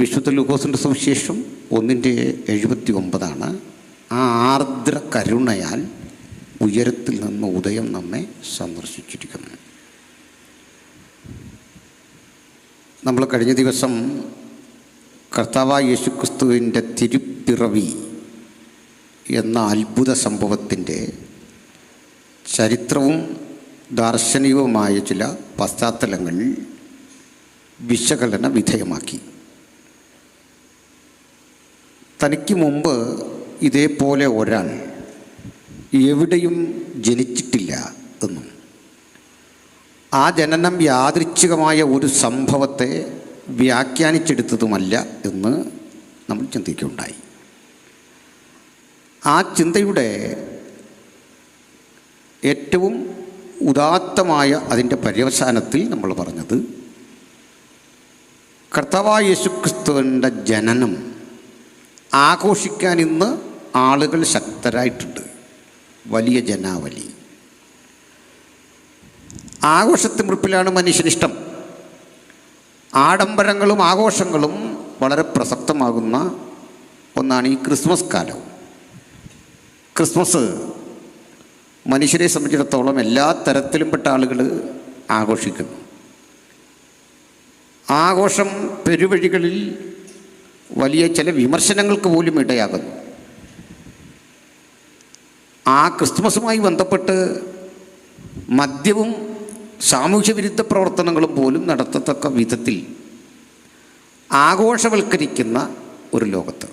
വിശുദ്ധ ലൂക്കോസിൻ്റെ സുവിശേഷം 1:79 ആ ആർദ്ര കരുണയാൽ ഉയരത്തിൽ നിന്ന് ഉദയം നമ്മെ സന്ദർശിച്ചിരിക്കുന്നു. നമ്മൾ കഴിഞ്ഞ ദിവസം കർത്താവായ യേശുക്രിസ്തുവിൻ്റെ തിരുപ്പിറവി എന്ന അത്ഭുത സംഭവത്തിൻ്റെ ചരിത്രവും ദാർശനികവുമായ ചില പശ്ചാത്തലങ്ങൾ വിശകലന വിധേയമാക്കി. തനിക്ക് മുമ്പ് ഇതേപോലെ ഒരാൾ എവിടെയും ജനിച്ചിട്ടില്ല എന്നും ആ ജനനം യാദൃച്ഛികമായ ഒരു സംഭവത്തെ വ്യാഖ്യാനിച്ചെടുത്തതുമല്ല എന്ന് നമ്മൾ ചിന്തിക്കുകയുണ്ടായി. ആ ചിന്തയുടെ ഏറ്റവും ഉദാത്തമായ അതിൻ്റെ പര്യവസാനത്തിൽ നമ്മൾ പറഞ്ഞത് കർത്താവായ യേശുക്രിസ്തുവിൻ്റെ ജനനം ആഘോഷിക്കാൻ ഇന്ന് ആളുകൾ ശക്തരായിട്ടുണ്ട്. വലിയ ജനാവലി, ആഘോഷത്തിമുറിപ്പിലാണ് മനുഷ്യനിഷ്ടം. ആഡംബരങ്ങളും ആഘോഷങ്ങളും വളരെ പ്രസക്തമാകുന്ന ഒന്നാണ് ഈ ക്രിസ്മസ് കാലം. ക്രിസ്മസ് മനുഷ്യരെ സംബന്ധിച്ചിടത്തോളം എല്ലാ തരത്തിലും പെട്ട ആളുകൾ ആഘോഷിക്കുന്നു. ആഘോഷം പെരുവഴികളിൽ വലിയ ചില വിമർശനങ്ങൾക്ക് പോലും ഇടയാകുന്നു. ആ ക്രിസ്മസുമായി ബന്ധപ്പെട്ട് മദ്യവും സാമൂഹ്യവിരുദ്ധ പ്രവർത്തനങ്ങളും പോലും നടത്തത്തക്ക വിധത്തിൽ ആഘോഷവൽക്കരിക്കുന്ന ഒരു ലോകത്ത്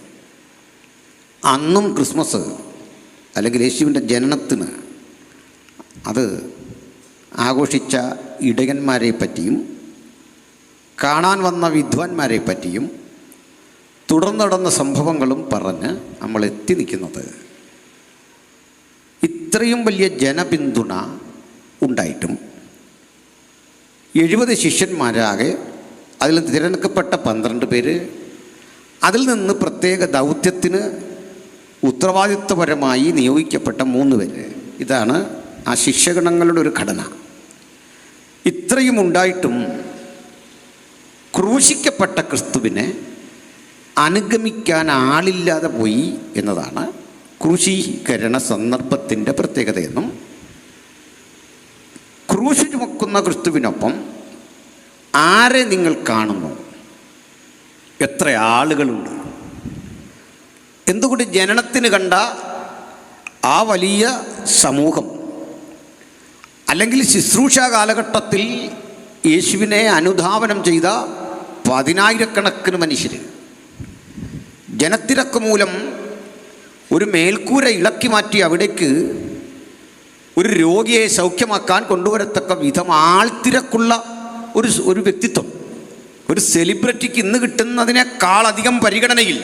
അന്നും ക്രിസ്മസ് അല്ലെങ്കിൽ യേശുവിൻ്റെ ജനനത്തിന് അത് ആഘോഷിച്ച ഇടയന്മാരെ പറ്റിയും കാണാൻ വന്ന വിദ്വാൻമാരെ പറ്റിയും തുടർന്ന് നടന്ന സംഭവങ്ങളും പറഞ്ഞ് നമ്മൾ എത്തി നിൽക്കുന്നത് ഇത്രയും വലിയ ജനപിന്തുണ ഉണ്ടായിട്ടും 70 ശിഷ്യന്മാരാകെ അതിൽ തിരഞ്ഞെടുക്കപ്പെട്ട 12 പേര്, അതിൽ നിന്ന് പ്രത്യേക ദൗത്യത്തിന് ഉത്തരവാദിത്വപരമായി നിയോഗിക്കപ്പെട്ട 3 പേര്. ഇതാണ് ആ ശിഷ്യഗണങ്ങളുടെ ഒരു ഘടന. ഇത്രയും ഉണ്ടായിട്ടും ക്രൂശിക്കപ്പെട്ട ക്രിസ്തുവിനെ അനുഗമിക്കാൻ ആളില്ലാതെ പോയി എന്നതാണ് ക്രൂശീകരണ സന്ദർഭത്തിൻ്റെ പ്രത്യേകതയെന്നും ക്രൂശ് ചുമക്കുന്ന ക്രിസ്തുവിനൊപ്പം ആരെ നിങ്ങൾ കാണുന്നു, എത്ര ആളുകളുണ്ട്, എന്തുകൊണ്ട് ജനനത്തിന് കണ്ട ആ വലിയ സമൂഹം അല്ലെങ്കിൽ ശുശ്രൂഷ കാലഘട്ടത്തിൽ യേശുവിനെ അനുധാവനം ചെയ്ത 10,000-കണക്കിന് മനുഷ്യർ ജനത്തിരക്ക് മൂലം ഒരു മേൽക്കൂര ഇളക്കി മാറ്റി അവിടേക്ക് ഒരു രോഗിയെ സൗഖ്യമാക്കാൻ കൊണ്ടുവരത്തക്ക വിധം ആൾത്തിരക്കുള്ള ഒരു വ്യക്തിത്വം, ഒരു സെലിബ്രിറ്റിക്ക് ഇന്ന് കിട്ടുന്നതിനേക്കാളധികം പരിഗണനയിൽ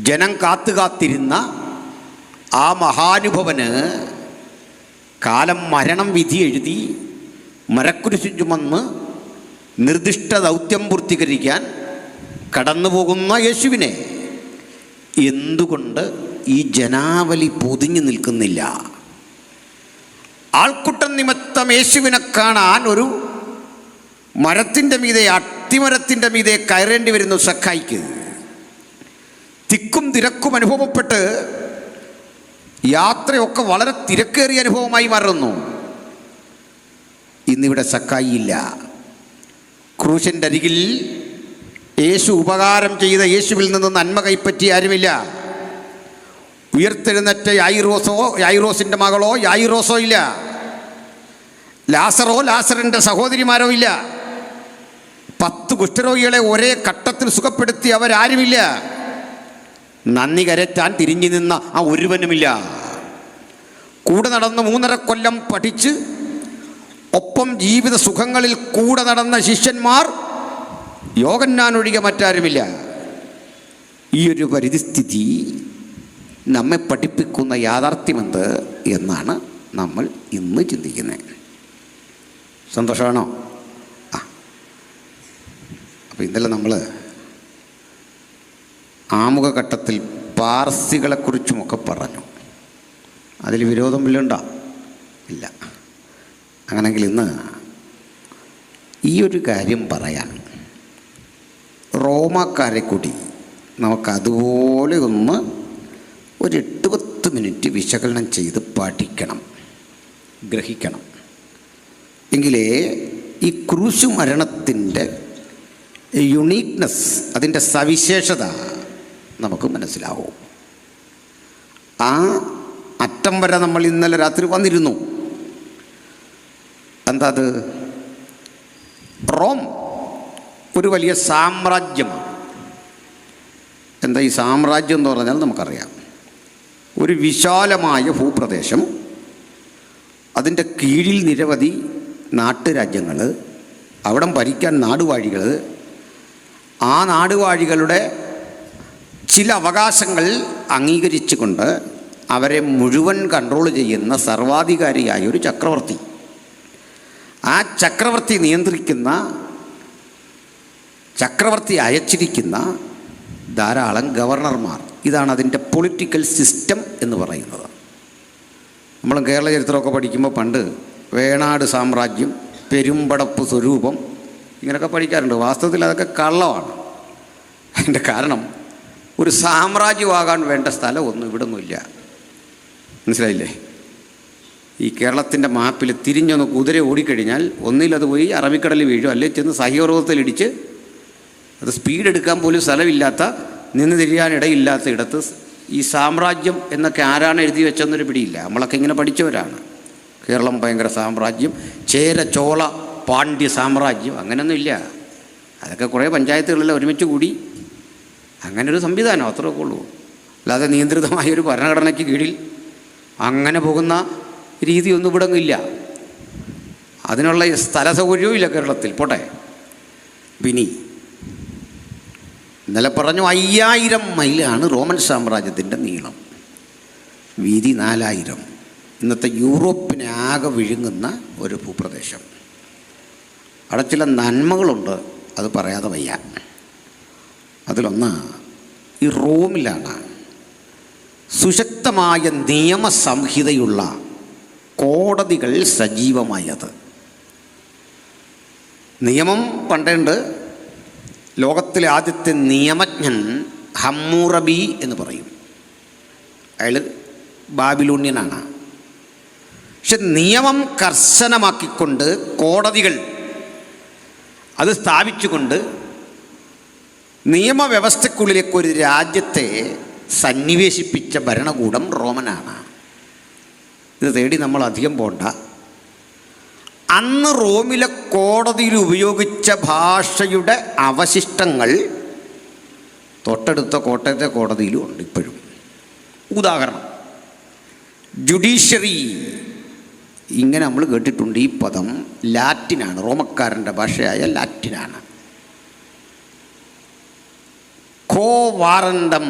ജനം കാത്തിരുന്ന ആ മഹാനുഭവന് കാലം മരണം വിധി എഴുതി മരക്കുരിശ് ചുമന്ന് നിർദ്ദിഷ്ട ദൗത്യം പൂർത്തീകരിക്കാൻ കടന്നു പോകുന്ന യേശുവിനെ എന്തുകൊണ്ട് ഈ ജനാവലി പൊതിഞ്ഞു നിൽക്കുന്നില്ല? ആൾക്കൂട്ടം നിമിത്തം യേശുവിനെ കാണാൻ ഒരു മരത്തിൻ്റെ മീതെ, അത്തിമരത്തിൻ്റെ മീതെ കയറേണ്ടി വരുന്നു സക്കായിക്ക്. തിക്കും തിരക്കും അനുഭവപ്പെട്ട് യാത്രയൊക്കെ വളരെ തിരക്കേറിയ അനുഭവമായി മാറുന്നു. ഇന്നിവിടെ സക്കായി ഇല്ല. ക്രൂശിൻ്റെ അരികിൽ യേശു ഉപകാരം ചെയ്ത യേശുവിൽ നിന്ന് നന്മ കൈപ്പറ്റി ആരുമില്ല. ഉയർത്തെഴുന്നേറ്റ യായിറോസിൻ്റെ മകളോ യായിറോസോ ഇല്ല. ലാസറിൻ്റെ സഹോദരിമാരോ ഇല്ല. 10 കുഷ്ഠരോഗികളെ ഒരേ ഘട്ടത്തിൽ സുഖപ്പെടുത്തി അവരാരുമില്ല. നന്ദി കരറ്റാൻ തിരിഞ്ഞു നിന്ന ആ ഒരുവനുമില്ല. കൂടെ നടന്ന് 3.5 കൊല്ലം പഠിച്ച് ഒപ്പം ജീവിത സുഖങ്ങളിൽ കൂടെ നടന്ന ശിഷ്യന്മാർ യോഹന്നാനൊഴികെ മറ്റാരുമില്ല. ഈ ഒരു പരിസ്ഥിതി നമ്മെ പഠിപ്പിക്കുന്ന യാഥാർത്ഥ്യമെന്ത് എന്നാണ് നമ്മൾ ഇന്ന് ചിന്തിക്കുന്നത്. സന്തോഷമാണോ? അപ്പോൾ ഇന്നലെ നമ്മൾ ആമുഖഘട്ടത്തിൽ പാർസികളെക്കുറിച്ചുമൊക്കെ പറഞ്ഞു. അതിൽ വിരോധം വല്ലതുണ്ടോ? ഇല്ല. അങ്ങനെങ്കിൽ ഇന്ന് ഈ ഒരു കാര്യം പറയാൻ റോമാക്കാരെ കൂടി നമുക്കതുപോലെ ഒന്ന് ഒരു 8-10 മിനിറ്റ് വിശകലനം ചെയ്ത് പഠിക്കണം, ഗ്രഹിക്കണം. എങ്കിലേ ഈ ക്രൂശ് മരണത്തിൻ്റെ യുണീക്നെസ്, അതിൻ്റെ സവിശേഷത നമുക്ക് മനസ്സിലാവും. ആ അറ്റം വരെ നമ്മൾ ഇന്നലെ രാത്രി വന്നിരുന്നു. എന്താ അത്? റോം ഒരു വലിയ സാമ്രാജ്യമാണ്. എന്താ ഈ സാമ്രാജ്യം എന്ന് പറഞ്ഞാൽ നമുക്കറിയാം. ഒരു വിശാലമായ ഭൂപ്രദേശം, അതിൻ്റെ കീഴിൽ നിരവധി നാട്ടുരാജ്യങ്ങൾ, അവിടം ഭരിക്കാൻ നാടുവാഴികൾ, ആ നാടുവാഴികളുടെ ചില അവകാശങ്ങൾ അംഗീകരിച്ചുകൊണ്ട് അവരെ മുഴുവൻ കൺട്രോൾ ചെയ്യുന്ന സർവാധികാരിയായ ഒരു ചക്രവർത്തി. ആ ചക്രവർത്തി നിയന്ത്രിക്കുന്ന, ചക്രവർത്തി അയച്ചിരിക്കുന്ന ധാരാളം ഗവർണർമാർ. ഇതാണ് അതിൻ്റെ പൊളിറ്റിക്കൽ സിസ്റ്റം എന്ന് പറയുന്നത്. നമ്മൾ കേരള ചരിത്രമൊക്കെ പഠിക്കുമ്പോൾ പണ്ട് വേണാട് സാമ്രാജ്യം, പെരുമ്പടപ്പ് സ്വരൂപം, ഇങ്ങനെയൊക്കെ പഠിക്കാറുണ്ട്. വാസ്തവത്തിൽ അതൊക്കെ കള്ളമാണ്. അതിൻ്റെ കാരണം ഒരു സാമ്രാജ്യമാകാൻ വേണ്ട സ്ഥലമൊന്നും ഇവിടൊന്നുമില്ല. മനസ്സിലായില്ലേ? ഈ കേരളത്തിൻ്റെ മാപ്പിൽ തിരിഞ്ഞൊന്ന് കുതിര ഓടിക്കഴിഞ്ഞാൽ ഒന്നിലത് പോയി അറബിക്കടലിൽ വീഴും, അല്ലെങ്കിൽ ചെന്ന് സഹ്യപർവ്വതത്തിലിടിച്ച്, അത് സ്പീഡ് എടുക്കാൻ പോലും സ്ഥലമില്ലാത്ത, നിന്ന് തിരിയാനിടയില്ലാത്ത ഇടത്ത് ഈ സാമ്രാജ്യം എന്നൊക്കെ ആരാണ് എഴുതി വെച്ചെന്നൊരു പിടിയില്ല. നമ്മളൊക്കെ ഇങ്ങനെ പഠിച്ചവരാണ്. കേരളം ഭയങ്കര സാമ്രാജ്യം, ചേര ചോള പാണ്ഡ്യ സാമ്രാജ്യം, അങ്ങനെയൊന്നുമില്ല. അതൊക്കെ കുറേ പഞ്ചായത്തുകളെല്ലാം ഒരുമിച്ച് കൂടി അങ്ങനൊരു സംവിധാനം, അത്രയൊക്കെ ഉള്ളൂ. അല്ലാതെ നിയന്ത്രിതമായൊരു ഭരണഘടനയ്ക്ക് കീഴിൽ അങ്ങനെ പോകുന്ന രീതിയൊന്നും ഇവിടെ ഇല്ല. അതിനുള്ള സ്ഥല സൗകര്യവും ഇല്ല കേരളത്തിൽ. പോട്ടെ. പിന്നെ ഇന്നലെ പറഞ്ഞു 5000 മൈലാണ് റോമൻ സാമ്രാജ്യത്തിൻ്റെ നീളം, വീതി 4000. ഇന്നത്തെ യൂറോപ്പിനെ ആകെ വിഴുങ്ങുന്ന ഒരു ഭൂപ്രദേശം. അവിടെ ചില നന്മകളുണ്ട്, അത് പറയാതെ വയ്യ. അതിലൊന്ന് ഈ റോമിലാണ് സുശക്തമായ നിയമസംഹിതയുള്ള കോടതികൾ സജീവമായത്. നിയമം പണ്ടുണ്ട്. ലോകത്തിലെ ആദ്യത്തെ നിയമജ്ഞൻ ഹമ്മൂറബി എന്ന് പറയും. അയാൾ ബാബിലോണ്യനാണ്. പക്ഷെ നിയമം കർശനമാക്കിക്കൊണ്ട് കോടതികൾ അത് സ്ഥാപിച്ചുകൊണ്ട് നിയമവ്യവസ്ഥയ്ക്കുള്ളിലേക്ക് ഒരു രാജ്യത്തെ സന്നിവേശിപ്പിച്ച ഭരണകൂടം റോമനാണ്. ഇത് തേടി നമ്മൾ അധികം പോണ്ട. അന്ന് റോമിലെ കോടതിയിൽ ഉപയോഗിച്ച ഭാഷയുടെ അവശിഷ്ടങ്ങൾ തൊട്ടടുത്ത കോട്ടയത്തെ കോടതിയിലും ഉണ്ട് ഇപ്പോഴും. ഉദാഹരണം, ജുഡീഷ്യറി, ഇങ്ങനെ നമ്മൾ കേട്ടിട്ടുണ്ട്. ഈ പദം ലാറ്റിനാണ്, റോമക്കാരൻ്റെ ഭാഷയായ ലാറ്റിനാണ്. കോ വാറണ്ടം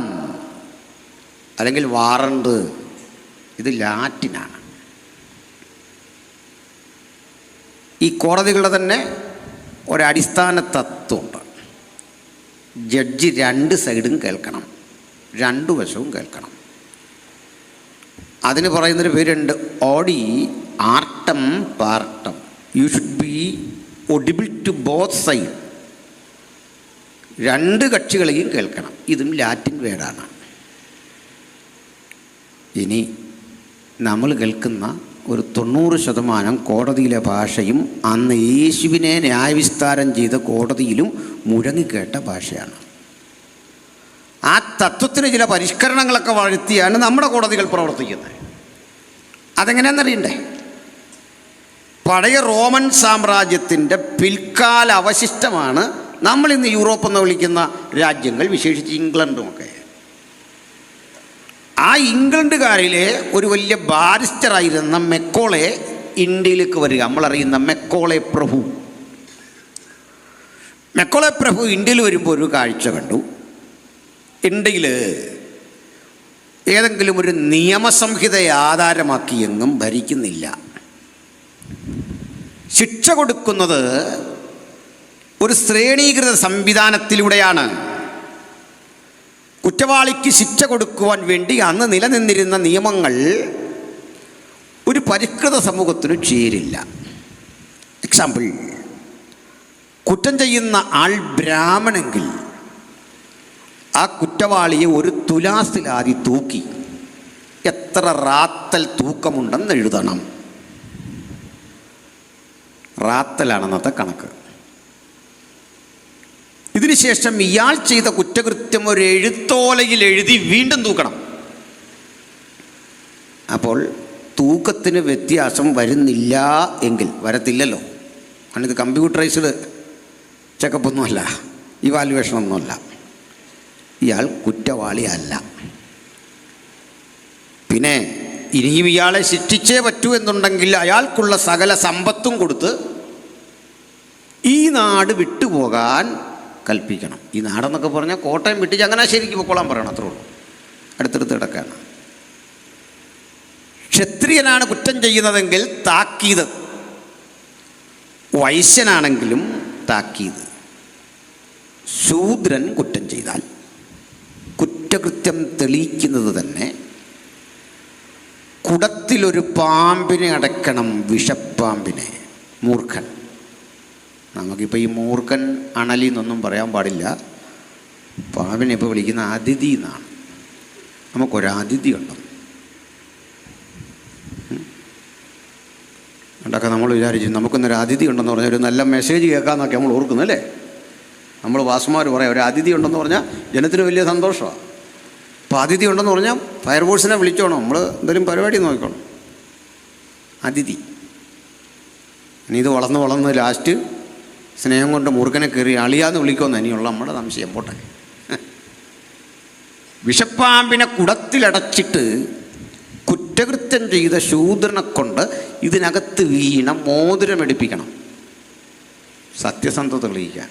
അല്ലെങ്കിൽ വാറണ്ട്, ഇത് ലാറ്റിനാണ്. ഈ കോടതികളുടെ തന്നെ ഒരടിസ്ഥാന തത്വമുണ്ട്. ജഡ്ജി 2 സൈഡും കേൾക്കണം, 2 വശവും കേൾക്കണം. അതിന് പറയുന്നൊരു പേരുണ്ട്, ഓഡി ആർട്ടം പാർട്ടം. You should be audible to both side. 2 കക്ഷികളെയും കേൾക്കണം. ഇതും ലാറ്റിൻ വേർഡാണ്. ഇനി നമ്മൾ കേൾക്കുന്ന ഒരു 90% കോടതിയിലെ ഭാഷയും അന്ന് യേശുവിനെ ന്യായവിസ്താരം ചെയ്ത കോടതിയിലും മുഴങ്ങിക്കേട്ട ഭാഷയാണ്. ആ തത്വത്തിന് ചില പരിഷ്കരണങ്ങളൊക്കെ വരുത്തിയാണ് നമ്മുടെ കോടതികൾ പ്രവർത്തിക്കുന്നത്. അതെങ്ങനെയാണെന്നറിയണ്ടേ? പഴയ റോമൻ സാമ്രാജ്യത്തിൻ്റെ പിൽക്കാല അവശിഷ്ടമാണ് നമ്മളിന്ന് യൂറോപ്പ് എന്ന് വിളിക്കുന്ന രാജ്യങ്ങൾ, വിശേഷിച്ച് ഇംഗ്ലണ്ടുമൊക്കെ. ആ ഇംഗ്ലണ്ടുകാരിലെ ഒരു വലിയ ബാരിസ്റ്ററായിരുന്ന മെക്കോളെ ഇന്ത്യയിലേക്ക് വരിക. നമ്മളറിയുന്ന മെക്കോളെ പ്രഭു. മെക്കോളെ പ്രഭു ഇന്ത്യയിൽ വരുമ്പോൾ ഒരു കാഴ്ച കണ്ടു. ഇന്ത്യയിൽ ഏതെങ്കിലും ഒരു നിയമസംഹിതയെ ആധാരമാക്കി എങ്ങും ഭരിക്കുന്നില്ല. ശിക്ഷ കൊടുക്കുന്നത് ഒരു ശ്രേണീകൃത സംവിധാനത്തിലൂടെയാണ്. കുറ്റവാളിക്ക് ശിക്ഷ കൊടുക്കുവാൻ വേണ്ടി അന്ന് നിലനിന്നിരുന്ന നിയമങ്ങൾ ഒരു പരിഷ്കൃത സമൂഹത്തിന് ചേരില്ല. എക്സാമ്പിൾ, കുറ്റം ചെയ്യുന്ന ആൾ ബ്രാഹ്മണെങ്കിൽ ആ കുറ്റവാളിയെ ഒരു തുലാസിലാദി തൂക്കി എത്ര റാത്തൽ തൂക്കമുണ്ടെന്ന് എഴുതണം. റാത്തലാണെന്നത്തെ കണക്ക്. ഇതിനുശേഷം ഇയാൾ ചെയ്ത കുറ്റകൃത്യം ഒരു എഴുത്തോലയിൽ എഴുതി വീണ്ടും തൂക്കണം. അപ്പോൾ തൂക്കത്തിന് വ്യത്യാസം വരുന്നില്ല എങ്കിൽ, വരത്തില്ലല്ലോ, കാരണം ഇത് കമ്പ്യൂട്ടറൈസ്ഡ് ചെക്കപ്പൊന്നുമല്ല, ഇവാലുവേഷനൊന്നുമല്ല, ഇയാൾ കുറ്റവാളിയല്ല. പിന്നെ ഇനിയും ഇയാളെ ശിക്ഷിച്ചേ പറ്റൂ എന്നുണ്ടെങ്കിൽ അയാൾക്കുള്ള സകല സമ്പത്തും കൊടുത്ത് ഈ നാട് വിട്ടുപോകാൻ കൽപ്പിക്കണം. ഈ നാടെന്നൊക്കെ പറഞ്ഞാൽ കോട്ടയം വിട്ട് ചങ്ങനാശ്ശേരിക്ക് പൊക്കോളാൻ പറയണം, അത്രേ ഉള്ളൂ, അടുത്തടുത്ത് കിടക്കാണ്. ക്ഷത്രിയനാണ് കുറ്റം ചെയ്യുന്നതെങ്കിൽ താക്കീത്, വൈശ്യനാണെങ്കിലും താക്കീത്. ശൂദ്രൻ കുറ്റം ചെയ്താൽ കുറ്റകൃത്യം തെളിയിക്കുന്നത് തന്നെ കുടത്തിലൊരു പാമ്പിനെ അടയ്ക്കണം, വിഷപ്പാമ്പിനെ. മൂർഖൻ, നമുക്കിപ്പോൾ ഈ മൂർഖൻ അണലി എന്നൊന്നും പറയാൻ പാടില്ല. പാമ്പിനെ ഇപ്പോൾ വിളിക്കുന്ന അതിഥി എന്നാണ്. നമുക്കൊരതിഥി ഉണ്ടോ? അതൊക്കെ നമ്മൾ വിചാരിച്ചു നമുക്കൊന്നൊരു അതിഥി ഉണ്ടെന്ന് പറഞ്ഞാൽ ഒരു നല്ല മെസ്സേജ് കേൾക്കാമെന്നൊക്കെ നമ്മൾ ഓർക്കുന്നല്ലേ. നമ്മൾ വാസുമാർ പറയാം ഒരു അതിഥി ഉണ്ടെന്ന് പറഞ്ഞാൽ ജനത്തിന് വലിയ സന്തോഷമാണ്. അപ്പോൾ അതിഥി ഉണ്ടെന്ന് പറഞ്ഞാൽ ഫയർഫോഴ്സിനെ വിളിച്ചോണം, നമ്മൾ എന്തെങ്കിലും പരിപാടി നോക്കണം. അതിഥി ഇനി ഇത് വളർന്ന് ലാസ്റ്റ് സ്നേഹം കൊണ്ട് മൂർഖനെ കയറി അളിയാന്ന് വിളിക്കുമെന്ന് ഇനിയുള്ള നമ്മുടെ സംശയം. പോട്ടെ. വിഷപ്പാമ്പിനെ കുടത്തിലടച്ചിട്ട് കുറ്റകൃത്യം ചെയ്ത ശൂദ്രനെ കൊണ്ട് ഇതിനകത്ത് വീണ മോതിരമെടുപ്പിക്കണം, സത്യസന്ധത തെളിയിക്കാൻ.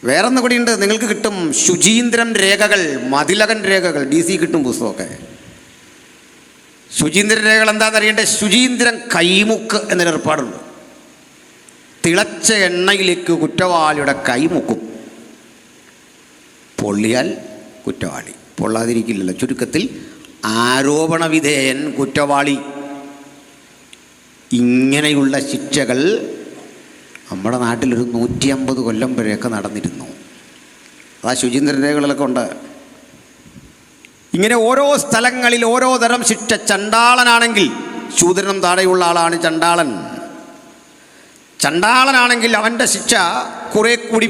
വേറൊന്നും കൂടിയുണ്ട്, നിങ്ങൾക്ക് കിട്ടും ശുചീന്ദ്രൻ രേഖകൾ, മതിലകൻ രേഖകൾ, DC കിട്ടും പുസ്തകമൊക്കെ. ശുചീന്ദ്രൻ രേഖകൾ എന്താണെന്നറിയണ്ടേ? ശുചീന്ദ്രൻ കൈമുക്ക് എന്നൊരേർപ്പാടുണ്ട്. തിളച്ച എണ്ണയിലേക്ക് കുറ്റവാളിയുടെ കൈമുക്കും. പൊള്ളിയാൽ കുറ്റവാളി, പൊള്ളാതിരിക്കില്ലല്ലോ. ചുരുക്കത്തിൽ ആരോപണ വിധേയൻ കുറ്റവാളി. ഇങ്ങനെയുള്ള ശിക്ഷകൾ നമ്മുടെ നാട്ടിലൊരു 150 കൊല്ലം വരെയൊക്കെ നടന്നിരുന്നു. ആ ശുചീന്ദ്രൻ രേഖകളിലൊക്കെ ഉണ്ട്. ഇങ്ങനെ ഓരോ സ്ഥലങ്ങളിൽ ഓരോ തരം ശിക്ഷ. ചണ്ടാളനാണെങ്കിൽ, ശൂദ്രനും താഴെയുള്ള ആളാണ് ചണ്ടാളൻ. ചണ്ടാളനാണെങ്കിൽ അവൻ്റെ ശിക്ഷ കുറെ കൂടി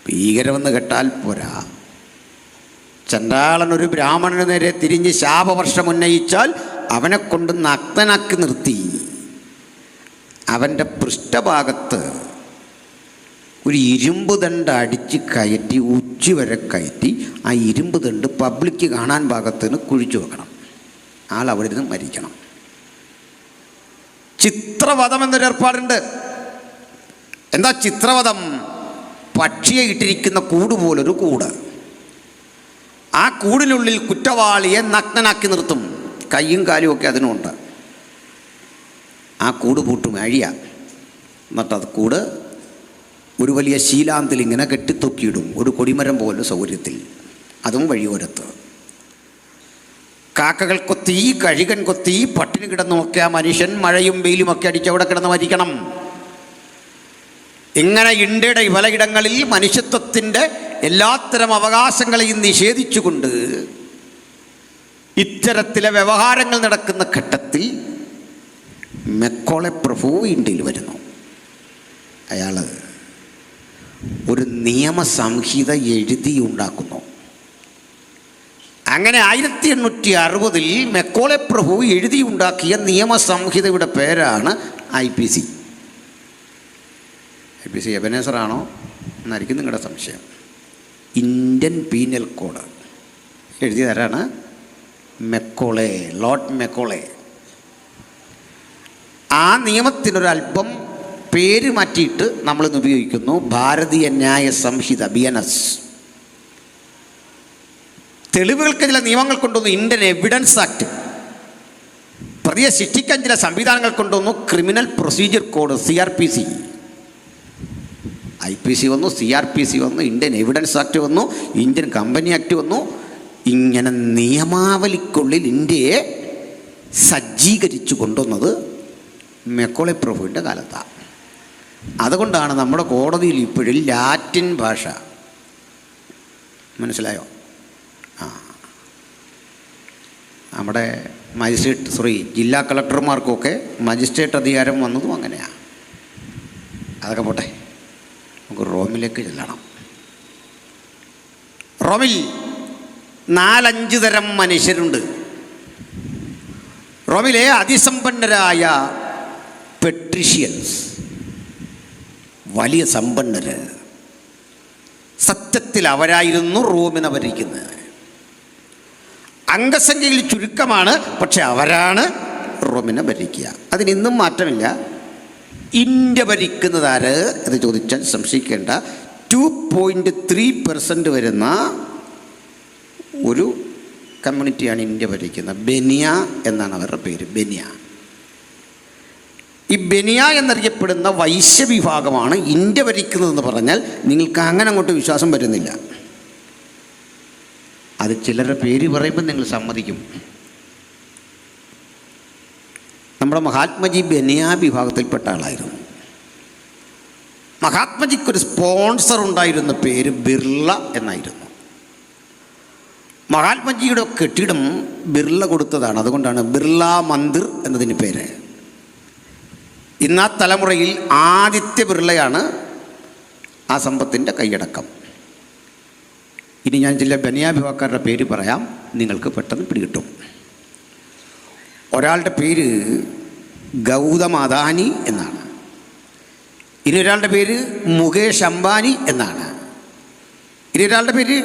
ഭീകരമെന്ന് കേട്ടാൽ പോരാ. ചണ്ടാളൻ ഒരു ബ്രാഹ്മണന് നേരെ തിരിഞ്ഞ് ശാപവർഷം ഉന്നയിച്ചാൽ അവനെ കൊണ്ട് നഗ്നനാക്കി നിർത്തി അവൻ്റെ പൃഷ്ഠഭാഗത്ത് ഒരു ഇരുമ്പ് ദണ്ട് അടിച്ച് കയറ്റി ഉച്ചി വരെ കയറ്റി ആ ഇരുമ്പ് ദണ്ട് പബ്ലിക്ക് കാണാൻ ഭാഗത്തിന് കുഴിച്ചു വെക്കണം. ആൾ അവിടെ നിന്ന് മരിക്കണം. ചിത്രവധം എന്നൊരു ഏർപ്പാടുണ്ട്. എന്താ ചിത്രവധം? പക്ഷിയെ ഇട്ടിരിക്കുന്ന കൂട് പോലൊരു കൂട്. ആ കൂടിനുള്ളിൽ കുറ്റവാളിയെ നഗ്നനാക്കി നിർത്തും. കയ്യും കാലും ഒക്കെ അതിനുണ്ട്. ആ കൂട് പൂട്ടും, അഴിയ. എന്നിട്ടത് കൂട് ഒരു വലിയ ശീലാന്തിൽ ഇങ്ങനെ കെട്ടിത്തൊക്കിയിടും, ഒരു കൊടിമരം പോലെ സൗകര്യത്തിൽ. അതും വഴിയോരത്ത്. കാക്കകൾ കൊത്തി, കഴുകൻ കൊത്തി, പട്ടിണി കിടന്നുമൊക്കെ ആ മനുഷ്യൻ മഴയും വെയിലുമൊക്കെ അടിച്ച് അവിടെ കിടന്ന് മരിക്കണം. ഇങ്ങനെ ഇന്ത്യയുടെ പലയിടങ്ങളിൽ മനുഷ്യത്വത്തിൻ്റെ എല്ലാത്തരം അവകാശങ്ങളെയും നിഷേധിച്ചുകൊണ്ട് ഇത്തരത്തിലെ വ്യവഹാരങ്ങൾ നടക്കുന്ന ഘട്ടത്തിൽ മെക്കോളെ പ്രഭു ഇന്ത്യയിൽ വരുന്നു. അയാൾ ഒരു നിയമസംഹിത എഴുതിയുണ്ടാക്കുന്നു. അങ്ങനെ 1860 മെക്കോളെ പ്രഭു എഴുതിയുണ്ടാക്കിയ നിയമസംഹിതയുടെ പേരാണ് IPC. IPC എബനേസറാണോ എന്നായിരിക്കും നിങ്ങളുടെ സംശയം. ഇന്ത്യൻ പീനൽ കോഡ് എഴുതിയതാരാണ്? Macaulay, Lord Macaulay. ആ നിയമത്തിനൊരല്പം പേര് മാറ്റിയിട്ട് നമ്മളിന്ന് ഉപയോഗിക്കുന്നു ഭാരതീയ ന്യായ സംഹിത, BNS. തെളിവുകൾക്ക് ചില നിയമങ്ങൾ കൊണ്ടുവന്നു ഇന്ത്യൻ എവിഡൻസ് ആക്ട്. പ്രതിയെ ശിക്ഷിക്കാൻ ചില സംവിധാനങ്ങൾ കൊണ്ടുവന്നു criminal procedure code, CRPC. IPC വന്നു, CRPC വന്നു, ഇന്ത്യൻ എവിഡൻസ് ആക്ട് വന്നു, ഇന്ത്യൻ കമ്പനി ആക്ട് വന്നു. ഇങ്ങനെ നിയമാവലിക്കുള്ളിൽ ഇന്ത്യയെ സജ്ജീകരിച്ചു കൊണ്ടുവന്നത് മെക്കോളെ പ്രഭുവിൻ്റെ കാലത്താണ്. അതുകൊണ്ടാണ് നമ്മുടെ കോടതിയിൽ ഇപ്പോഴും ലാറ്റിൻ ഭാഷ. മനസ്സിലായോ? നമ്മുടെ ജില്ലാ കളക്ടർമാർക്കൊക്കെ മജിസ്ട്രേറ്റ് അധികാരം വന്നതും അങ്ങനെയാണ്. അതൊക്കെ പോട്ടെ, നമുക്ക് റോമിലേക്ക് ചെല്ലണം. റോമിൽ 4-5 തരം മനുഷ്യരുണ്ട്. റോമിലെ അതിസമ്പന്നരായ പെട്രീഷ്യൻസ്, വലിയ സമ്പന്നര്. സത്യത്തിൽ അവരായിരുന്നു റോമിനെ ഭരിക്കുന്നത്. അംഗസംഖ്യയിൽ ചുരുക്കമാണ്, പക്ഷെ അവരാണ് റോമിനെ ഭരിക്കുക. അതിനിന്നും മാറ്റമില്ല. ഇന്ത്യ ഭരിക്കുന്നത് ആര് എന്ന് ചോദിച്ചാൽ സംശയിക്കേണ്ട 2.3% വരുന്ന ഒരു കമ്മ്യൂണിറ്റിയാണ് ഇന്ത്യ ഭരിക്കുന്നത്. ബെനിയ എന്നാണ് അവരുടെ പേര്, ബെനിയ. ഈ ബെനിയ എന്നറിയപ്പെടുന്ന വൈശ്യവിഭാഗമാണ് ഇന്ത്യ ഭരിക്കുന്നതെന്ന് പറഞ്ഞാൽ നിങ്ങൾക്ക് അങ്ങനെ അങ്ങോട്ട് വിശ്വാസം വരുന്നില്ല. അത് ചിലരുടെ പേര് പറയുമ്പോൾ നിങ്ങൾ സമ്മതിക്കും. നമ്മുടെ മഹാത്മജി ബെനിയ വിഭാഗത്തിൽപ്പെട്ട ആളായിരുന്നു. മഹാത്മജിക്കൊരു സ്പോൺസർ ഉണ്ടായിരുന്ന പേര് ബിർള എന്നായിരുന്നു. മഹാത്മജിയുടെ കെട്ടിടം ബിർള കൊടുത്തതാണ്. അതുകൊണ്ടാണ് ബിർള മന്ദിർ എന്നതിന് പേര്. ഇന്നാ തലമുറയിൽ ആദിത്യ ബിർളയാണ് ആ സമ്പത്തിൻ്റെ കൈയടക്കം. ഇനി ഞാൻ ചില ബനിയ വിഭാഗക്കാരുടെ പേര് പറയാം, നിങ്ങൾക്ക് പെട്ടെന്ന് പിടികിട്ടും. ഒരാളുടെ പേര് ഗൗതം അദാനി എന്നാണ്. ഇനി ഒരാളുടെ പേര് മുകേഷ് അംബാനി എന്നാണ്. ഇനി ഒരാളുടെ പേര്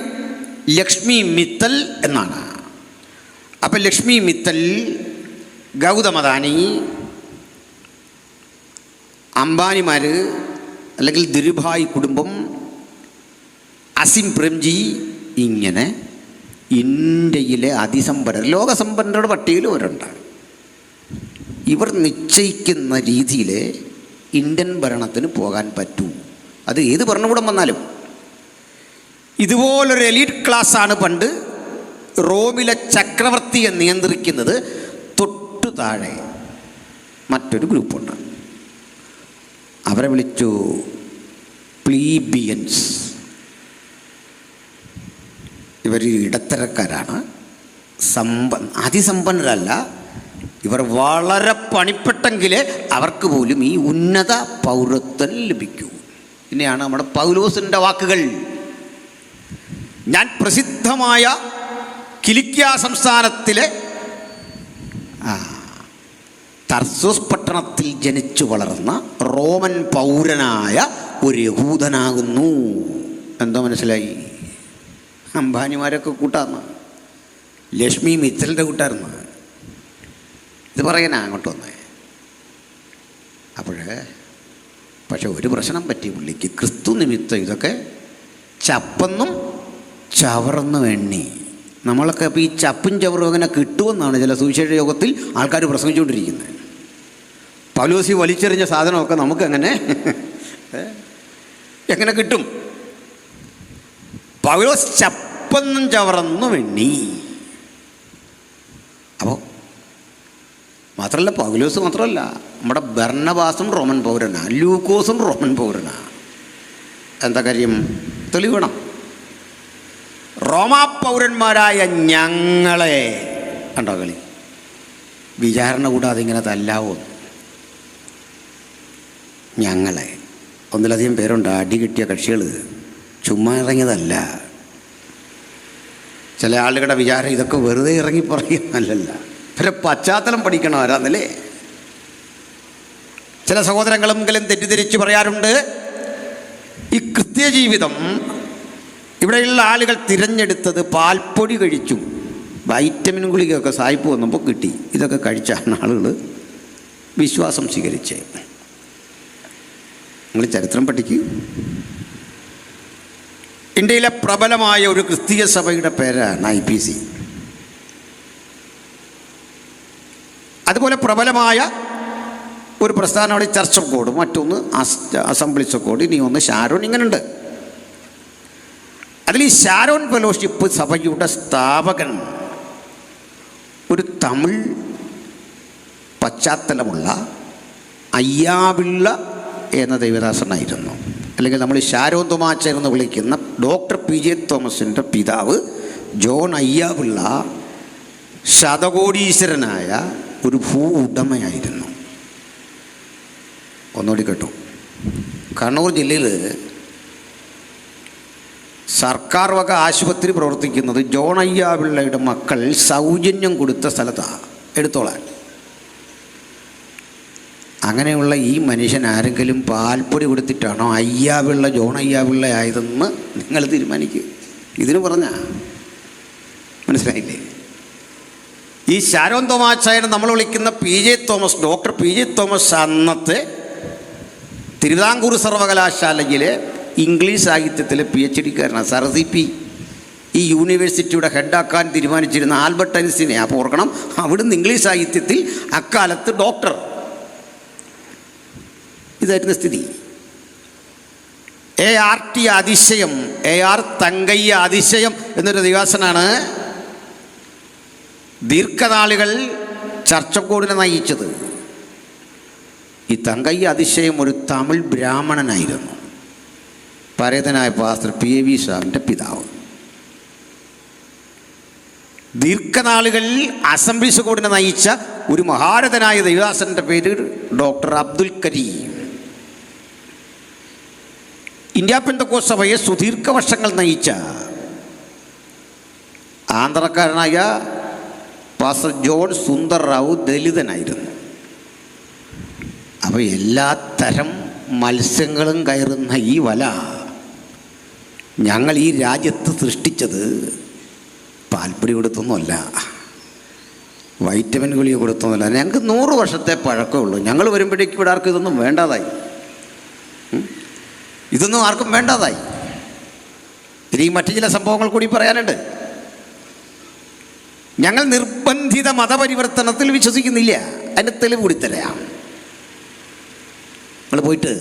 ലക്ഷ്മി മിത്തൽ എന്നാണ്. അപ്പം ലക്ഷ്മി മിത്തൽ, ഗൗതം അദാനി, അംബാനിമാർ അല്ലെങ്കിൽ ധീരുഭായ് കുടുംബം, അസിം പ്രേംജി, ഇങ്ങനെ ഇന്ത്യയിലെ അതിസമ്പന്നർ, ലോകസമ്പന്നരുടെ പട്ടികയിൽ അവരുണ്ട്. ഇവർ നിശ്ചയിക്കുന്ന രീതിയിൽ ഇന്ത്യൻ ഭരണത്തിന് പോകാൻ പറ്റൂ. അത് ഏത് ഭരണകൂടം വന്നാലും. ഇതുപോലൊരു എലീറ്റ് ക്ലാസ്സാണ് പണ്ട് റോമിലെ ചക്രവർത്തിയെ നിയന്ത്രിക്കുന്നത്. തൊട്ടു താഴെ മറ്റൊരു ഗ്രൂപ്പുണ്ട്, അവരെ വിളിച്ചു പ്ലീബിയൻസ്. ഇവർ ഇടത്തരക്കാരാണ്, അതിസമ്പന്നരല്ല. ഇവർ വളരെ പണിപ്പെട്ടെങ്കിൽ അവർക്ക് പോലും ഈ ഉന്നത പൗരത്വം ലഭിക്കൂ. ഇനിയാണ് നമ്മുടെ പൗലോസിൻ്റെ വാക്കുകൾ. ഞാൻ പ്രസിദ്ധമായ കിലിക്യ സംസ്ഥാനത്തിലെ തർസോസ് പട്ടണത്തിൽ ജനിച്ചു വളർന്ന റോമൻ പൗരനായ ഒരു യഹൂദനാകുന്നു. എന്തോ മനസ്സിലായി? അംബാനിമാരൊക്കെ കൂട്ടാന്ന്, ലക്ഷ്മി മിത്തലിൻ്റെ കൂട്ടായിരുന്നു. ഇത് പറയാനാ അങ്ങോട്ട് വന്നേ. പക്ഷെ ഒരു പ്രശ്നം പറ്റി പുള്ളിക്ക്. ക്രിസ്തു നിമിത്തം ഇതൊക്കെ ചപ്പെന്നും ചവറെന്നും എണ്ണി. നമ്മളൊക്കെ അപ്പോൾ ഈ ചപ്പും ചവറും അങ്ങനെ കിട്ടുമെന്നാണ് ചില സുവിശേഷ യോഗത്തിൽ ആൾക്കാർ പ്രസംഗിച്ചുകൊണ്ടിരിക്കുന്നത്. പൗലോസി വലിച്ചെറിഞ്ഞ സാധനമൊക്കെ നമുക്കങ്ങനെ എങ്ങനെ കിട്ടും? പൗലോസ് ചപ്പെന്നും ചവറെന്നും എണ്ണി. അപ്പോൾ മാത്രമല്ല, പൗലോസ് മാത്രമല്ല, നമ്മുടെ ബർന്നബാസും റോമൻ പൗരനാണ്, ലൂക്കോസും റോമൻ പൗരനാണ്. എന്താ കാര്യം? തെളിവേണം. റോമാ പൗരന്മാരായ ഞങ്ങളെ കണ്ടോ കളി. വിചാരണ കൂടാതെ ഇങ്ങനെ തല്ലാവോ? ഞങ്ങളെ ഒന്നിലധികം പേരുണ്ട്. അടി കിട്ടിയ കക്ഷികൾ ചുമ്മാ ഇറങ്ങിയതല്ല. ചില ആളുകളുടെ വിചാരം ഇതൊക്കെ വെറുതെ ഇറങ്ങി പറയുന്നതല്ല. പിന്നെ പശ്ചാത്തലം പഠിക്കണം ആരാന്നല്ലേ. ചില സഹോദരങ്ങളെങ്കിലും തെറ്റിദ്ധരിച്ച് പറയാറുണ്ട്, ഈ കൃത്യജീവിതം ഇവിടെയുള്ള ആളുകൾ തിരഞ്ഞെടുത്തത് പാൽപ്പൊടി കഴിച്ചും വൈറ്റമിൻ ഗുളികയൊക്കെ സായിപ്പ് വന്നപ്പോൾ കിട്ടി. ഇതൊക്കെ കഴിച്ചാണ് ആളുകൾ വിശ്വാസം സ്വീകരിച്ചേ. നിങ്ങൾ ചരിത്രം പഠിക്കൂ. ഇന്ത്യയിലെ പ്രബലമായ ഒരു ക്രിസ്തീയ സഭയുടെ പേരാണ് IPC. അതുപോലെ പ്രബലമായ ഒരു പ്രസ്ഥാനമാണ് ചർച്ച് ഓഫ് ഗോഡ്, മറ്റൊന്ന് അസംബ്ലീസ് ഓഫ് ഗോഡ്, ഇനി ഒന്ന് ഷാരോൺ. ഇങ്ങനെയുണ്ട്. അതിൽ ഈ ഷാരോൺ ഫെലോഷിപ്പ് സഭയുടെ സ്ഥാപകൻ ഒരു തമിഴ് പശ്ചാത്തലമുള്ള അയ്യാപിള്ള എന്ന ദൈവദാസനായിരുന്നു. അല്ലെങ്കിൽ നമ്മൾ ഷാരോൺ തോമാച്ച എന്ന് വിളിക്കുന്ന ഡോക്ടർ PJ തോമസിൻ്റെ പിതാവ് ജോൺ അയ്യാപിള്ള ശതകോടീശ്വരനായ ഒരു ഭൂ ഉടമയായിരുന്നു. ഒന്നുകൂടി കേട്ടു. കണ്ണൂർ ജില്ലയിൽ സർക്കാർ വക ആശുപത്രി പ്രവർത്തിക്കുന്നത് ജോൺ അയ്യാപിള്ളയുടെ മക്കൾ സൗജന്യം കൊടുത്ത സ്ഥലത്താണ്, എടുത്തോളാൻ. അങ്ങനെയുള്ള ഈ മനുഷ്യൻ ആരെങ്കിലും പാൽപ്പൊടി കൊടുത്തിട്ടാണോ അയ്യാപിള്ള ജോൺ അയ്യാപിള്ള ആയതെന്ന് നിങ്ങൾ തീരുമാനിക്കുക. ഇതിന് പറഞ്ഞ മനസ്സിലായില്ലേ? ഈ ഷാരോൺ തോമാച്ചായനെ നമ്മൾ വിളിക്കുന്ന PJ Thomas, doctor PJ Thomas അന്നത്തെ തിരുവിതാംകൂർ സർവകലാശാലയിലെ ഇംഗ്ലീഷ് സാഹിത്യത്തിലെ PhD-കാരനാണ്. സർ CP ഈ യൂണിവേഴ്സിറ്റിയുടെ ഹെഡാക്കാൻ തീരുമാനിച്ചിരുന്ന ആൽബർട്ട് ഐൻസ്റ്റീനെ. അപ്പോൾ ഓർക്കണം, അവിടുന്ന് ഇംഗ്ലീഷ് സാഹിത്യത്തിൽ അക്കാലത്ത് ഡോക്ടർ. ഇതായിരുന്നു സ്ഥിതി. ART അതിശയം, AR തങ്കയ്യ അതിശയം എന്നൊരു ദിവസനാണ് ദീർഘനാളുകൾ ചർച്ചക്കോടിനെ നയിച്ചത്. ഈ തങ്കയ്യ അതിശയം ഒരു തമിഴ് ബ്രാഹ്മണനായിരുന്നു, പരേതനായ പാസ്റ്റർ PAV സ്വാമിൻ്റെ പിതാവ്. ദീർഘനാളുകൾ അസംബ്ലീസ് കോഡിനെ നയിച്ച ഒരു മഹാരഥനായ ദൈവദാസൻ്റെ പേര് ഡോക്ടർ അബ്ദുൽ കരീം. ഇന്ത്യ പെന്തക്കോസ്ത് സഭയെ സുദീർഘ വർഷങ്ങൾ നയിച്ച ആന്ധ്രക്കാരനായ പാസ്റ്റർ ജോൺ സുന്ദർ റാവു ദലിതനായിരുന്നു. അപ്പോൾ എല്ലാ തരം മത്സ്യങ്ങളും കയറുന്ന ഈ വല ഞങ്ങൾ ഈ രാജ്യത്ത് സൃഷ്ടിച്ചത് പാൽപ്പൊടി കൊടുത്തൊന്നുമല്ല, വൈറ്റമിൻ ഗുളിക കൊടുത്തൊന്നുമല്ല. ഞങ്ങൾക്ക് 100 വർഷത്തെ പഴക്കമുള്ളൂ. ഞങ്ങൾ വരുമ്പോഴേക്കും ഇവിടെ ആർക്കും ഇതൊന്നും വേണ്ടാതായി, ഇതൊന്നും ആർക്കും വേണ്ടാതായി. ഇനി മറ്റു ചില സംഭവങ്ങൾ കൂടി പറയാനുണ്ട്. ഞങ്ങൾ നിർബന്ധിത മതപരിവർത്തനത്തിൽ വിശ്വസിക്കുന്നില്ല. അതിൻ്റെ തെളിവ് കൂടി തരാം. നമ്മൾ പോയിട്ട്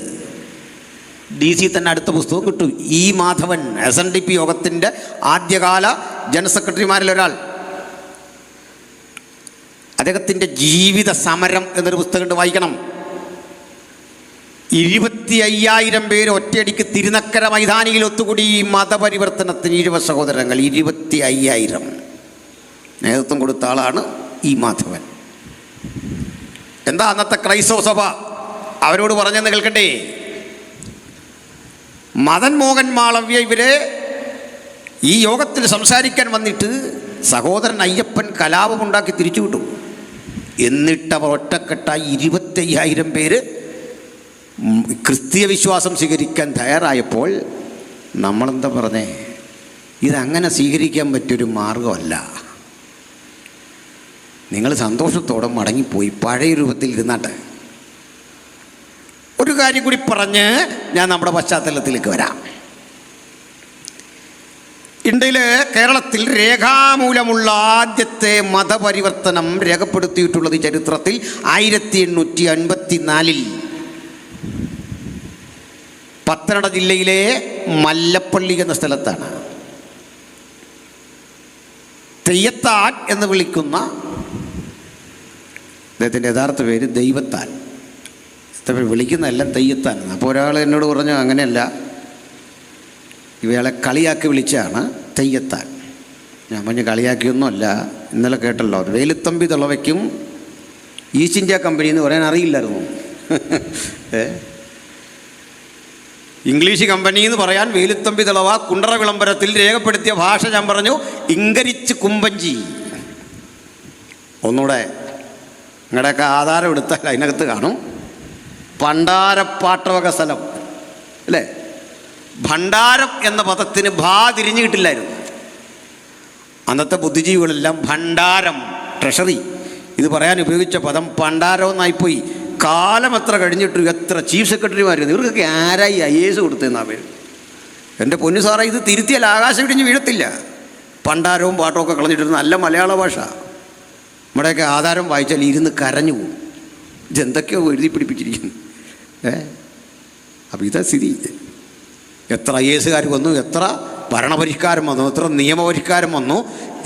DC തന്നെ അടുത്ത പുസ്തകം കിട്ടും. E. മാധവൻ, SNDP യോഗത്തിൻ്റെ ആദ്യകാല ജനറൽ സെക്രട്ടറിമാരിലൊരാൾ. അദ്ദേഹത്തിൻ്റെ ജീവിത സമരം എന്നൊരു പുസ്തകം വായിക്കണം. 25,000 പേര് ഒറ്റയടിക്ക് തിരുനക്കര മൈതാനിയിൽ ഒത്തുകൂടി ഈ മതപരിവർത്തനത്തിന് 20 സഹോദരങ്ങൾ. 25,000 നേതൃത്വം കൊടുത്ത ആളാണ് E. മാധവൻ. എന്താ അന്നത്തെ ക്രൈസ്തവ സഭ അവരോട് പറഞ്ഞെന്ന് കേൾക്കണ്ടേ? മദൻ മോഹൻ മാളവ്യ ഇവരെ ഈ യോഗത്തിൽ സംസാരിക്കാൻ വന്നിട്ട് സഹോദരൻ അയ്യപ്പൻ കലാപമുണ്ടാക്കി തിരിച്ചു വിട്ടു. എന്നിട്ടവർ ഒറ്റക്കെട്ടായി 25,000 പേര് ക്രിസ്തീയ വിശ്വാസം സ്വീകരിക്കാൻ തയ്യാറായപ്പോൾ നമ്മളെന്താ പറഞ്ഞേ? ഇതങ്ങനെ സ്വീകരിക്കാൻ പറ്റിയൊരു മാർഗമല്ല. നിങ്ങൾ സന്തോഷത്തോടെ മടങ്ങിപ്പോയി പഴയ രൂപത്തിൽ ഇരുന്നാട്ടെ. ഒരു കാര്യം കൂടി പറഞ്ഞ് ഞാൻ നമ്മുടെ പശ്ചാത്തലത്തിലേക്ക് വരാം. ഇന്ത്യയിൽ, കേരളത്തിൽ രേഖാമൂലമുള്ള ആദ്യത്തെ മതപരിവർത്തനം രേഖപ്പെടുത്തിയിട്ടുള്ളത് ചരിത്രത്തിൽ 1854 പത്തനംതിട്ട ജില്ലയിലെ മല്ലപ്പള്ളി എന്ന സ്ഥലത്താണ്. തെയ്യത്താൻ എന്ന് വിളിക്കുന്ന അദ്ദേഹത്തിൻ്റെ യഥാർത്ഥ പേര് ദൈവത്താൻ. വിളിക്കുന്നതെല്ലാം തെയ്യത്താൻ. അപ്പോൾ ഒരാൾ എന്നോട് പറഞ്ഞു, അങ്ങനെയല്ല, ഇവയാളെ കളിയാക്കി വിളിച്ചാണ് തെയ്യത്താൻ. ഞാൻ പറഞ്ഞു, കളിയാക്കിയൊന്നുമല്ല. ഇന്നലെ കേട്ടല്ലോ, വേലുത്തമ്പി തളവയ്ക്കും ഈസ്റ്റ് ഇന്ത്യ കമ്പനി എന്ന് പറയാൻ അറിയില്ലായിരുന്നു. ഇംഗ്ലീഷ് കമ്പനി എന്ന് പറയാൻ വേലുത്തമ്പി തളവ കുണ്ടറ വിളംബരത്തിൽ രേഖപ്പെടുത്തിയ ഭാഷ ഞാൻ പറഞ്ഞു, ഇംഗരിച്ച് കുമ്പഞ്ചി. ഒന്നുകൂടെ നിങ്ങളുടെയൊക്കെ ആധാരം എടുത്താൽ അതിനകത്ത് കാണും ഭണ്ഡാരപ്പാട്ടവക സ്ഥലം അല്ലേ? ഭണ്ഡാരം എന്ന പദത്തിന് തിരിഞ്ഞു കിട്ടില്ലായിരുന്നു. അന്നത്തെ ബുദ്ധിജീവികളെല്ലാം ഭണ്ഡാരം, ട്രഷറി, ഇത് പറയാൻ ഉപയോഗിച്ച പദം ഭണ്ഡാരം എന്നായിപ്പോയി. കാലം എത്ര കഴിഞ്ഞിട്ട് എത്ര ചീഫ് സെക്രട്ടറിമാരുന്നു, ഇവർക്കൊക്കെ ആരായി IAS കൊടുത്തതെന്നാ പേര്. എൻ്റെ പൊന്നു സാറേ, ഇത് തിരുത്തിയാൽ ആകാശം ഇടിഞ്ഞ് വീഴത്തില്ല. ഭണ്ഡാരവും പാട്ടവും ഒക്കെ കളഞ്ഞിട്ടിരുന്ന നല്ല മലയാള ഭാഷ. നമ്മുടെയൊക്കെ ആധാരം വായിച്ചാൽ ഇരുന്ന് കരഞ്ഞു പോകും. ഇതെന്തൊക്കെയോ എഴുതി പിടിപ്പിച്ചിരിക്കുന്നു. അപ്പോൾ ഇതാ സ്ഥിതി. എത്ര IAS വന്നു, എത്ര ഭരണപരിഷ്കാരം വന്നു, എത്ര നിയമപരിഷ്കാരം വന്നു.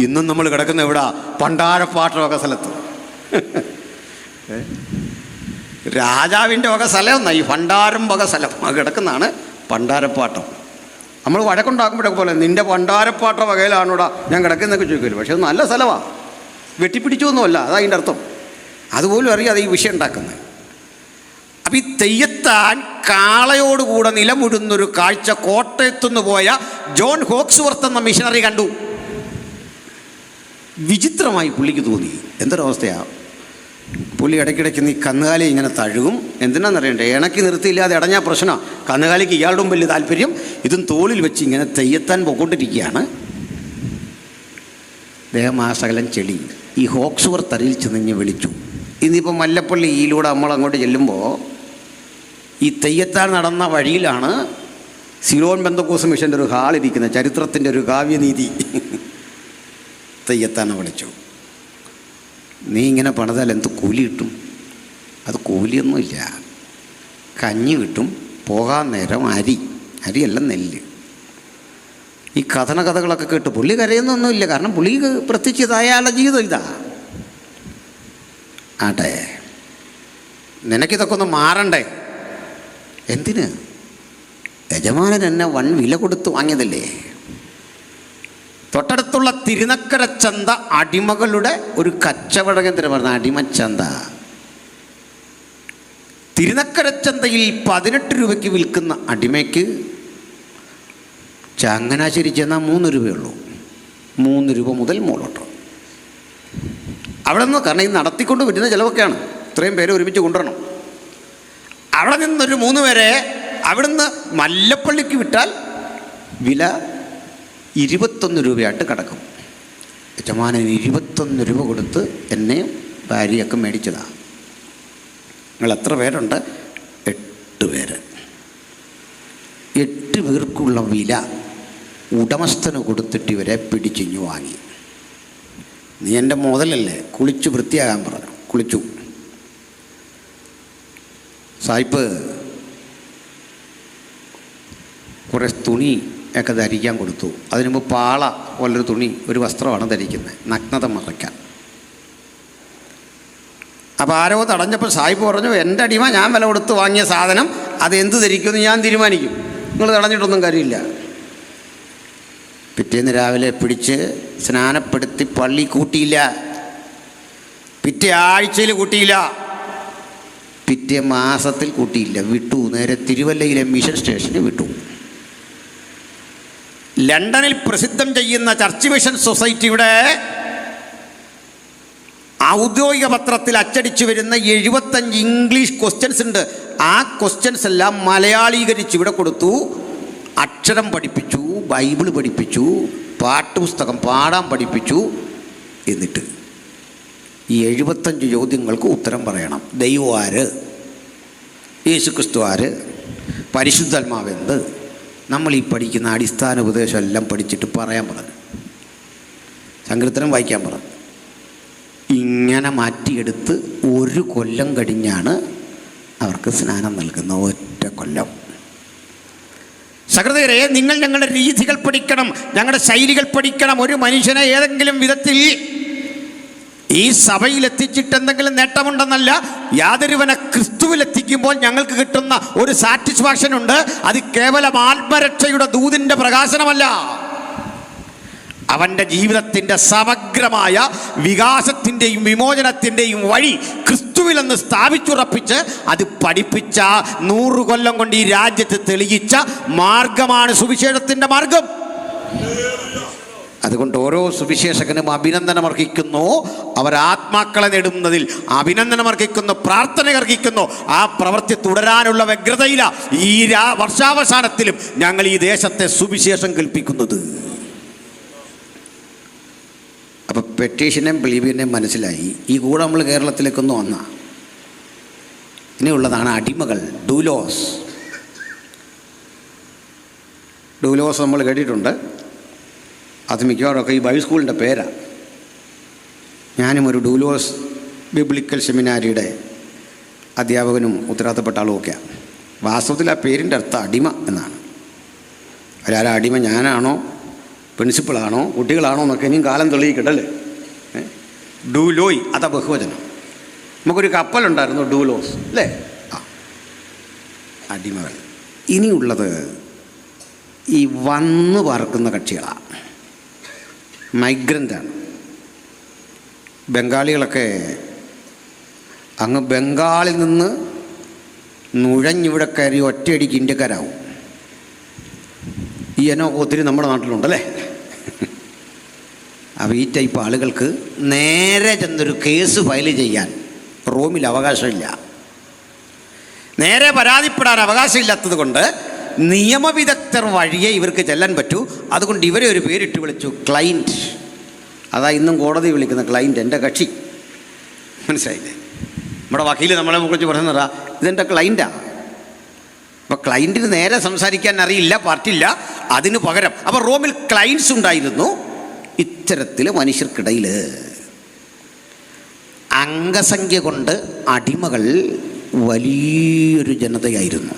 ഇന്നും നമ്മൾ കിടക്കുന്ന എവിടെ? ഭണ്ഡാരപ്പാട്ടമൊക്കെ സ്ഥലത്ത്. രാജാവിൻ്റെ വക സ്ഥലം ഈ ഭണ്ഡാരം വക സ്ഥലം കിടക്കുന്നതാണ് പണ്ടാരപ്പാട്ടം. നമ്മൾ വഴക്കുണ്ടാക്കുമ്പോഴൊക്കെ പോലെ നിൻ്റെ പണ്ടാരപ്പാട്ട വകയിലാണോടാ ഞാൻ കിടക്കുന്നതൊക്കെ ചോദിക്കുമല്ലോ. പക്ഷെ അത് നല്ല സ്ഥലമാണ്, വെട്ടിപ്പിടിച്ചൊന്നുമല്ല, അതാ അതിൻ്റെ അർത്ഥം. അതുപോലും അറിയാതെ ഈ വിഷയം ഉണ്ടാക്കുന്നത്. അപ്പം ഈ തെയ്യത്താൻ കാളയോടുകൂടെ നിലമുഴുന്നൊരു കാഴ്ച കോട്ടയത്തുനിന്ന് പോയ ജോൺ ഹോക്സ്വർത്ത് എന്ന മിഷണറി കണ്ടു. വിചിത്രമായി പുള്ളിക്ക് തോന്നി. എന്തൊരവസ്ഥയാണ്. പുള്ളി ഇടയ്ക്കിടയ്ക്ക് നീ കന്നുകാലി ഇങ്ങനെ തഴുകും. എന്തിനാണെന്നറിയണ്ടേ, ഇണക്കി നിർത്തിയില്ലാതെ ഇടഞ്ഞാൽ പ്രശ്നമാണ്. കന്നുകാലിക്ക് ഇയാളുടെ വലിയ താല്പര്യം ഇതും തോളിൽ വെച്ച് ഇങ്ങനെ തെയ്യത്താൻ പൊക്കൊണ്ടിരിക്കുകയാണ്. ദേഹമാസകലം ചെളി. ഈ ഹോക്സ്വർത്ത് അരിയിൽ ചെന്ന് വിളിച്ചു. ഇന്നിപ്പോൾ മല്ലപ്പള്ളി ഈയിലൂടെ നമ്മൾ അങ്ങോട്ട് ചെല്ലുമ്പോൾ ഈ തെയ്യത്താൻ നടന്ന വഴിയിലാണ് സിലോൺ പെന്തക്കോസ്ത് മിഷൻ്റെ ഒരു ഹാളിരിക്കുന്നത്. ചരിത്രത്തിൻ്റെ ഒരു കാവ്യനീതി. തെയ്യത്താനെ വിളിച്ചു. നീ ഇങ്ങനെ പണിതാൽ എന്ത് കൂലി കിട്ടും? അത് കൂലിയൊന്നുമില്ല, കഞ്ഞി കിട്ടും, പോകാൻ നേരം അരിയല്ല നെല്ല്. ഈ കഥകളൊക്കെ കേട്ട് പുള്ളി കരയുന്നൊന്നുമില്ല. കാരണം പുള്ളിക്ക് പ്രത്യേകിച്ച് ഇത് അയാളുടെ ജീവിതം ഇതാ. ആട്ടെ, നിനക്കിതൊക്കെ ഒന്ന് മാറണ്ടേ? എന്തിന്? യജമാനൻ എന്നെ വൻ വില കൊടുത്ത് വാങ്ങിയതല്ലേ. തൊട്ടടുത്തുള്ള തിരുനക്കര ചന്ത അടിമകളുടെ ഒരു കച്ചവട കേന്ദ്രം പറഞ്ഞ അടിമച്ചന്ത. തിരുനക്കര ചന്തയിൽ 18 രൂപയ്ക്ക് വിൽക്കുന്ന അടിമയ്ക്ക് ചങ്ങനാശ്ശേരി ചെന്നാൽ 3 രൂപയുള്ളൂ. 3 രൂപ മുതൽ മുകളോട്ടോ. അവിടെ നിന്ന്, കാരണം ഈ നടത്തിക്കൊണ്ട് വരുന്ന ചിലവൊക്കെയാണ്, ഇത്രയും പേരെ ഒരുമിച്ച് കൊണ്ടുവരണം. അവിടെ നിന്നൊരു 3 പേരെ അവിടുന്ന് മല്ലപ്പള്ളിക്ക് വിട്ടാൽ വില 21 രൂപയായിട്ട് കിടക്കും. യജമാനൻ 21 രൂപ കൊടുത്ത് എന്നെ ഭാര്യയൊക്കെ മേടിച്ചതാണ്. നിങ്ങൾ എത്ര പേരുണ്ട്? 8 പേര്. 8 പേർക്കുള്ള വില ഉടമസ്ഥന് കൊടുത്തിട്ട് ഇവരെ പിടിച്ചിഞ്ഞു വാങ്ങി. നീ എൻ്റെ മുതലല്ലേ, കുളിച്ച് വൃത്തിയാകാൻ പറഞ്ഞു. കുളിച്ചു. സായിപ്പ് കുറേ തുണി ഒക്കെ ധരിക്കാൻ കൊടുത്തു. അതിനു മുമ്പ് പാള പോലൊരു തുണി, ഒരു വസ്ത്രമാണ് ധരിക്കുന്നത്, നഗ്നത മറയ്ക്കാൻ. അപ്പോൾ ആരോ തടഞ്ഞപ്പോൾ സായിപ്പ് പറഞ്ഞു, എൻ്റെ അടിമ ഞാൻ വില കൊടുത്ത് വാങ്ങിയ സാധനം അത് എന്ത് ധരിക്കുമെന്ന് ഞാൻ തീരുമാനിക്കും, നിങ്ങൾ തടഞ്ഞിട്ടൊന്നും കാര്യമില്ല. പിറ്റേന്ന് രാവിലെ പിടിച്ച് സ്നാനപ്പെടുത്തി പള്ളി കൂട്ടിയില്ല, പിറ്റേ ആഴ്ചയിൽ കൂട്ടിയില്ല, പിറ്റേ മാസത്തിൽ കൂട്ടിയില്ല, വിട്ടു. നേരെ തിരുവല്ലയിലെ മിഷൻ സ്റ്റേഷന് വിട്ടു. ലണ്ടനിൽ പ്രസിദ്ധം ചെയ്യുന്ന ചർച്ച് മിഷൻ സൊസൈറ്റിയുടെ ഔദ്യോഗിക പത്രത്തിൽ അച്ചടിച്ചു വരുന്ന 75 ഇംഗ്ലീഷ് ക്വസ്റ്റ്യൻസ് ഉണ്ട്. ആ ക്വസ്റ്റ്യൻസ് എല്ലാം മലയാളീകരിച്ച് ഇവിടെ കൊടുത്തു. അക്ഷരം പഠിപ്പിച്ചു, ബൈബിൾ പഠിപ്പിച്ചു, പാട്ടുപുസ്തകം പാടാൻ പഠിപ്പിച്ചു. എന്നിട്ട് ഈ 75 ചോദ്യങ്ങൾക്ക് ഉത്തരം പറയണം. ദൈവം ആര്? യേശുക്രിസ്തു ആര്? പരിശുദ്ധാത്മാവെന്ത്? നമ്മൾ ഈ പഠിക്കുന്ന അടിസ്ഥാന ഉപദേശം എല്ലാം പഠിച്ചിട്ട് പറയാൻ പറഞ്ഞു. സങ്കീർത്തനം വായിക്കാൻ പറഞ്ഞു. ഇങ്ങനെ മാറ്റിയെടുത്ത് 1 കൊല്ലം കഴിഞ്ഞാണ് അവർക്ക് സ്നാനം നൽകുന്ന. 1 കൊല്ലം. സഹൃദയരെ, നിങ്ങൾ ഞങ്ങളുടെ രീതികൾ പഠിക്കണം, ഞങ്ങളുടെ ശൈലികൾ പഠിക്കണം. ഒരു മനുഷ്യനെ ഏതെങ്കിലും വിധത്തിൽ ഈ സഭയിലെത്തിച്ചിട്ട് എന്തെങ്കിലും നേട്ടമുണ്ടെന്നല്ല, യാതൊരുവനെ ക്രിസ്തുവിലെത്തിക്കുമ്പോൾ ഞങ്ങൾക്ക് കിട്ടുന്ന ഒരു സാറ്റിസ്ഫാക്ഷൻ ഉണ്ട്. അത് കേവലം ആത്മരക്ഷയുടെ ദൂതിൻ്റെ പ്രകാശനമല്ല, അവൻ്റെ ജീവിതത്തിൻ്റെ സമഗ്രമായ വികാസത്തിൻ്റെയും വിമോചനത്തിൻ്റെയും വഴി ക്രിസ്തുവിലെന്ന് സ്ഥാപിച്ചുറപ്പിച്ച് അത് പഠിപ്പിച്ച 100 കൊല്ലം കൊണ്ട് ഈ രാജ്യത്ത് തെളിയിച്ച മാർഗമാണ് സുവിശേഷത്തിൻ്റെ മാർഗം. അതുകൊണ്ട് ഓരോ സുവിശേഷകനും അഭിനന്ദനം അർഹിക്കുന്നു. അവർ ആത്മാക്കളെ നേടുന്നതിൽ അഭിനന്ദനം അർഹിക്കുന്നു, പ്രാർത്ഥന അർഹിക്കുന്നു. ആ പ്രവൃത്തി തുടരാനുള്ള വ്യഗ്രതയില്ല ഈ വർഷാവസാനത്തിലും ഞങ്ങൾ ഈ ദേശത്തെ സുവിശേഷം കേൾപ്പിക്കുന്നത്. അപ്പോൾ പെറ്റീഷനെയും ബിലീവിനെയും മനസ്സിലായി. ഈ കൂടെ നമ്മൾ കേരളത്തിലേക്കൊന്ന് വന്ന ഇനിയുള്ളതാണ് അടിമകൾ. ഡൂലോസ് നമ്മൾ കേട്ടിട്ടുണ്ട്. അത് മിക്കവാറൊക്കെ ഈ ബൈബിൾ സ്കൂളിൻ്റെ പേരാണ്. ഞാനും ഒരു ഡൂലോസ് ബിബ്ലിക്കൽ സെമിനാരിയുടെ അധ്യാപകനും ഉത്തരവാദിത്തപ്പെട്ട ആളുമൊക്കെയാണ്. വാസ്തവത്തിൽ ആ പേരിൻ്റെ അർത്ഥം അടിമ എന്നാണ്. ഒരാളെ അടിമ ഞാനാണോ, പ്രിൻസിപ്പളാണോ, കുട്ടികളാണോ എന്നൊക്കെ ഇനിയും കാലം തെളിയിക്കട്ടല്ലേ. ഡൂലോയ് അതാ ബഹുവചനം. നമുക്കൊരു കപ്പലുണ്ടായിരുന്നു, ഡൂലോസ് അല്ലേ? അടിമകൾ. ഇനിയുള്ളത് ഈ വന്ന് പറക്കുന്ന കക്ഷികളാണ്, മൈഗ്രൻ്റാണ്. ബംഗാളികളൊക്കെ അങ്ങ് ബംഗാളിൽ നിന്ന് നുഴഞ്ഞിവിടെ കയറി ഒറ്റയടിക്ക് ഇന്ത്യക്കാരാവും. ഈ ഇനം ഒത്തിരി നമ്മുടെ നാട്ടിലുണ്ടല്ലേ. അപ്പോൾ ഈ ടൈപ്പ് ആളുകൾക്ക് നേരെ ചെന്നൊരു കേസ് ഫയൽ ചെയ്യാൻ റോമിൽ അവകാശമില്ല. നേരെ പരാതിപ്പെടാൻ അവകാശമില്ലാത്തത് കൊണ്ട് നിയമവിദഗ്ധർ വഴിയെ ഇവർക്ക് ചെല്ലാൻ പറ്റൂ. അതുകൊണ്ട് ഇവരെ ഒരു പേരിട്ട് വിളിച്ചു, ക്ലൈൻറ്റ്. അതാ ഇന്നും കോടതി വിളിക്കുന്ന ക്ലൈൻറ്റ്, എൻ്റെ കക്ഷി. മനസ്സിലായില്ലേ? നമ്മുടെ വക്കീൽ നമ്മളെ കുറിച്ച് പറയുന്നതാ, ഇതെൻ്റെ ക്ലൈൻറ്റാണ്. അപ്പോൾ ക്ലൈൻറ്റിന് നേരെ സംസാരിക്കാൻ അറിയില്ല, പറ്റില്ല. അതിന് പകരം അപ്പോൾ റോമിൽ ക്ലൈൻറ്റ്സ് ഉണ്ടായിരുന്നു. ഇത്തരത്തിൽ മനുഷ്യർക്കിടയിൽ അംഗസംഖ്യ കൊണ്ട് അടിമകൾ വലിയൊരു ജനതയായിരുന്നു.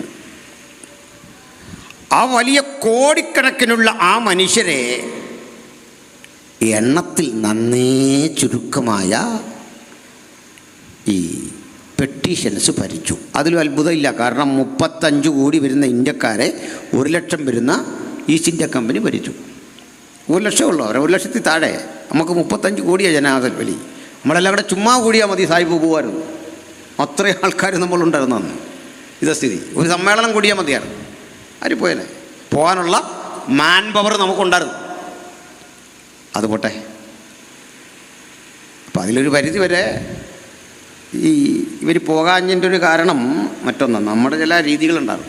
ആ വലിയ കോടിക്കണക്കിനുള്ള ആ മനുഷ്യരെ എണ്ണത്തിൽ നന്നേ ചുരുക്കമായ ഈ പെറ്റീഷൻസ് ഭരിച്ചു. അതിലും അത്ഭുതമില്ല. കാരണം 35 കോടി വരുന്ന ഇന്ത്യക്കാരെ 1 ലക്ഷം വരുന്ന ഈസ്റ്റ് ഇന്ത്യ കമ്പനി ഭരിച്ചു. 1 ലക്ഷമുള്ളൂ, 1 ലക്ഷത്തിൽ താഴെ. നമുക്ക് 35 കോടിയാണ് ജനാധിപത്യ. നമ്മളെല്ലാം കൂടെ ചുമ്മാ കൂടിയാൽ മതി, സാഹിബ് പോകുമായിരുന്നു. അത്രയും ആൾക്കാർ നമ്മളുണ്ടായിരുന്നു അന്ന്. ഇതാ സ്ഥിതി. ഒരു സമ്മേളനം കൂടിയാൽ മതിയാണ്, ആര് പോയനെ. പോകാനുള്ള മാൻ പവർ നമുക്കുണ്ടായിരുന്നു. അത് പോട്ടെ. അപ്പം അതിലൊരു പരിധി വരെ ഈ ഇവർ പോകാഞ്ഞതിൻ്റെ ഒരു കാരണം മറ്റൊന്നാണ്, നമ്മുടെ ചില രീതികളുണ്ടാകും.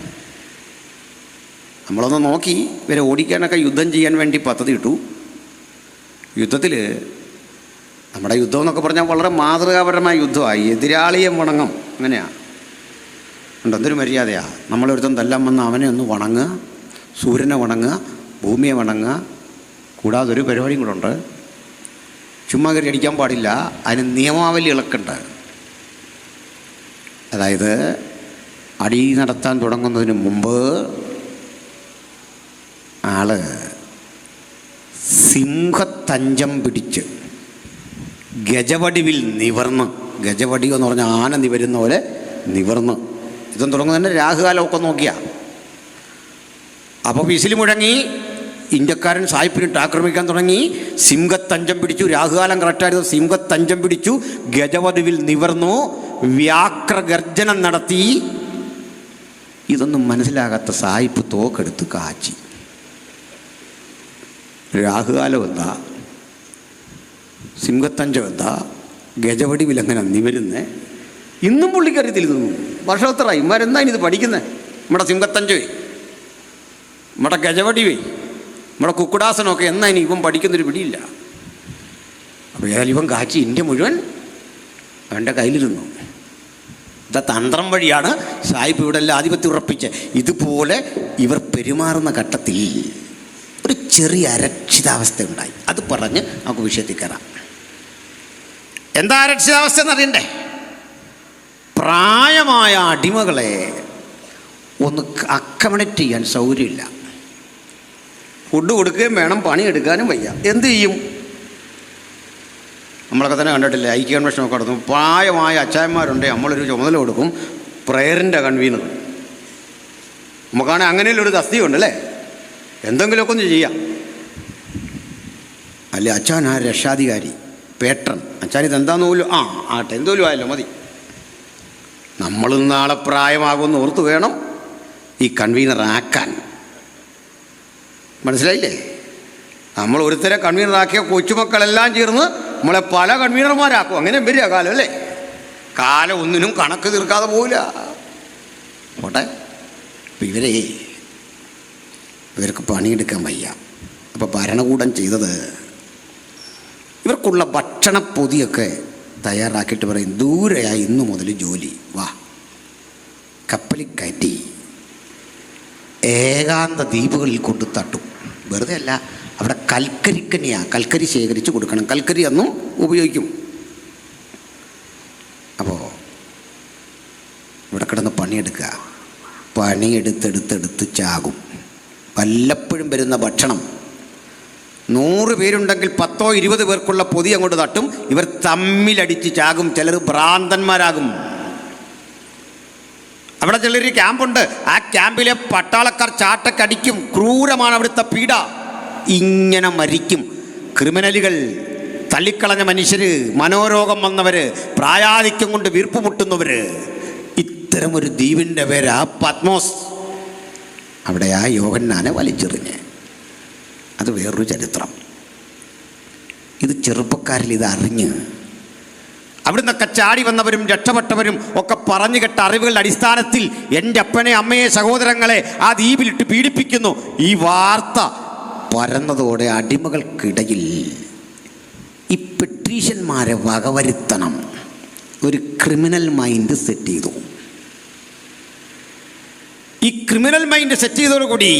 നമ്മളൊന്ന് നോക്കി ഇവരെ ഓടിക്കാനൊക്കെ യുദ്ധം ചെയ്യാൻ വേണ്ടി പദ്ധതി ഇട്ടു. യുദ്ധത്തിൽ നമ്മുടെ യുദ്ധം എന്നൊക്കെ പറഞ്ഞാൽ വളരെ മാതൃകാപരമായ യുദ്ധമായി. എതിരാളിയെ വണങ്ങും, അങ്ങനെയാണ്. ഉണ്ട്, എന്തൊരു മര്യാദയാണ്. നമ്മളൊരുത്തം തല്ലാൻ വന്ന് അവനെ ഒന്ന് വണങ്ങുക, സൂര്യനെ വണങ്ങുക, ഭൂമിയെ വണങ്ങുക. കൂടാതെ ഒരു പരിപാടിയും കൂടെ ഉണ്ട്, ചുമ്മാ കയറി അടിക്കാൻ പാടില്ല. അതിന് നിയമാവലികളൊക്കെ ഉണ്ട്. അതായത് അടി നടത്താൻ തുടങ്ങുന്നതിന് മുമ്പ് ആള് സിംഹത്തഞ്ചം പിടിച്ച് ഗജവടിവിൽ നിവർന്ന്, ഗജവടി എന്ന് പറഞ്ഞാൽ ആന നിവരുന്ന പോലെ നിവർന്ന്, ഇതും തുടങ്ങുന്നതന്നെ രാഹുകാലമൊക്കെ നോക്കിയാ. അപ്പോൾ വിസിൽ മുഴങ്ങി, ഇന്ത്യക്കാരൻ സായിപ്പിനിട്ട് ആക്രമിക്കാൻ തുടങ്ങി. സിംഹത്തഞ്ചം പിടിച്ചു, രാഹുകാലം കറക്റ്റായിരുന്നു. സിംഹത്തഞ്ചം പിടിച്ചു, ഗജവടിവിൽ നിവർന്നു, വ്യാക്രഗർജനം നടത്തി. ഇതൊന്നും മനസ്സിലാകാത്ത സായിപ്പ് തോക്കെടുത്ത് കാച്ചി. രാഹുകാലം എന്താ, സിംഹത്തഞ്ചം എന്താ, ഗജവടിവിൽ എങ്ങനെ നിവരുന്നേ, ഇന്നും പുള്ളിക്കറിയത്തിരുന്നു. വർഷോത്തറായി ഇമാരെന്താ ഇത് പഠിക്കുന്നത്? നമ്മുടെ സിംഹത്തഞ്ച്, നമ്മുടെ ഗജവടിവേ, നമ്മുടെ കുക്കുടാസനമൊക്കെ എന്നാ ഇനി ഇവൻ പഠിക്കുന്നൊരു പിടിയില്ല. അപ്പോൾ ഏതായാലും ഇവൻ കാച്ചി ഇന്ത്യ മുഴുവൻ അവൻ്റെ കയ്യിലിരുന്നു. ഇതാ തന്ത്രം വഴിയാണ് സാഹിബ് ഇവിടെ എല്ലാം ആധിപത്യം ഉറപ്പിച്ച്. ഇതുപോലെ ഇവർ പെരുമാറുന്ന ഘട്ടത്തിൽ ഒരു ചെറിയ അരക്ഷിതാവസ്ഥ ഉണ്ടായി. അത് പറഞ്ഞ് നമുക്ക് വിഷയത്തിൽ കയറാം. എന്താ അരക്ഷിതാവസ്ഥ എന്നറിയണ്ടേ? പ്രായമായ അടിമകളെ ഒന്ന് അക്കമഡേറ്റ് ചെയ്യാൻ സൗകര്യമില്ല. ഫുഡ് കൊടുക്കുകയും വേണം, പണിയെടുക്കാനും വയ്യ. എന്ത് ചെയ്യും? നമ്മളൊക്കെ തന്നെ കണ്ടിട്ടില്ലേ, ഐക്യ കൺവെൻഷനൊക്കെ നടത്തും. പ്രായമായ അച്ചായന്മാരുണ്ട്, നമ്മളൊരു ചുമതല കൊടുക്കും, പ്രയറിൻ്റെ കൺവീനർ. നമുക്കാണെങ്കിൽ അങ്ങനെയുള്ളൊരു തസ്തിയുണ്ട് അല്ലേ, എന്തെങ്കിലുമൊക്കെ ഒന്ന് ചെയ്യാം. അല്ലേ അച്ഛൻ ആ രക്ഷാധികാരി, പേട്രൺ. അച്ഛൻ ഇതെന്താന്ന് പോലും ആട്ടെ, എന്തോലും ആയല്ലോ മതി. നമ്മൾ നാളെ പ്രായമാകുമെന്ന് ഓർത്ത് വേണം ഈ കൺവീനർ ആക്കാൻ. മനസ്സിലായില്ലേ? നമ്മൾ ഒരുത്തരെ കൺവീനറാക്കിയ കൊച്ചുമക്കളെല്ലാം ചേർന്ന് നമ്മളെ പല കൺവീനർമാരാക്കും. അങ്ങനെ വരിക കാലം അല്ലേ? കാലം ഒന്നിനും കണക്ക് തീർക്കാതെ പോവില്ല. പോട്ടെ. അപ്പം ഇവർക്ക് പണിയെടുക്കാൻ വയ്യ. അപ്പോൾ ഭരണകൂടം ചെയ്തത്, ഇവർക്കുള്ള ഭക്ഷണപ്പൊതിയൊക്കെ തയ്യാറാക്കിയിട്ട് പറയും, ദൂരെയായി ഇന്നു മുതൽ ജോലി, വാ. കപ്പലിൽ കയറ്റി ഏകാന്ത ദ്വീപുകളിൽ കൊണ്ട് തട്ടും. വെറുതെ അല്ല, അവിടെ കൽക്കരിക്കനെയാണ്, കൽക്കരി ശേഖരിച്ച് കൊടുക്കണം. കൽക്കരി അന്നും ഉപയോഗിക്കും. അപ്പോൾ ഇവിടെ കിടന്ന് പണിയെടുക്കുക. പണിയെടുത്തെടുത്തെടുത്ത് ചാകും. വല്ലപ്പോഴും വരുന്ന ഭക്ഷണം 100 പേരുണ്ടെങ്കിൽ 10 20 പേർക്കുള്ള പൊതി അങ്ങോട്ട് തട്ടും. ഇവർ തമ്മിലടിച്ച് ചാകും. ചിലർ ഭ്രാന്തന്മാരാകും. അവിടെ ചിലർ ക്യാമ്പുണ്ട്. ആ ക്യാമ്പിലെ പട്ടാളക്കാർ ചാട്ടക്കടിക്കും. ക്രൂരമാണ് അവിടുത്തെ പീഡ. ഇങ്ങനെ മരിക്കും. ക്രിമിനലുകൾ, തള്ളിക്കളഞ്ഞ മനുഷ്യർ, മനോരോഗം വന്നവർ, പ്രായാധിക്യം കൊണ്ട് വീർപ്പ് മുട്ടുന്നവർ. ഇത്തരമൊരു ദ്വീപിൻ്റെ പേരാ പത്മോസ്. അവിടെ ആ യോഹന്നാനെ വലിച്ചെറിഞ്ഞ്. അത് വേറൊരു ചരിത്രം. ഇത് ചെറുപ്പക്കാരിൽ ഇത് അറിഞ്ഞ് അവിടുന്നൊക്കെ ചാടി വന്നവരും രക്ഷപ്പെട്ടവരും ഒക്കെ പറഞ്ഞു കേട്ട അറിവുകളുടെ അടിസ്ഥാനത്തിൽ എൻ്റെ അപ്പനെ, അമ്മയെ, സഹോദരങ്ങളെ ആ ദ്വീപിലിട്ട് പീഡിപ്പിക്കുന്നു. ഈ വാർത്ത പരന്നതോടെ അടിമകൾക്കിടയിൽ ഈ പെട്രീഷ്യന്മാരെ വകവരുത്തണം. ഒരു ക്രിമിനൽ മൈൻഡ് സെറ്റ് ചെയ്തു. ഈ ക്രിമിനൽ മൈൻഡ് സെറ്റ് ചെയ്തതോടുകൂടി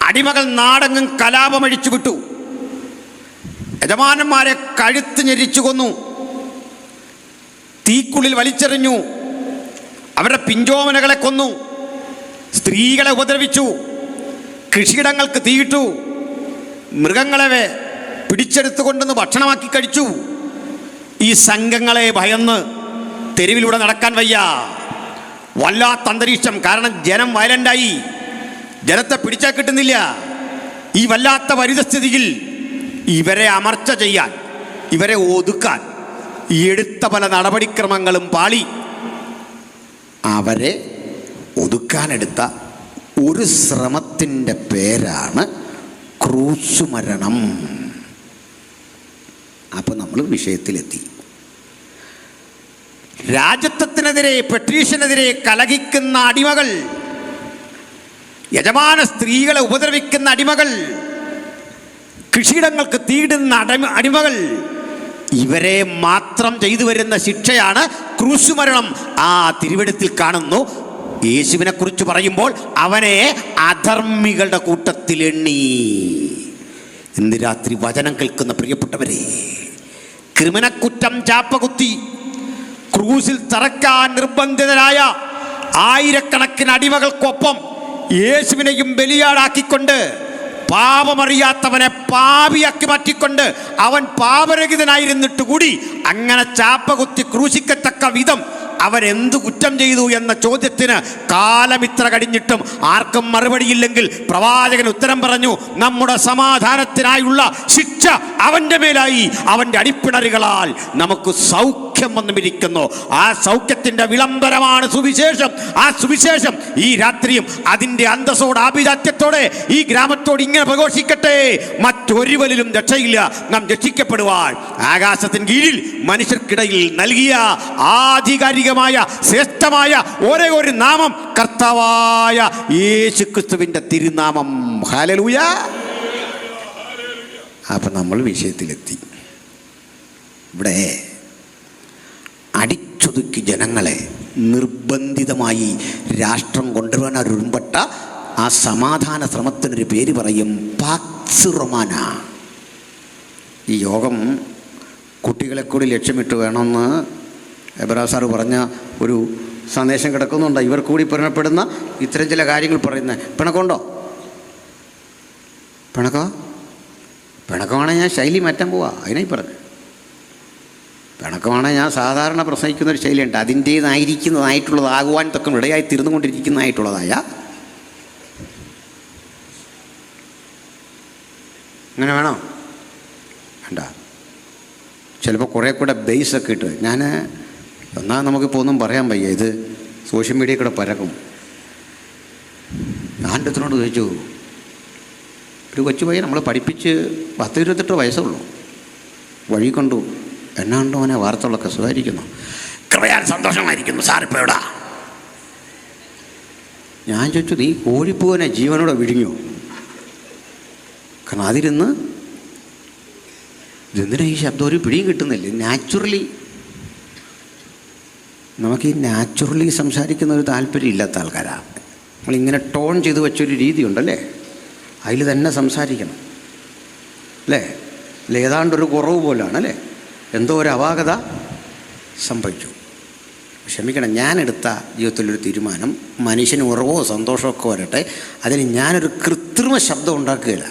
അടിമകൾ നാടെങ്ങും കലാപമഴിച്ചു വിട്ടു. യജമാനന്മാരെ കഴുത്ത് ഞെരിച്ചു കൊന്നു, തീക്കുള്ളിൽ വലിച്ചെറിഞ്ഞു, അവരുടെ പിഞ്ചോമനകളെ കൊന്നു, സ്ത്രീകളെ ഉപദ്രവിച്ചു, കൃഷിയിടങ്ങൾക്ക് തീയിട്ടു, മൃഗങ്ങളെ പിടിച്ചെടുത്തു കൊണ്ടുവന്ന് ഭക്ഷണമാക്കി കഴിച്ചു. ഈ സംഘങ്ങളെ ഭയന്ന് തെരുവിലൂടെ നടക്കാൻ വയ്യ. വല്ലാത്ത അന്തരീക്ഷം. കാരണം ജനം വയലൻ്റായി. ജനത്തെ പിടിച്ചാൽ കിട്ടുന്നില്ല. ഈ വല്ലാത്ത പരിതസ്ഥിതിയിൽ ഇവരെ അമർച്ച ചെയ്യാൻ, ഇവരെ ഒതുക്കാൻ എടുത്ത പല നടപടിക്രമങ്ങളും പാളി. അവരെ ഒതുക്കാനെടുത്ത ഒരു ശ്രമത്തിൻ്റെ പേരാണ് ക്രൂശുമരണം. അപ്പോൾ നമ്മൾ വിഷയത്തിലെത്തി. രാജത്വത്തിനെതിരെ, പെട്രീഷ്യനെതിരെ കലഹിക്കുന്ന അടിമകൾ, യജമാന സ്ത്രീകളെ ഉപദ്രവിക്കുന്ന അടിമകൾ, കൃഷിയിടങ്ങൾക്ക് തീയിടുന്ന അടിമകൾ, ഇവരെ മാത്രം ചെയ്തു വരുന്ന ശിക്ഷയാണ് ക്രൂശുമരണം. ആ തിരുവെഴുത്തിൽ കാണുന്നു. യേശുവിനെ കുറിച്ച് പറയുമ്പോൾ അവനെ അധർമ്മികളുടെ കൂട്ടത്തിൽ എണ്ണി. ഇന്ന് രാത്രി വചനം കേൾക്കുന്ന പ്രിയപ്പെട്ടവരെ, ക്രിമിനക്കുറ്റം ചാപ്പകുത്തി ക്രൂസിൽ തറക്കാൻ നിർബന്ധിതരായ ആയിരക്കണക്കിന് അടിമകൾക്കൊപ്പം യേശുവിനെയും ബലിയാടാക്കിക്കൊണ്ട്, പാപമറിയാത്തവനെ പാപിയാക്കി മാറ്റിക്കൊണ്ട്, അവൻ പാപരഹിതനായിരുന്നിട്ട് കൂടി അങ്ങനെ ചാപ്പകുത്തി ക്രൂശിക്കത്തക്ക വിധം അവരെന്തു കുറ്റം ചെയ്തു എന്ന ചോദ്യത്തിന് കാലമിത്ര കഴിഞ്ഞിട്ടും ആർക്കും മറുപടിയില്ലെങ്കിൽ പ്രവാചകൻ ഉത്തരം പറഞ്ഞു, നമ്മുടെ സമാധാനത്തിനായുള്ള ശിക്ഷ അവൻ്റെ മേലായി, അവൻ്റെ അടിപ്പിണറുകളാൽ നമുക്ക് സൗഖ്യം വന്നുമിരിക്കുന്നു. ആ സൗഖ്യത്തിൻ്റെ വിളംബരമാണ് സുവിശേഷം. ആ സുവിശേഷം ഈ രാത്രിയും അതിൻ്റെ അന്തസ്സോട്, ആഭിജാത്യത്തോടെ ഈ ഗ്രാമത്തോട് ഇങ്ങനെ പ്രഘോഷിക്കട്ടെ. മറ്റൊരുവരിലും രക്ഷയില്ല. നാം രക്ഷിക്കപ്പെടുവാൻ ആകാശത്തിന് കീഴിൽ മനുഷ്യർക്കിടയിൽ നൽകിയ ആധികാരിക ശ്രേഷ്ഠമായ ഒരേ ഒരു നാമം കർത്താവായ യേശുക്രിസ്തുവിന്റെ തിരുനാമം. ഹല്ലേലൂയ. അപ്പൊ നമ്മൾ വിഷയത്തിലെത്തി. ഇവിടെ അടിച്ചൊതുക്കി ജനങ്ങളെ നിർബന്ധിതമായി രാഷ്ട്രം കൊണ്ടുവരാൻ ഒരുമ്പെട്ട ആ സമാധാന ശ്രമത്തിനൊരു പേര് പറയും പാക്സ് റൊമാന. ഈ യോഗം കുട്ടികളെ കൂടി ലക്ഷ്യമിട്ട് വേണമെന്ന് എബ്രാ സാറ് പറഞ്ഞ ഒരു സന്ദേശം കിടക്കുന്നുണ്ട്. ഇവർ കൂടി പിണപ്പെടുന്ന ഇത്തരം ചില കാര്യങ്ങൾ പറയുന്നത്. പിണക്കമുണ്ടോ? പിണക്കമാണെങ്കിൽ ഞാൻ ശൈലി മാറ്റാൻ പോവാ. അതിനായി പറഞ്ഞു. പിണക്കമാണെങ്കിൽ ഞാൻ സാധാരണ പ്രസംഗിക്കുന്നൊരു ശൈലിയുണ്ട്. അതിൻ്റേതായിരിക്കുന്നതായിട്ടുള്ളതാകുവാൻ തൊക്കെ ഇടയായി തീർന്നുകൊണ്ടിരിക്കുന്നതായിട്ടുള്ളതായ അങ്ങനെ വേണോ? വേണ്ട. ചിലപ്പോൾ കുറേ കൂടെ ബേസൊക്കെ ഇട്ട് എന്നാൽ നമുക്കിപ്പോൾ ഒന്നും പറയാൻ വയ്യ. ഇത് സോഷ്യൽ മീഡിയയിൽ കൂടെ പരക്കും. ഞാൻ എൻ്റെ അടുത്തിനോട് ചോദിച്ചു, ഒരു കൊച്ചു പയ്യൻ നമ്മൾ പഠിപ്പിച്ച് 10-28 വയസ്സുള്ളൂ, വഴി കൊണ്ടു. എന്നാണ്ടോ അവനെ വാർത്തകളൊക്കെ സുഖമായിരിക്കുന്നു, കൃപയാൽ സന്തോഷമായിരിക്കുന്നു, സാറിപ്പോൾ എവിടാ? ഞാൻ ചോദിച്ചു, നീ കോഴിപ്പൂവനെ ജീവനോടെ വിഴുങ്ങിയോ? കാരണം അതിരുന്ന് ഇതെന്തിനാ ഈ ശബ്ദം ഒരു പിടിയും കിട്ടുന്നില്ല. നാച്ചുറലി നമുക്ക് ഈ നാച്ചുറലി സംസാരിക്കുന്ന ഒരു താല്പര്യം ഇല്ലാത്ത ആൾക്കാരാണ്. നമ്മളിങ്ങനെ ടോൺ ചെയ്ത് വെച്ചൊരു രീതിയുണ്ടല്ലേ, അതിൽ തന്നെ സംസാരിക്കണം അല്ലേ? ഏതാണ്ടൊരു കുറവ് പോലാണല്ലേ? എന്തോ ഒരു അപാകത സംഭവിച്ചു. ക്ഷമിക്കണം. ഞാനെടുത്ത ജീവിതത്തിലൊരു തീരുമാനം, മനുഷ്യന് ഉറവോ സന്തോഷമൊക്കെ വരട്ടെ, അതിന് ഞാനൊരു കൃത്രിമ ശബ്ദം ഉണ്ടാക്കുകയില്ല.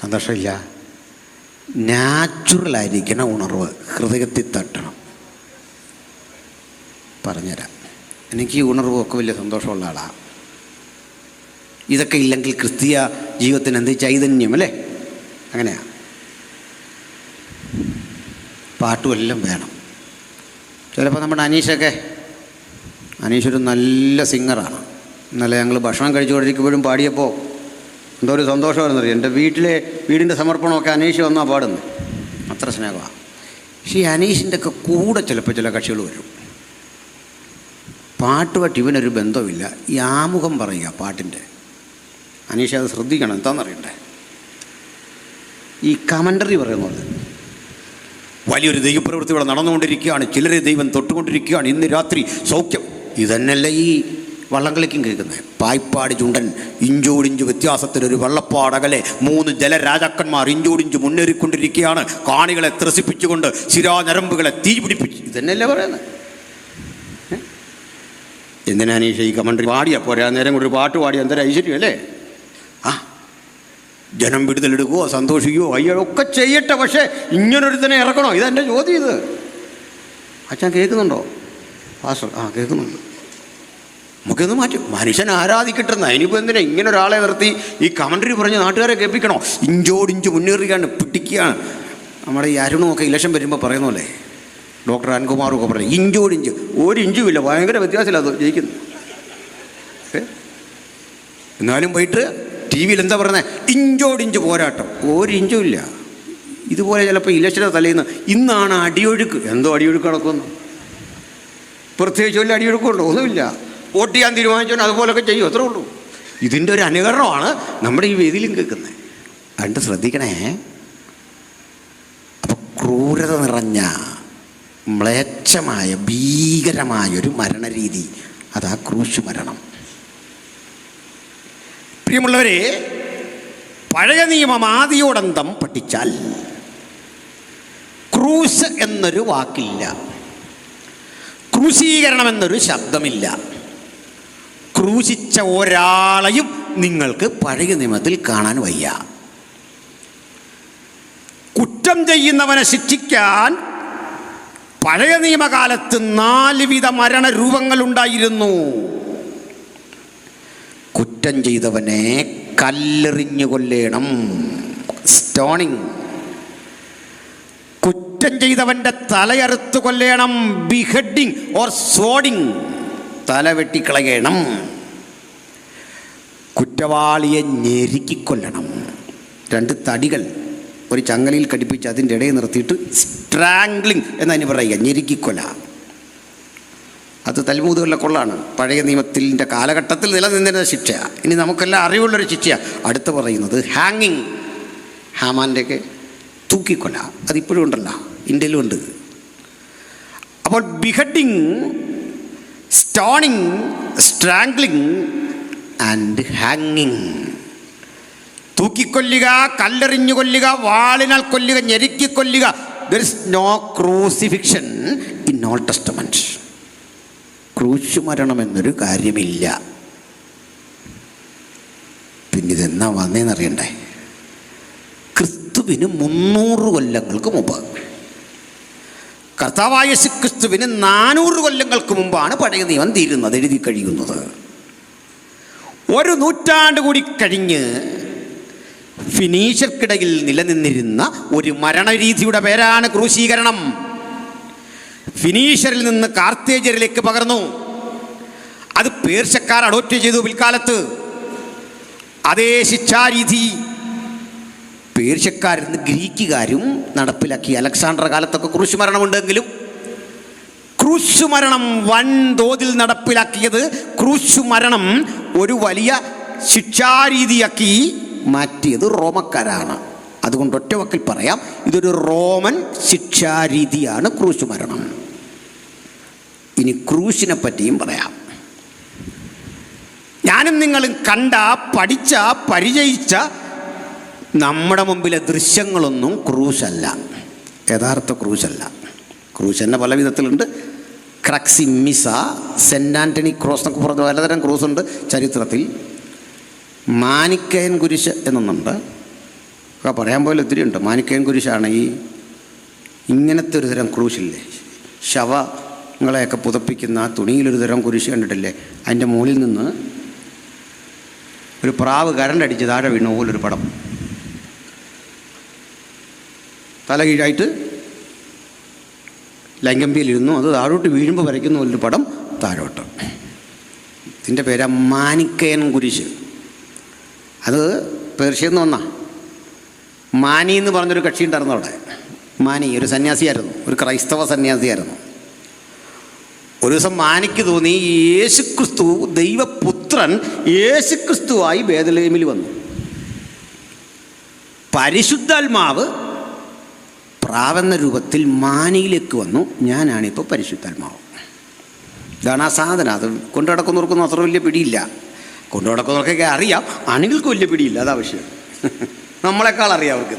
സന്തോഷമില്ല. നാച്ചുറലായിരിക്കണ ഉണർവ് ഹൃദയത്തിൽ തട്ടണം. പറഞ്ഞുതരാം. എനിക്ക് ഈ ഉണർവൊക്കെ വലിയ സന്തോഷമുള്ള ആളാണ്. ഇതൊക്കെ ഇല്ലെങ്കിൽ ക്രിസ്തീയ ജീവിതത്തിന് എന്ത് ചൈതന്യം അല്ലേ? അങ്ങനെയാണ്. പാട്ടും എല്ലാം വേണം. ചിലപ്പോൾ നമ്മുടെ അനീഷൊരു നല്ല സിംഗറാണ്. ഇന്നലെ ഞങ്ങൾ ഭക്ഷണം കഴിച്ചുകൊണ്ടിരിക്കുമ്പോഴും പാടിയപ്പോൾ എന്തോ ഒരു സന്തോഷമായിരുന്നറിയാം. എൻ്റെ വീടിൻ്റെ സമർപ്പണമൊക്കെ അനീഷ് വന്നാൽ പാടുന്നു. അത്ര സ്നേഹമാണ്. പക്ഷേ ഈ അനീഷിൻ്റെ ഒക്കെ കൂടെ ചിലപ്പോൾ ചില കക്ഷികൾ വരും. പാട്ടുമായിട്ട് ഇവനൊരു ബന്ധമില്ല. ഈ ആമുഖം പറയുക പാട്ടിൻ്റെ. അനീഷ് അത് ശ്രദ്ധിക്കണം. എന്താണെന്നറിയണ്ടേ? ഈ കമൻ്ററി പറയുന്നത് വലിയൊരു ദൈവപ്രവൃത്തി ഇവിടെ നടന്നുകൊണ്ടിരിക്കുകയാണ്, ചിലരെ ദൈവം തൊട്ടുകൊണ്ടിരിക്കുകയാണ്, ഇന്ന് രാത്രി സൗഖ്യം. ഇതന്നെയല്ല ഈ വള്ളംകളിക്കും കേൾക്കുന്നത്. പായ്പാട് ചുണ്ടൻ ഇഞ്ചോടിഞ്ച് വ്യത്യാസത്തിലൊരു വള്ളപ്പാടകലെ 3 ജലരാജാക്കന്മാർ ഇഞ്ചോടിഞ്ച് മുന്നേറിക്കൊണ്ടിരിക്കുകയാണ്, കാണികളെ ത്രസിപ്പിച്ചുകൊണ്ട് ശിരാഞരമ്പുകളെ തീപിടിപ്പിച്ച്. ഇതന്നെയല്ലേ പറയുന്നത്? എന്തിനാണ് ഈ കമൻ്ററി പാടിയാൽ പോരാ? നേരം കൊണ്ട് ഒരു പാട്ട് പാടിയ എന്തൊരു ഐശ്വര്യം അല്ലേ? ജനം വിടുതലെടുക്കുവോ, സന്തോഷിക്കുവോ, അയ്യോ ഒക്കെ ചെയ്യട്ടെ. പക്ഷേ ഇങ്ങനൊരുത്തനെ ഇറക്കണോ? ഇതെൻ്റെ ചോദ്യം. ഇത് അച്ഛൻ കേൾക്കുന്നുണ്ടോ? പാസ്റ്റർ കേൾക്കുന്നുണ്ട്. നമുക്കൊന്ന് മാറ്റും. മനുഷ്യൻ ആരാധിക്കട്ടെന്ന. ഇനിയിപ്പോൾ എന്തിനാ ഇങ്ങനെ ഒരാളെ നിർത്തി ഈ കമൻ്ററി പറഞ്ഞ് നാട്ടുകാരെ കേൾപ്പിക്കണോ? ഇഞ്ചോടിഞ്ച് മുന്നേറുകയാണ്, പിടിക്കുകയാണ്. നമ്മുടെ ഈ അരുണുമൊക്കെ ഇലക്ഷൻ വരുമ്പോൾ പറയുന്നല്ലേ, ഡോക്ടർ അൻകുമാറൊക്കെ പറയും ഇഞ്ചോടിഞ്ച്. 1 ഇഞ്ചുമില്ല, ഭയങ്കര വ്യത്യാസമില്ല അത് ജയിക്കുന്നു. എന്നാലും പോയിട്ട് ടി വിയിൽ എന്താ പറയുന്നത്? ഇഞ്ചോടിഞ്ച് പോരാട്ടം. 1 ഇഞ്ചും ഇല്ല. ഇതുപോലെ ചിലപ്പോൾ ഇലക്ഷൻ്റെ തലേന്ന് ഇന്നാണ് അടിയൊഴുക്ക്. എന്തോ അടിയൊഴുക്ക് നടക്കുന്നു. പ്രത്യേകിച്ച് വല്ല അടിയൊഴുക്കുണ്ടോ? ഒന്നുമില്ല. വോട്ട് ചെയ്യാൻ തീരുമാനിച്ചോ അതുപോലൊക്കെ ചെയ്യും, അത്രേ ഉള്ളൂ. ഇതിൻ്റെ ഒരു അനുകരണമാണ് നമ്മുടെ ഈ വേദിയിലും കേൾക്കുന്നത്. അതുകൊണ്ട് ശ്രദ്ധിക്കണേ. അപ്പോൾ ക്രൂരത നിറഞ്ഞ മ്ലേച്ഛമായ ഭീകരമായൊരു മരണരീതി, അതാ ക്രൂശ് മരണം. പ്രിയമുള്ളവരെ, പഴയ നിയമം ആദിയോടന്തം പഠിച്ചാൽ ക്രൂശ് എന്നൊരു വാക്കില്ല, ക്രൂശീകരണം എന്നൊരു ശബ്ദമില്ല. ക്രൂശിച്ച ഒരാളെയും നിങ്ങൾക്ക് പഴയ നിയമത്തിൽ കാണാൻ വയ്യ. കുറ്റം ചെയ്യുന്നവനെ ശിക്ഷിക്കാൻ പഴയ നിയമകാലത്ത് 4 വിധ മരണരൂപങ്ങളുണ്ടായിരുന്നു. കുറ്റം ചെയ്തവനെ കല്ലെറിഞ്ഞു കൊല്ലേണം, സ്റ്റോണിങ്. കുറ്റം ചെയ്തവൻ്റെ തലയറുത്ത് കൊല്ലേണം, ബിഹെഡിങ് ഓർ സ്വോർഡിങ്, തല വെട്ടിക്കളയണം. കുറ്റവാളിയെ ഞെരുക്കിക്കൊല്ലണം. 2 തടികൾ ഒരു ചങ്ങലയിൽ ഘടിപ്പിച്ച് അതിൻ്റെ ഇടയിൽ നിർത്തിയിട്ട് സ്ട്രാംഗ്ലിങ് എന്നതിന് പറയുക, ഞെരുക്കിക്കൊല. അത് തൽമൂദുകളിലെ കൊള്ളാണ്. പഴയ നിയമത്തിൻ്റെ കാലഘട്ടത്തിൽ നിലനിന്നിരുന്ന ശിക്ഷ. ഇനി നമുക്കെല്ലാം അറിവുള്ളൊരു ശിക്ഷയാണ് അടുത്ത് പറയുന്നത്, ഹാങ്ങിങ്. ഹാമാൻ്റെയൊക്കെ തൂക്കിക്കൊല അതിപ്പോഴും ഉണ്ടല്ലോ, ഇന്ത്യയിലും ഉണ്ട്. അപ്പോൾ ബിഹെഡിങ്, സ്റ്റോണിങ്, സ്ട്രാംഗ്ലിങ് ആൻഡ് ഹാങ്ങിങ്. തൂക്കിക്കൊല്ലുക, കല്ലെറിഞ്ഞു കൊല്ലുക, വാളിനാൽ കൊല്ലുക, ഞെരുക്കിക്കൊല്ലുക. There is no crucifixion in Old Testament. ക്രൂശ് മരണം എന്നൊരു കാര്യമില്ല. പിന്നെ ഇതെന്നാ വന്നേന്നറിയണ്ടേ? ക്രിസ്തുവിന് 300 കൊല്ലങ്ങൾക്ക് മുമ്പ്, കർത്താവായ ക്രിസ്തുവിന് 400 കൊല്ലങ്ങൾക്ക് മുമ്പാണ് പഴയ നിയമം തീരുന്നത്, എഴുതി കഴിയുന്നത്. 1 നൂറ്റാണ്ട് കൂടി കഴിഞ്ഞ് ഫിനീഷ്യർക്കിടയിൽ നിലനിന്നിരുന്ന ഒരു മരണരീതിയുടെ പേരാണ് ക്രൂശീകരണം. ഫിനീഷ്യറിൽ നിന്ന് കാർത്തേജരിലേക്ക് പകർന്നു. അത് പേർഷ്യക്കാർ അഡോപ്റ്റ് ചെയ്തു പിൽക്കാലത്ത്. അതേ ശിക്ഷാരീതി പേർഷ്യക്കാരിൽ നിന്ന് ഗ്രീക്കുകാരും നടപ്പിലാക്കി. അലക്സാണ്ടർ കാലത്തൊക്കെ ക്രൂശ് മരണമുണ്ടെങ്കിലും ക്രൂശ് മരണം വൻതോതിൽ നടപ്പിലാക്കിയത്, ക്രൂശ് മരണം ഒരു വലിയ ശിക്ഷാരീതിയാക്കി മാറ്റിയത് റോമക്കാരാണ്. അതുകൊണ്ട് ഒറ്റവാക്കിൽ പറയാം, ഇതൊരു റോമൻ ശിക്ഷാരീതിയാണ് ക്രൂശ് മരണം. ഇനി ക്രൂശിനെ പറ്റിയും പറയാം. ഞാനും നിങ്ങളും കണ്ട, പഠിച്ച, പരിചയിച്ച നമ്മുടെ മുമ്പിലെ ദൃശ്യങ്ങളൊന്നും ക്രൂശല്ല, യഥാർത്ഥ ക്രൂശല്ല. ക്രൂശ് തന്നെ പല വിധത്തിലുണ്ട്. ക്രക്സിമിസ, സെൻറ്റ് ആൻ്റണി ക്രോസ് എന്നൊക്കെ പറഞ്ഞ പലതരം ക്രൂസുണ്ട് ചരിത്രത്തിൽ. മാനിക്കയൻ കുരിശ് എന്നൊന്നുണ്ട്. ഒക്കെ പറയാൻ പോലെ ഒത്തിരി ഉണ്ട്. മാനിക്കയൻ കുരിശാണ് ഈ ഇങ്ങനത്തെ ഒരു തരം ക്രൂശില്ലേ, ശവങ്ങളെയൊക്കെ പുതപ്പിക്കുന്ന ആ തുണിയിലൊരു തരം കുരിശ് കണ്ടിട്ടില്ലേ, അതിൻ്റെ മുകളിൽ നിന്ന് ഒരു പ്രാവ് കരണ്ടടിച്ച് താഴെ വീണ പോലൊരു പടം, തല കീഴായിട്ട് ലങ്കമ്പിയിലിരുന്നു, അത് താഴോട്ട് വീഴുമ്പോൾ വരയ്ക്കുന്ന പോലൊരു പടം താഴോട്ട്. ഇതിൻ്റെ പേരാ മാനിക്കയൻ കുരിശ്. അത് പേർഷ്യയിൽ നിന്ന് വന്നാ. മാനി എന്ന് പറഞ്ഞൊരു കക്ഷി ഉണ്ടായിരുന്നു അവിടെ. മാനി ഒരു സന്യാസിയായിരുന്നു, ഒരു ക്രൈസ്തവ സന്യാസിയായിരുന്നു. ഒരു ദിവസം മാനിക്ക് തോന്നി യേശുക്രിസ്തു ദൈവപുത്രൻ യേശുക്രിസ്തുവായി ബേത്ലഹേമിൽ വന്നു. പരിശുദ്ധാത്മാവ് പ്രാവെന്ന രൂപത്തിൽ മാനിയിലേക്ക് വന്നു. ഞാനാണിപ്പോൾ പരിശുദ്ധാത്മാവ്. ഇതാണ് ആ സാധനം. അത് കൊണ്ടു നടക്കുന്നവർക്കൊന്നും അത്ര വലിയ പിടിയില്ല. കൊണ്ടു നടക്കുന്നവർക്കൊക്കെ അറിയാം, ആണുങ്ങൾക്ക് വലിയ പിടിയില്ല. അതാ വിഷയം. നമ്മളെക്കാൾ അറിയാം അവർക്ക്.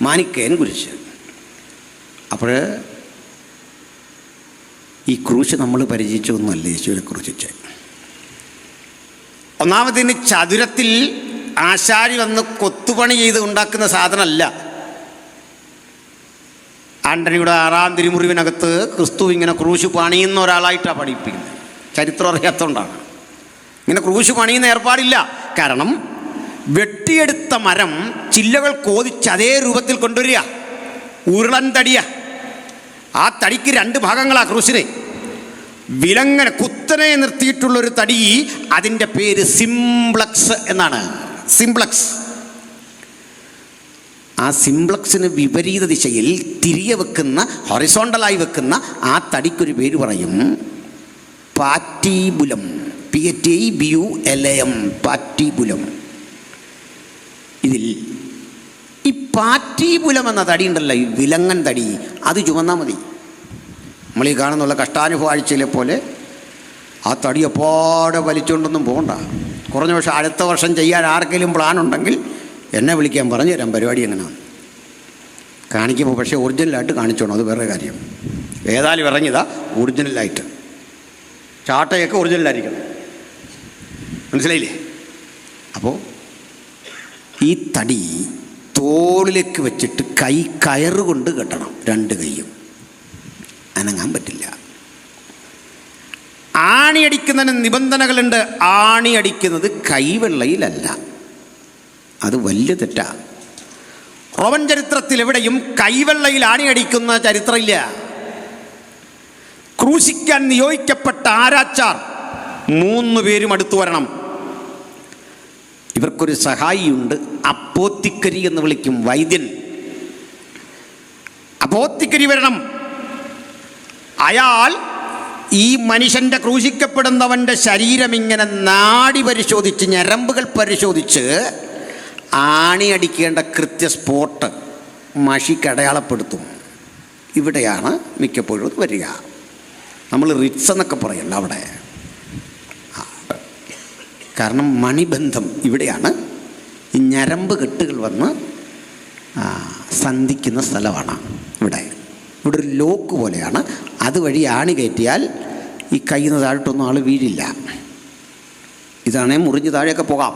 മാനിക്കയൻ കുരിശ്. അപ്പോൾ ഈ ക്രൂശ് നമ്മൾ പരിചയിച്ചൊന്നുമല്ല യേശുവിനെ ക്രൂശിച്ച്. ഒന്നാമതിന് ചതുരത്തിൽ ആശാരി വന്ന് കൊത്തുപണി ചെയ്ത് ഉണ്ടാക്കുന്ന സാധനമല്ല. ആണ്ടണിയുടെ 6-ാം തിരുമുറിവിനകത്ത് ക്രിസ്തു ഇങ്ങനെ ക്രൂശ് പണിയുന്ന ഒരാളായിട്ടാണ് പഠിപ്പിക്കുന്നത്. ചരിത്രം അറിയാത്തതുകൊണ്ടാണ്. ഇങ്ങനെ ക്രൂശ് പണിയുന്ന ഏർപ്പാടില്ല. കാരണം വെട്ടിയെടുത്ത മരം ചില്ലകൾ കോതിച്ച് അതേ രൂപത്തിൽ കൊണ്ടുവരിക. ഉരുളൻ തടിയ. ആ തടിക്ക് 2 ഭാഗങ്ങളാണ് ക്രൂശിന്. വിലങ്ങനെ കുത്തനെ നിർത്തിയിട്ടുള്ളൊരു തടി, അതിൻ്റെ പേര് സിംപ്ലക്സ് എന്നാണ്. സിംപ്ലക്സ്. ആ സിംപ്ലക്സിന് വിപരീത ദിശയിൽ തിരികെ വെക്കുന്ന, ഹൊറിസോണ്ടലായി വെക്കുന്ന ആ തടിക്കൊരു പേര് പറയും പാറ്റീബുലം. PATIBULAM, പാറ്റീബുലം. ഇതിൽ ഈ പാറ്റീബുലം എന്ന തടി ഉണ്ടല്ലോ, ഈ വിലങ്ങൻ തടി, അത് ചുമന്നാൽ മതി. നമ്മളീ കാണുന്നുള്ള കഷ്ടാനുഭവ ആഴ്ചയിലെ പോലെ ആ തടി എപ്പോടെ വലിച്ചുകൊണ്ടൊന്നും പോകണ്ട. കുറഞ്ഞ പക്ഷേ അടുത്ത വർഷം ചെയ്യാൻ ആർക്കെങ്കിലും പ്ലാൻ ഉണ്ടെങ്കിൽ എന്നെ വിളിക്കാൻ പറഞ്ഞു തരാം പരിപാടി എങ്ങനെയാണ് കാണിക്കുമ്പോൾ. പക്ഷേ ഒറിജിനലായിട്ട് കാണിച്ചോണം, അത് വേറെ കാര്യം. ഏതായാലും ഇറങ്ങിയതാ ഒറിജിനലായിട്ട്. ചാട്ടയൊക്കെ ഒറിജിനലായിരിക്കണം. മനസ്സിലായില്ലേ? അപ്പോൾ ഈ തടി തോളിലേക്ക് വെച്ചിട്ട് കൈ കയറുകൊണ്ട് കെട്ടണം. 2 കൈയും അനങ്ങാൻ പറ്റില്ല. ആണിയടിക്കുന്നതിന് നിബന്ധനകളുണ്ട്. ആണിയടിക്കുന്നത് കൈവെള്ളയിലല്ല. അത് വലിയ തെറ്റാണ്. റോമൻ ചരിത്രത്തിൽ എവിടെയും കൈവെള്ളയിൽ ആണിയടിക്കുന്ന ചരിത്രമില്ല. ക്രൂശിക്കാൻ നിയോഗിക്കപ്പെട്ട ആരാച്ചാർ 3 പേരും അടുത്തു വരണം. ഇവർക്കൊരു സഹായിയുണ്ട്, അപ്പോത്തിക്കരി എന്ന് വിളിക്കും, വൈദ്യൻ. അപ്പോത്തിക്കരി വരണം. അയാൾ ഈ മനുഷ്യൻ്റെ ക്രൂശിക്കപ്പെടുന്നവൻ്റെ ശരീരം ഇങ്ങനെ നാഡി പരിശോധിച്ച്, ഞരമ്പുകൾ പരിശോധിച്ച് ആണിയടിക്കേണ്ട കൃത്യ സ്പോട്ട് മഷിക്കടയാളപ്പെടുത്തും. ഇവിടെയാണ് മിക്കപ്പോഴും വരിക. നമ്മൾ റിറ്റ്സ് എന്നൊക്കെ പറയല്ല അവിടെ. കാരണം മണിബന്ധം ഇവിടെയാണ്. ഈ ഞരമ്പ് കെട്ടുകൾ വന്ന് സന്ധിക്കുന്ന സ്ഥലമാണ് ഇവിടെ. ഇവിടെ ഒരു ലോക്ക് പോലെയാണ്. അതുവഴി ആണി കയറ്റിയാൽ ഈ കയ്യിൽ നിന്ന് താഴോട്ടൊന്നും ആൾ വീഴില്ല. ഇതാണെങ്കിൽ മുറിഞ്ഞ് താഴെയൊക്കെ പോകാം.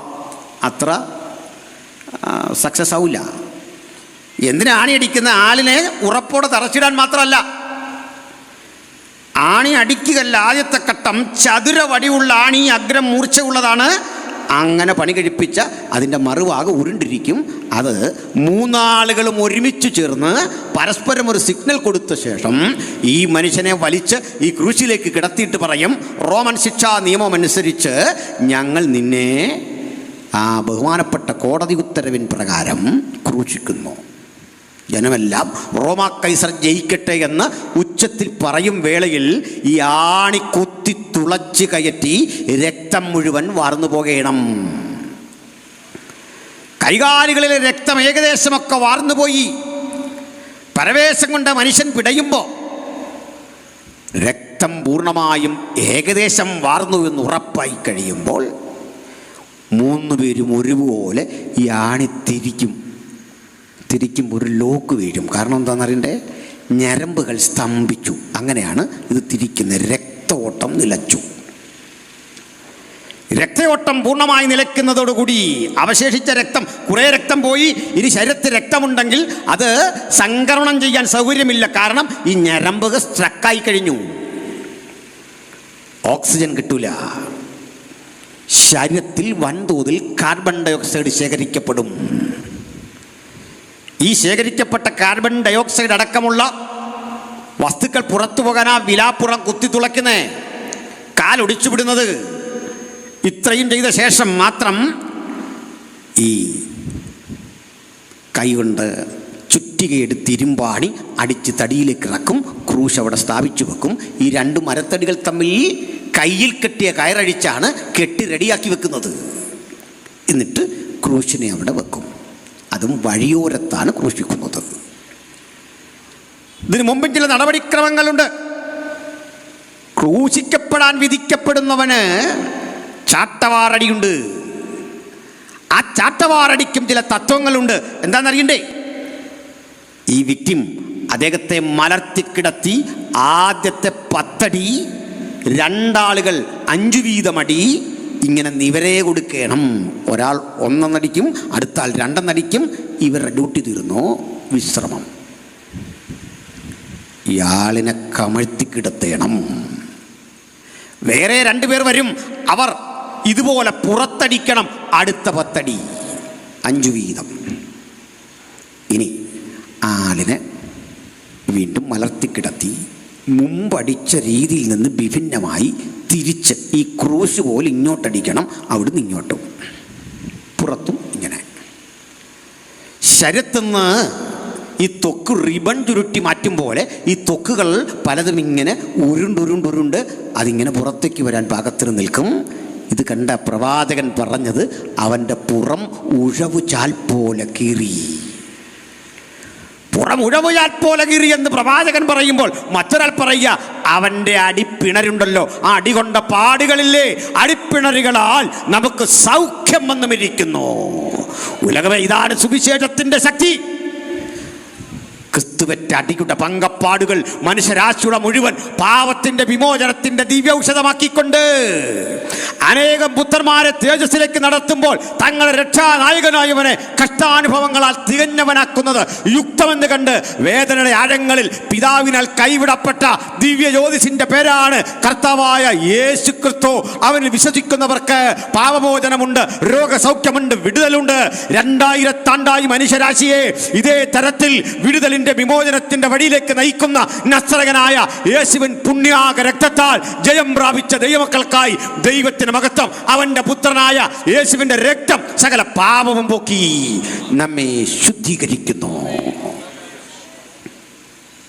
അത്ര സക്സസ് ആവില്ല. എന്തിനാ ആണി അടിക്കുന്ന? ആളിനെ ഉറപ്പോടെ തറച്ചിടാൻ മാത്രമല്ല. ആണി അടിക്കുകയല്ല ആദ്യത്തെ ഘട്ടം. ചതുരവടിയുള്ള ആണി, അഗ്രം മൂർച്ചയുള്ളതാണ്. അങ്ങനെ പണി കഴിപ്പിച്ച അതിൻ്റെ മറുഭാഗം ഉരുണ്ടിരിക്കും. അത് 3 ആളുകളും ഒരുമിച്ച് ചേർന്ന് പരസ്പരം ഒരു സിഗ്നൽ കൊടുത്ത ശേഷം ഈ മനുഷ്യനെ വലിച്ച് ഈ ക്രൂശിലേക്ക് കിടത്തിയിട്ട് പറയും, റോമൻ ശിക്ഷാ നിയമം അനുസരിച്ച് ഞങ്ങൾ നിന്നെ ആ ബഹുമാനപ്പെട്ട കോടതി ഉത്തരവിൻ പ്രകാരം ക്രൂശിക്കുന്നു. ജനമെല്ലാം റോമാ കൈസർ ജയിക്കട്ടെ എന്ന് ഉച്ചത്തിൽ പറയും വേളയിൽ ഈ ആണി കുത്തി തുളച്ച് കയറ്റി രക്തം മുഴുവൻ വാർന്നു പോകണം. കൈകാലുകളിലെ രക്തം ഏകദേശമൊക്കെ വാർന്നുപോയി. പരവേശം കൊണ്ട് മനുഷ്യൻ പിടയുമ്പോൾ രക്തം പൂർണ്ണമായും ഏകദേശം വാർന്നു എന്ന് ഉറപ്പായി കഴിയുമ്പോൾ 3 പേരും ഒരുപോലെ ഈ ആണി തിരിക്കുമ്പോൾ ഒരു ലോക്ക് വീഴും. കാരണം എന്താണെന്നറിയണ്ടേ? ഞരമ്പുകൾ സ്തംഭിച്ചു. അങ്ങനെയാണ് ഇത് തിരിക്കുന്നത്. രക്തോട്ടം നിലച്ചു. രക്തയോട്ടം പൂർണ്ണമായി നിലയ്ക്കുന്നതോടുകൂടി അവശേഷിച്ച രക്തം, കുറേ രക്തം പോയി, ഇനി ശരീരത്തിൽ രക്തമുണ്ടെങ്കിൽ അത് സംക്രമണം ചെയ്യാൻ സൗകര്യമില്ല. കാരണം ഈ ഞരമ്പുകൾ സ്ട്രക്കായി കഴിഞ്ഞു, ഓക്സിജൻ കിട്ടൂല. ശരീരത്തിൽ വൻതോതിൽ കാർബൺ ഡയോക്സൈഡ് ശേഖരിക്കപ്പെടും. ഈ ശേഖരിക്കപ്പെട്ട കാർബൺ ഡയോക്സൈഡ് അടക്കമുള്ള വസ്തുക്കൾ പുറത്തു പോകാൻ ആ വിലാപ്പുറം കുത്തി തുളയ്ക്കുന്നേ, കാലൊടിച്ചു വിടുന്നത്. ഇത്രയും ചെയ്ത ശേഷം മാത്രം ഈ കൈകൊണ്ട് ചുറ്റികയെടുത്ത് ഇരുമ്പാണി അടിച്ച് തടിയിലേക്ക് ഇറക്കും, ക്രൂശ് അവിടെ സ്ഥാപിച്ചു വെക്കും. ഈ രണ്ട് മരത്തടികൾ തമ്മിൽ കയ്യിൽ കെട്ടിയ കയറഴിച്ചാണ് കെട്ടി റെഡിയാക്കി വെക്കുന്നത്. എന്നിട്ട് ക്രൂശിനെ അവിടെ വെക്കും. അതും വഴിയോരത്താണ് ക്രൂശിക്കുന്നത്. ഇതിനു മുമ്പ് ചില നടപടിക്രമങ്ങളുണ്ട്. ക്രൂശിക്കപ്പെടാൻ വിധിക്കപ്പെടുന്നവന് ചാട്ടവാറടിയുണ്ട്. ആ ചാട്ടവാറടിക്കും ചില തത്വങ്ങളുണ്ട്. എന്താണെന്നറിയണ്ടേ? ഈ വിക്ടിം അദ്ദേഹത്തെ മലർത്തിക്കിടത്തി ആദ്യത്തെ 10 അടി, രണ്ടാളുകൾ 5 വീതമടി ഇങ്ങനെ നിവരെ കൊടുക്കണം. ഒരാൾ 1 അടിക്കും, അടുത്ത ആൾ 2 അടിക്കും. ഇവരുടെ ഡ്യൂട്ടി തീർന്നു, വിശ്രമം. ഇയാളിനെ കമഴ്ത്തിക്കിടത്തേണം. വേറെ 2 പേർ വരും, അവർ ഇതുപോലെ പുറത്തടിക്കണം, അടുത്ത 10 അടി, 5 വീതം. ഇനി ആളിനെ വീണ്ടും മലർത്തിക്കിടത്തി മുമ്പടിച്ച രീതിയിൽ നിന്ന് വിഭിന്നമായി തിരിച്ച് ഈ ക്രൂശ് പോലെ ഇങ്ങോട്ടടിക്കണം, അവിടുന്ന് ഇങ്ങോട്ടും പുറത്തും ഇങ്ങനെ. ശരീരത്തുനിന്ന് ഈ ത്വക്ക് റിബൺ ചുരുട്ടി മാറ്റും പോലെ ഈ ത്വക്കുകൾ പലതും ഇങ്ങനെ ഉരുണ്ടുരുണ്ടുരുണ്ട് അതിങ്ങനെ പുറത്തേക്ക് വരാൻ പാകത്തിന് നിൽക്കും. ഇത് കണ്ട പ്രവാചകൻ പറഞ്ഞത്, അവൻ്റെ പുറം ഉഴവുചാൽ പോലെ കീറി. പുറം ഉഴവുചാൽ പോലെ കീറി എന്ന് പ്രവാചകൻ പറയുമ്പോൾ മറ്റൊരാൾ പറയുക, അവൻ്റെ അടിപ്പിണരുണ്ടല്ലോ, ആ അടികൊണ്ട പാടുകളില്ലേ, അടിപ്പിണറുകളാൽ നമുക്ക് സൗഖ്യം വന്നുമിരിക്കുന്നു. ഉലകമേ, ഇതാണ് സുവിശേഷത്തിൻ്റെ ശക്തി. ക്രിസ്തുവറ്റ അടിയുടെ പങ്കപ്പാടുകൾ മനുഷ്യരാശിയുടെ മുഴുവൻ പാവത്തിന്റെ വിമോചനത്തിന്റെ ദിവ്യൌഷധമാക്കിക്കൊണ്ട് അനേകം പുത്രന്മാരെ തേജസ്സിലേക്ക് നടത്തുമ്പോൾ തങ്ങളുടെ രക്ഷാനായകനായവനെ കഷ്ടാനുഭവങ്ങളാൽ തികഞ്ഞവനാക്കുന്നത് യുക്തമെന്ന് കണ്ട് വേദനയുടെ ആഴങ്ങളിൽ പിതാവിനാൽ കൈവിടപ്പെട്ട ദിവ്യ ജ്യോതിസിന്റെ പേരാണ് കർത്താവായ യേശു ക്രിസ്തു. അവനിൽ വിശ്വസിക്കുന്നവർക്ക് പാപമോചനമുണ്ട്, രോഗസൗഖ്യമുണ്ട്, വിടുതലുണ്ട്. 2000 ആണ്ടായി മനുഷ്യരാശിയെ ഇതേ തരത്തിൽ വിടുതലിന്റെ വിമോചനത്തിന്റെ വഴിയിലേക്ക് നയിക്കുന്ന നസ്രയനായ യേശുവിൻ പുണ്യാക രക്തത്താൽ ജയം പ്രാപിച്ച ദൈവമക്കൾക്കായി ദൈവത്തിന് മഹത്വം. അവന്റെ പുത്രനായ യേശുവിന്റെ രക്തം സകല പാപവും പോക്കി നമ്മെ ശുദ്ധീകരിക്കുന്നു.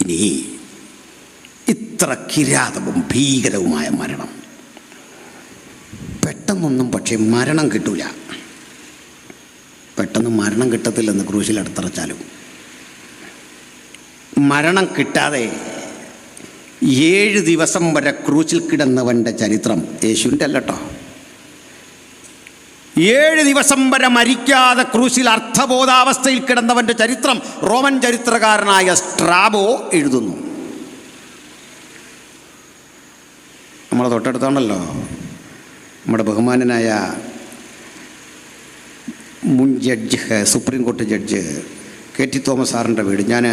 ഇനി ഇത്ര കിരാതവും ഭീകരവുമായ മരണം പെട്ടെന്നൊന്നും പക്ഷേ മരണം കിട്ടൂല. പെട്ടെന്ന് മരണം കിട്ടത്തില്ലെന്ന് ക്രൂശിൽ അടുത്തറച്ചാലും. മരണം കിട്ടാതെ 7 ദിവസം വരെ ക്രൂശിൽ കിടന്നവൻ്റെ ചരിത്രം യേശുവിൻ്റെ അല്ലട്ടോ. 7 ദിവസം വരെ മരിക്കാതെ ക്രൂശിൽ അർത്ഥബോധാവസ്ഥയിൽ കിടന്നവൻ്റെ ചരിത്രം റോമൻ ചരിത്രകാരനായ സ്ട്രാബോ എഴുതുന്നു. നമ്മളെ തൊട്ടടുത്താണല്ലോ നമ്മുടെ ബഹുമാനനായ മുൻ ജഡ്ജ്, സുപ്രീം കോടതി ജഡ്ജ് KT തോമസ് സാറിൻ്റെ വീട്. ഞാൻ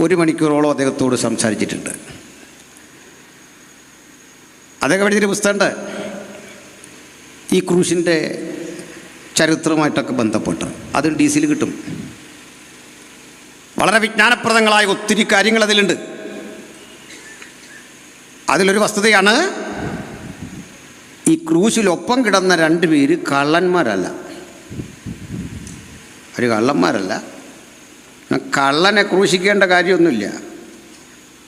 1 മണിക്കൂറോളം അദ്ദേഹത്തോട് സംസാരിച്ചിട്ടുണ്ട്. അദ്ദേഹം എഴുതിയൊരു പുസ്തകമുണ്ട് ഈ ക്രൂശിൻ്റെ ചരിത്രവുമായിട്ടൊക്കെ ബന്ധപ്പെട്ട്. അതും DC കിട്ടും. വളരെ വിജ്ഞാനപ്രദങ്ങളായ ഒത്തിരി കാര്യങ്ങൾ അതിലുണ്ട്. അതിലൊരു വസ്തുതയാണ്, ഈ ക്രൂശിലൊപ്പം കിടന്ന 2 പേര് കള്ളന്മാരല്ല. അവർ കള്ളന്മാരല്ല. കള്ളനെ ക്രൂശിക്കേണ്ട കാര്യമൊന്നുമില്ല.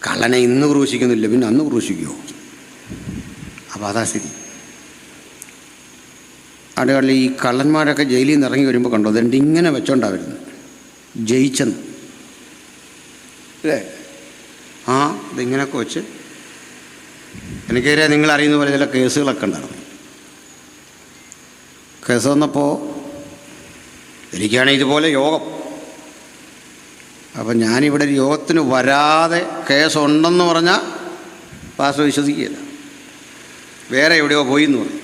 കള്ളനെ ഇന്ന് ക്രൂശിക്കുന്നില്ല, പിന്നെ അന്ന് ക്രൂശിക്കുമോ? അപ്പോൾ അതാ സ്ഥിതി. അവിടെ ഈ കള്ളന്മാരൊക്കെ ജയിലിൽ നിന്ന് ഇറങ്ങി വരുമ്പോൾ കണ്ടോ, അതുകൊണ്ട് ഇങ്ങനെ വെച്ചോണ്ടാണ് വരുന്നത്, ജയിച്ചെന്ന് അല്ലേ? ആ ഇതിങ്ങനെയൊക്കെ വെച്ച് എനിക്കെതിരെ നിങ്ങളറിയുന്ന പോലെ ചില കേസുകളൊക്കെ ഉണ്ടായിരുന്നു. കേസ് വന്നപ്പോൾ എനിക്കാണ് ഇതുപോലെ യോഗം. അപ്പം ഞാനിവിടെ ഒരു യോഗത്തിന് വരാതെ കേസുണ്ടെന്ന് പറഞ്ഞാൽ പാസ്റ്റർ വിശ്വസിക്കുകയില്ല. വേറെ എവിടെയോ പോയി എന്ന് പറഞ്ഞു.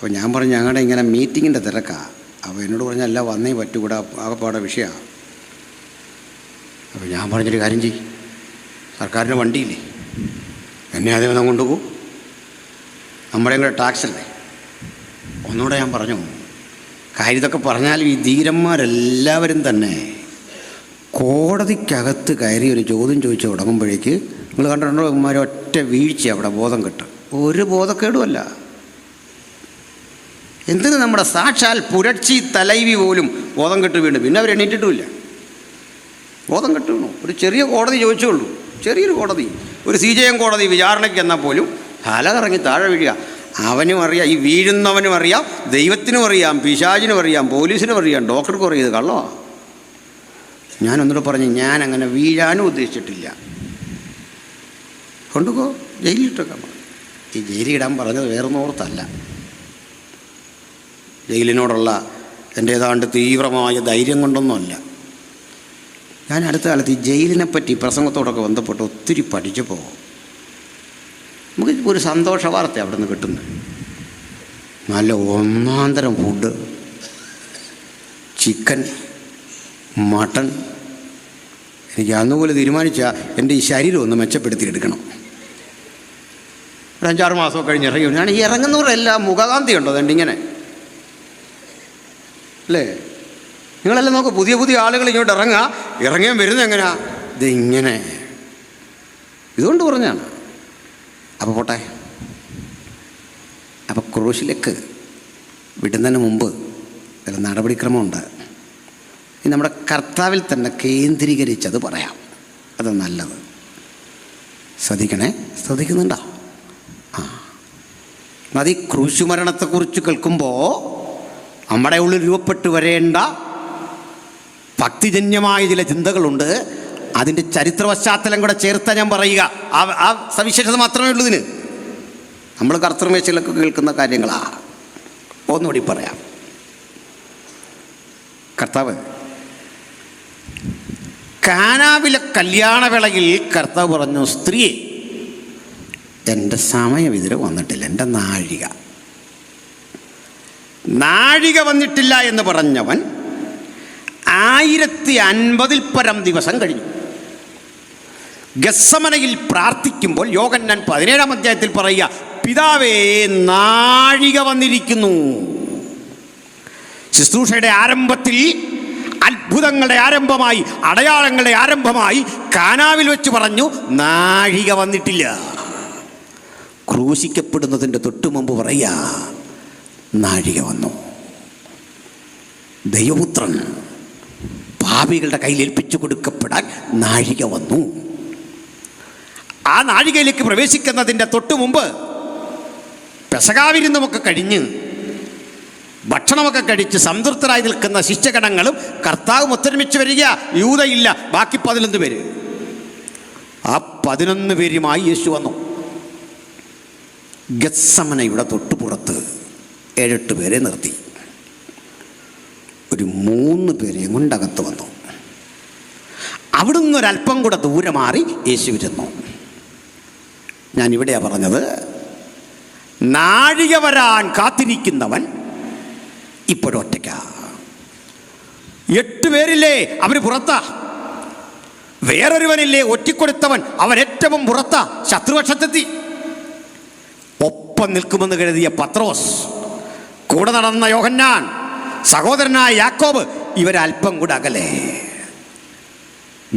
അപ്പോൾ ഞാൻ പറഞ്ഞു ഞങ്ങളുടെ ഇങ്ങനെ മീറ്റിങ്ങിൻ്റെ തിരക്കാണ്. അപ്പോൾ എന്നോട് പറഞ്ഞല്ല വന്നേ പറ്റൂകൂടാ, ആകെപ്പാടെ വിഷയമാണ്. അപ്പോൾ ഞാൻ പറഞ്ഞൊരു കാര്യം ചെയ്യും, സർക്കാരിൻ്റെ വണ്ടിയില്ലേ, എന്നെ അതേ വന്നാൽ കൊണ്ടുപോകും, നമ്മുടെ കൂടെ ടാക്സ് അല്ലേ. ഒന്നുകൂടെ ഞാൻ പറഞ്ഞു, കാര്യം ഇതൊക്കെ പറഞ്ഞാലും ഈ ധീരന്മാരെല്ലാവരും തന്നെ കോടതിക്കകത്ത് കയറി ഒരു ചോദ്യം ചോദിച്ച് തുടങ്ങുമ്പോഴേക്ക് നിങ്ങൾ കണ്ടിട്ടുണ്ടോ, ഒറ്റ വീഴ്ച അവിടെ ബോധം കെട്ട്, ഒരു ബോധക്കേടുമല്ല. എന്തിന് നമ്മുടെ സാക്ഷാൽ പുരട്ചി തലൈവി പോലും ബോധം കെട്ട് വീണു, പിന്നെ അവർ എണീറ്റിട്ടുമില്ല, ബോധം കെട്ട് വീണു. ഒരു ചെറിയ കോടതി ചോദിച്ചുള്ളൂ, ചെറിയൊരു കോടതി, ഒരു CJM കോടതി വിചാരണയ്ക്ക് എന്നാൽ പോലും തല കറങ്ങി താഴെ വീഴുക. അവനും അറിയാം, ഈ വീഴുന്നവനും അറിയാം, ദൈവത്തിനും അറിയാം, പിശാചിനും അറിയാം, പോലീസിനും അറിയാം, ഡോക്ടർക്കും അറിയാം, ഇത് കള്ളമാണ്. ഞാനൊന്നുകൂടെ പറഞ്ഞു, ഞാൻ അങ്ങനെ വീഴാനും ഉദ്ദേശിച്ചിട്ടില്ല, കൊണ്ടുപോ ജയിലിലിട്ടൊക്കെ. ഈ ജയിലിടാൻ പറഞ്ഞത് വേറൊന്നോർത്തല്ല, ജയിലിനോടുള്ള എൻ്റെ ഏതാണ്ട് തീവ്രമായ ധൈര്യം കൊണ്ടൊന്നുമല്ല. ഞാൻ അടുത്ത കാലത്ത് ഈ ജയിലിനെ പറ്റി പ്രസംഗത്തോടൊക്കെ ബന്ധപ്പെട്ട് ഒത്തിരി പഠിച്ചപ്പോൾ നമുക്ക് ഒരു സന്തോഷ വാർത്ത അവിടെ നിന്ന് കിട്ടുന്നത്. നല്ല ഒന്നാന്തരം ഫുഡ്, ചിക്കൻ, മട്ടൺ. എനിക്ക് അന്നുപോലെ തീരുമാനിച്ചാൽ എൻ്റെ ഈ ശരീരം ഒന്ന് മെച്ചപ്പെടുത്തിയെടുക്കണം. ഒരു 5-6 മാസമൊക്കെ കഴിഞ്ഞ് ഇറങ്ങി. ഞാൻ ഈ ഇറങ്ങുന്നവരെല്ലാം മുഖകാന്തി ഉണ്ടോ അതുകൊണ്ട് ഇങ്ങനെ അല്ലേ? നിങ്ങളെല്ലാം നോക്ക്, പുതിയ പുതിയ ആളുകൾ ഇങ്ങോട്ട് ഇറങ്ങിയാൻ വരുന്നത് എങ്ങനെയാ? ഇതിങ്ങനെ. ഇതുകൊണ്ട് പറഞ്ഞാണ്. അപ്പോൾ പോട്ടെ. അപ്പോൾ ക്രൂശിലേക്ക് വിടുന്നതിന് മുമ്പ് ചില നടപടിക്രമമുണ്ട്. ഇനി നമ്മുടെ കർത്താവിൽ തന്നെ കേന്ദ്രീകരിച്ചത് പറയാം, അത് നല്ലത്. ശ്രദ്ധിക്കണേ, ശ്രദ്ധിക്കുന്നുണ്ടോ? അത് ഈ ക്രൂശുമരണത്തെക്കുറിച്ച് കേൾക്കുമ്പോൾ നമ്മുടെ ഉള്ളിൽ രൂപപ്പെട്ടു വരേണ്ട ഭക്തിജന്യമായ ചില ചിന്തകളുണ്ട്. അതിൻ്റെ ചരിത്ര പശ്ചാത്തലം കൂടെ ചേർത്താൽ ഞാൻ പറയുക. ആ സവിശേഷത മാത്രമേ ഉള്ളൂ ഇതിന്. നമ്മൾ കർത്തൃമേശയിലൊക്കെ കേൾക്കുന്ന കാര്യങ്ങളാണ്. ഒന്നുകൂടി പറയാം. കർത്താവ് കാനാവിലെ കല്യാണവേളയിൽ കർത്താവ് പറഞ്ഞു, സ്ത്രീയെ, എൻ്റെ സമയം ഇതിൽ വന്നിട്ടില്ല, എൻ്റെ നാഴിക വന്നിട്ടില്ല എന്ന് പറഞ്ഞവൻ 1050 പരം ദിവസം കഴിഞ്ഞു. ഗത്സമനയിൽ പ്രാർത്ഥിക്കുമ്പോൾ യോഹന്നാൻ 17-ാം അധ്യായത്തിൽ പറയുക, പിതാവേ, നാഴിക വന്നിരിക്കുന്നു. ശുശ്രൂഷയുടെ ആരംഭത്തിൽ, അത്ഭുതങ്ങളുടെ ആരംഭമായി, അടയാളങ്ങളുടെ ആരംഭമായി കാനാവിൽ വെച്ച് പറഞ്ഞു, നാഴിക വന്നിട്ടില്ല. ക്രൂശിക്കപ്പെടുന്നതിൻ്റെ തൊട്ടു മുമ്പ് പറയുക, നാഴിക വന്നു. ദൈവപുത്രൻ പാപികളുടെ കയ്യിൽ ഏൽപ്പിച്ചു കൊടുക്കപ്പെടാൻ നാഴിക വന്നു. ആ നാഴികയിലേക്ക് പ്രവേശിക്കുന്നതിൻ്റെ തൊട്ടു മുമ്പ് പെസഹാവിരുന്നമൊക്കെ കഴിഞ്ഞ് ഭക്ഷണമൊക്കെ കഴിച്ച് സംതൃപ്തരായി നിൽക്കുന്ന ശിഷ്യഗണങ്ങളും കർത്താവും ഒത്തൊരുമിച്ച് വരിക. യൂദയില്ല, ബാക്കി 11 പേര്. ആ 11 പേരുമായി യേശു വന്നു. ഗത്സമനയുടെ തൊട്ടുപുറത്ത് 7-8 പേരെ നിർത്തി. ഒരു 3 പേരെയും കൊണ്ടകത്ത് വന്നു. അവിടുന്ന് ഒരല്പം കൂടെ ദൂരെ മാറി യേശു ഇരുന്നു. ഞാൻ ഇവിടെയാണ് പറഞ്ഞത്, നാഴിക വരാൻ കാത്തിരിക്കുന്നവൻ ഇപ്പോഴൊറ്റയ്ക്ക. 8 പേരില്ലേ, അവർ പുറത്താ. വേറൊരുവനില്ലേ, ഒറ്റിക്കൊടുത്തവൻ, അവൻ ഏറ്റവും പുറത്താ, ശത്രുപക്ഷത്തെത്തി. ഒപ്പം നിൽക്കുമെന്ന് കരുതിയ പത്രോസ്, കൂടെ നടന്ന യോഹന്നാൻ, സഹോദരനായ യാക്കോബ്, ഇവരല്പം കൂടെ അകലെ.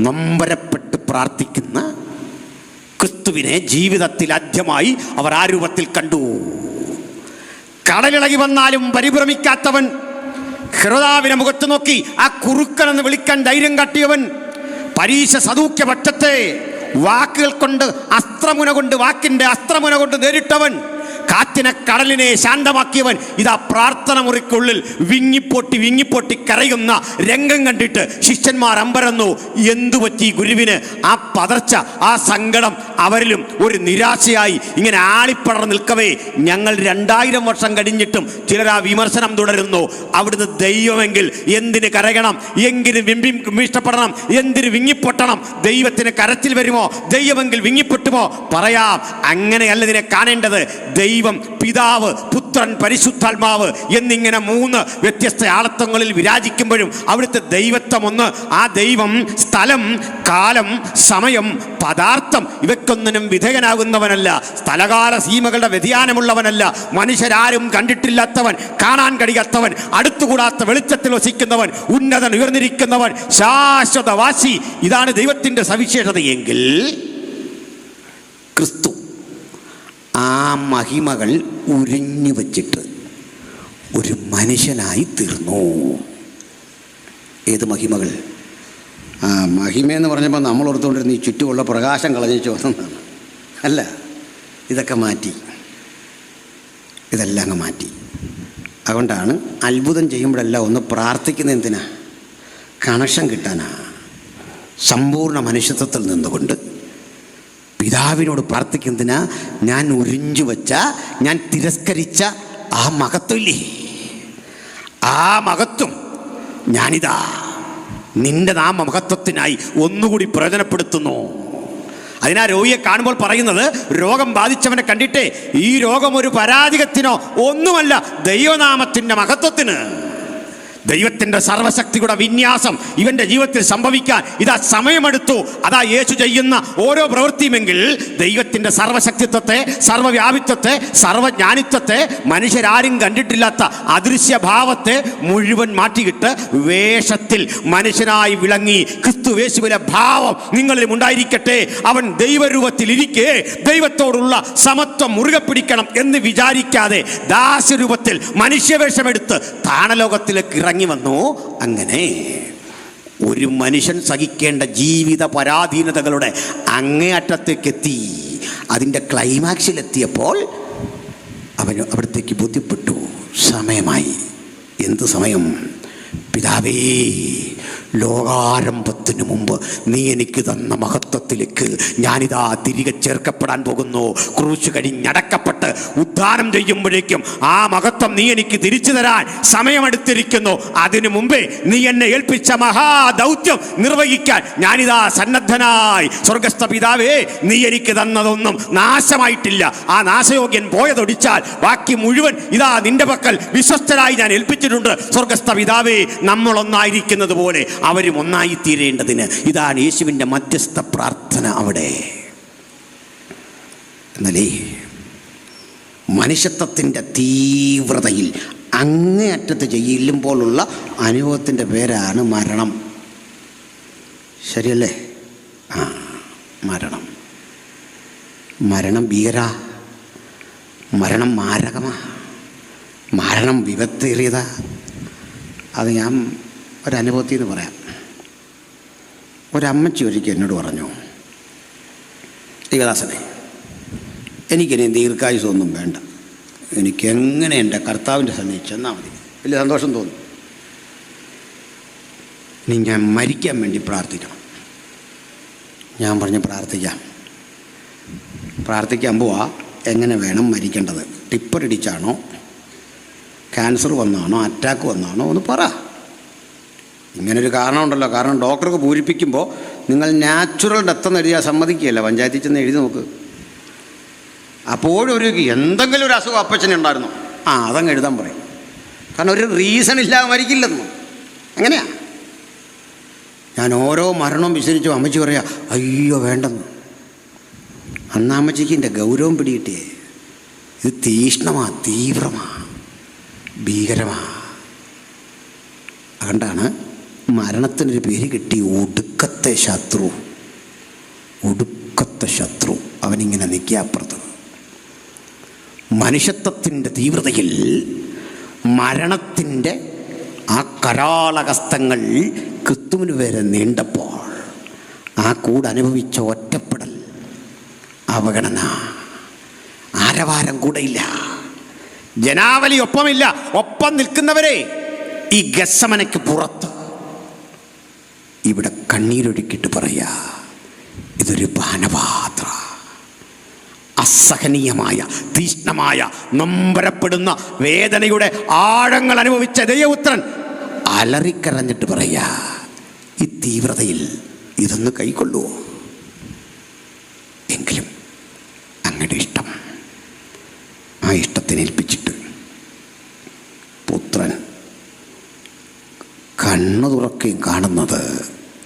നൊമ്പരപ്പെട്ട് പ്രാർത്ഥിക്കുന്ന ക്രിസ്തുവിനെ ജീവിതത്തിൽ ആദ്യമായി അവർ ആ രൂപത്തിൽ കണ്ടു. കടലിളകി വന്നാലും പരിഭ്രമിക്കാത്തവൻ, ഹെരോദാവിനെ മുഖത്ത് നോക്കി ആ കുറുക്കനെന്ന് വിളിക്കാൻ ധൈര്യം കാട്ടിയവൻ, പരീശ സദൂക്യ പക്ഷത്തെ വാക്കുകൾ കൊണ്ട്, അസ്ത്രമുന കൊണ്ട്, വാക്കിൻ്റെ അസ്ത്രമുന കൊണ്ട് നേരിട്ടവൻ, കാറ്റിനെ കടലിനെ ശാന്തമാക്കിയവൻ, ഇതാ പ്രാർത്ഥന മുറിക്കുള്ളിൽ വിങ്ങിപ്പൊട്ടി കരയുന്ന രംഗം കണ്ടിട്ട് ശിഷ്യന്മാർ അമ്പരന്നു. എന്തുപറ്റി ഗുരുവിന്? ആ പതർച്ച, ആ സങ്കടം അവരിലും ഒരു നിരാശയായി ഇങ്ങനെ ആളിപ്പടർന്ന് നിൽക്കവേ, ഞങ്ങൾ 2000 വർഷം കഴിഞ്ഞിട്ടും ചിലർ ആ വിമർശനം തുടരുന്നു. അവിടുന്ന് ദൈവമെങ്കിൽ എന്തിന് കരയണം, എങ്കിലും ഇഷ്ടപ്പെടണം, എന്തിന് വിങ്ങിപ്പൊട്ടണം? ദൈവത്തിന് കരച്ചിൽ വരുമോ? ദൈവമെങ്കിൽ വിങ്ങിപ്പൊട്ടുമോ? പറയാം, അങ്ങനെയല്ല ഇതിനെ കാണേണ്ടത്. ദൈവം ദൈവം പിതാവ്, പുത്രൻ, പരിശുദ്ധാത്മാവ് എന്നിങ്ങനെ 3 വ്യത്യസ്ത ആളത്വങ്ങളിൽ വിരാജിക്കുമ്പോഴും അവിടുത്തെ ദൈവത്വം ഒന്ന്. ആ ദൈവം സ്ഥലം, കാലം, സമയം, പദാർത്ഥം ഇവയ്ക്കൊന്നിനും വിധേയനാകുന്നവനല്ല. സ്ഥലകാല സീമകളുടെ വ്യതിയാനമുള്ളവനല്ല. മനുഷ്യരാരും കണ്ടിട്ടില്ലാത്തവൻ, കാണാൻ കഴിയാത്തവൻ, അടുത്തുകൂടാത്ത വെളിച്ചത്തിൽ വസിക്കുന്നവൻ, ഉന്നതൻ, ഉയർന്നിരിക്കുന്നവൻ, ശാശ്വതവാസി. ഇതാണ് ദൈവത്തിൻ്റെ സവിശേഷതയെങ്കിൽ ക്രിസ്തു ആ മഹിമകൾ ഉരിഞ്ഞു വച്ചിട്ട് ഒരു മനുഷ്യനായി തീർന്നു. ഏത് മഹിമകൾ? ആ മഹിമയെന്ന് പറഞ്ഞപ്പോൾ നമ്മൾ ഓർത്തുകൊണ്ടിരുന്ന ഈ ചുറ്റുമുള്ള പ്രകാശം കളഞ്ഞു വന്നതാണ്. അല്ല, ഇതൊക്കെ മാറ്റി, ഇതെല്ലാം അങ്ങ് മാറ്റി. അതുകൊണ്ടാണ് അത്ഭുതം ചെയ്യുമ്പോഴെല്ലാം ഒന്ന് പ്രാർത്ഥിക്കുന്ന എന്തിനാ? കണക്ഷൻ കിട്ടാനാ. സമ്പൂർണ്ണ മനുഷ്യത്വത്തിൽ നിന്നുകൊണ്ട് പിതാവിനോട് പ്രാർത്ഥിക്കുന്നതിനാ. ഞാൻ ഉരിഞ്ഞു വച്ച, ഞാൻ തിരസ്കരിച്ച ആ മഹത്വമില്ലേ, ആ മഹത്വം ഞാനിതാ നിന്റെ നാമ മഹത്വത്തിനായി ഒന്നുകൂടി പ്രയോജനപ്പെടുത്തുന്നു. അതിനാ രോഗിയെ കാണുമ്പോൾ പറയുന്നത്, രോഗം ബാധിച്ചവനെ കണ്ടിട്ടേ ഈ രോഗം ഒരു പരാജയത്തിനോ ഒന്നുമല്ല, ദൈവനാമത്തിൻ്റെ മഹത്വത്തിന്. ദൈവത്തിൻ്റെ സർവശക്തിയുടെ വിന്യാസം ഇവൻ്റെ ജീവിതത്തിൽ സംഭവിക്കാൻ ഇതാ സമയമെടുത്തു. അതാ യേശു ചെയ്യുന്ന ഓരോ പ്രവൃത്തിയുമെങ്കിൽ ദൈവത്തിൻ്റെ സർവശക്തിത്വത്തെ, സർവവ്യാപിത്വത്തെ, സർവജ്ഞാനിത്വത്തെ, മനുഷ്യരാരും കണ്ടിട്ടില്ലാത്ത അദൃശ്യഭാവത്തെ മുഴുവൻ മാറ്റിയിട്ട് വേഷത്തിൽ മനുഷ്യനായി വിളങ്ങി ക്രിസ്തുയേശുവിലെ ഭാവം നിങ്ങളിൽ ഉണ്ടായിരിക്കട്ടെ. അവൻ ദൈവരൂപത്തിൽ ഇരിക്കെ ദൈവത്തോടുള്ള സമത്വം മുറുകെ പിടിക്കണം എന്ന് വിചാരിക്കാതെ ദാസരൂപത്തിൽ മനുഷ്യവേഷമെടുത്ത് താണലോകത്തിലേക്ക് ഇറങ്ങി വന്നു. അങ്ങനെ ഒരു മനുഷ്യൻ സഹിക്കേണ്ട ജീവിത പരാധീനതകളുടെ അങ്ങേയറ്റത്തേക്കെത്തി. അതിൻ്റെ ക്ലൈമാക്സിലെത്തിയപ്പോൾ അവന് അവിടത്തേക്ക് ബോധ്യപ്പെട്ടു, സമയമായി. എന്ത് സമയം? പിതാവേ, ലോകാരംഭത്തിന് മുമ്പ് നീ എനിക്ക് തന്ന മഹത്വത്തിലേക്ക് ഞാനിതാ തിരികെ ചേർക്കപ്പെടാൻ പോകുന്നു. ക്രൂശ് കഴിഞ്ഞടക്കപ്പെട്ട് ഉദ്ധാനം ചെയ്യുമ്പോഴേക്കും ആ മഹത്വം നീ എനിക്ക് തിരിച്ചു തരാൻ സമയമെടുത്തിരിക്കുന്നു. അതിനു മുമ്പേ നീ എന്നെ ഏൽപ്പിച്ച മഹാദൗത്യം നിർവഹിക്കാൻ ഞാനിതാ സന്നദ്ധനായി. സ്വർഗസ്ഥ പിതാവേ, നീ എനിക്ക് തന്നതൊന്നും നാശമായിട്ടില്ല. ആ നാശയോഗ്യൻ പോയതൊടിച്ചാൽ ബാക്കി മുഴുവൻ ഇതാ നിന്റെ പക്കൽ വിശ്വസ്തരായി ഞാൻ ഏൽപ്പിച്ചിട്ടുണ്ട്. സ്വർഗസ്ഥ പിതാവേ, നമ്മളൊന്നായിരിക്കുന്നത് പോലെ അവരും ഒന്നായിത്തീരേണ്ടതിന് ഇതാണ് യേശുവിൻ്റെ മധ്യസ്ഥ പ്രാർത്ഥന അവിടെ. എന്നാലേ മനുഷ്യത്വത്തിൻ്റെ തീവ്രതയിൽ അങ്ങേയറ്റത്ത് ചെല്ലുമ്പോഴുള്ള അനുഭവത്തിൻ്റെ പേരാണ് മരണം. ശരിയല്ലേ? മരണം. മരണം ഭീകരാ, മരണം മാരകമാ, മരണം വിപത്തേറിയതാ. അത് ഞാൻ ഒരനുഭവത്തിൽ നിന്ന് പറയാം. ഒരമ്മച്ചി ഒരിക്കൽ എന്നോട് പറഞ്ഞു, ദൈവദാസനെ, എനിക്കിനി ദീർഘായുസൊന്നും വേണ്ട, എനിക്കെങ്ങനെ എൻ്റെ കർത്താവിൻ്റെ സന്നിധി ചെന്നാൽ മതി, വലിയ സന്തോഷം തോന്നും. ഇനി ഞാൻ മരിക്കാൻ വേണ്ടി പ്രാർത്ഥിക്കണം. ഞാൻ പറഞ്ഞു, പ്രാർത്ഥിക്കാൻ പോവാ. എങ്ങനെ വേണം മരിക്കേണ്ടത്? ടിപ്പറിടിച്ചാണോ, ക്യാൻസർ വന്നാണോ, അറ്റാക്ക് വന്നാണോ ഒന്ന് പറ. ഇങ്ങനൊരു കാരണമുണ്ടല്ലോ. കാരണം ഡോക്ടർക്ക് പൂരിപ്പിക്കുമ്പോൾ നിങ്ങൾ നാച്ചുറൽ ഡെത്ത് എന്ന് എഴുതിയാൽ സമ്മതിക്കുകയല്ല. പഞ്ചായത്തിൽ ചെന്ന് എഴുതി നോക്ക്. അപ്പോഴും എന്തെങ്കിലും ഒരു അസുഖം അപ്പച്ചനുണ്ടായിരുന്നു, അതങ്ങ് എഴുതാൻ പറയും. കാരണം ഒരു റീസൺ ഇല്ലാതെ മരിക്കില്ലെന്നു. എങ്ങനെയാ? ഞാൻ ഓരോ മരണവും വിസ്തരിച്ചു അമ്മച്ചി പറയാ, അയ്യോ വേണ്ടെന്ന്. അന്ന് അമ്മച്ചിക്ക് എൻ്റെ ഗൗരവം പിടികിട്ടിയേ. ഇത് തീഷ്ണമാ, തീവ്രമാ, ഭീകരമാ. അതുകൊണ്ടാണ് മരണത്തിനൊരു പേര് കിട്ടി, ഒടുക്കത്തെ ശത്രു. ഒടുക്കത്തെ ശത്രു അവനിങ്ങനെ നിൽക്കുക അപ്പുറത്ത്. മനുഷ്യത്വത്തിൻ്റെ തീവ്രതയിൽ മരണത്തിൻ്റെ ആ കരാളഹസ്തങ്ങൾ ക്രിസ്തുവിന് വരെ നീണ്ടപ്പോൾ ആ കൂടെ അനുഭവിച്ച ഒറ്റപ്പെടൽ, അവഗണന, ആരവാരം കൂടെയില്ല, ജനാവലി ഒപ്പമില്ല. ഒപ്പം നിൽക്കുന്നവരെ ഈ ഗസ്സമനയ്ക്ക് പുറത്ത് ഇവിടെ കണ്ണീരൊഴുക്കിയിട്ട് പറയാ, ഇതൊരു പാനപാത്ര. അസഹനീയമായ, തീഷ്ണമായ, നൊമ്പരപ്പെടുന്ന വേദനയുടെ ആഴങ്ങൾ അനുഭവിച്ച ദൈവപുത്രൻ അലറിക്കരഞ്ഞിട്ട് പറയാ, ഈ തീവ്രതയിൽ ഇതൊന്ന് കൈക്കൊള്ളുവോ? എങ്കിലും അങ്ങയുടെ ഇഷ്ടം, ആ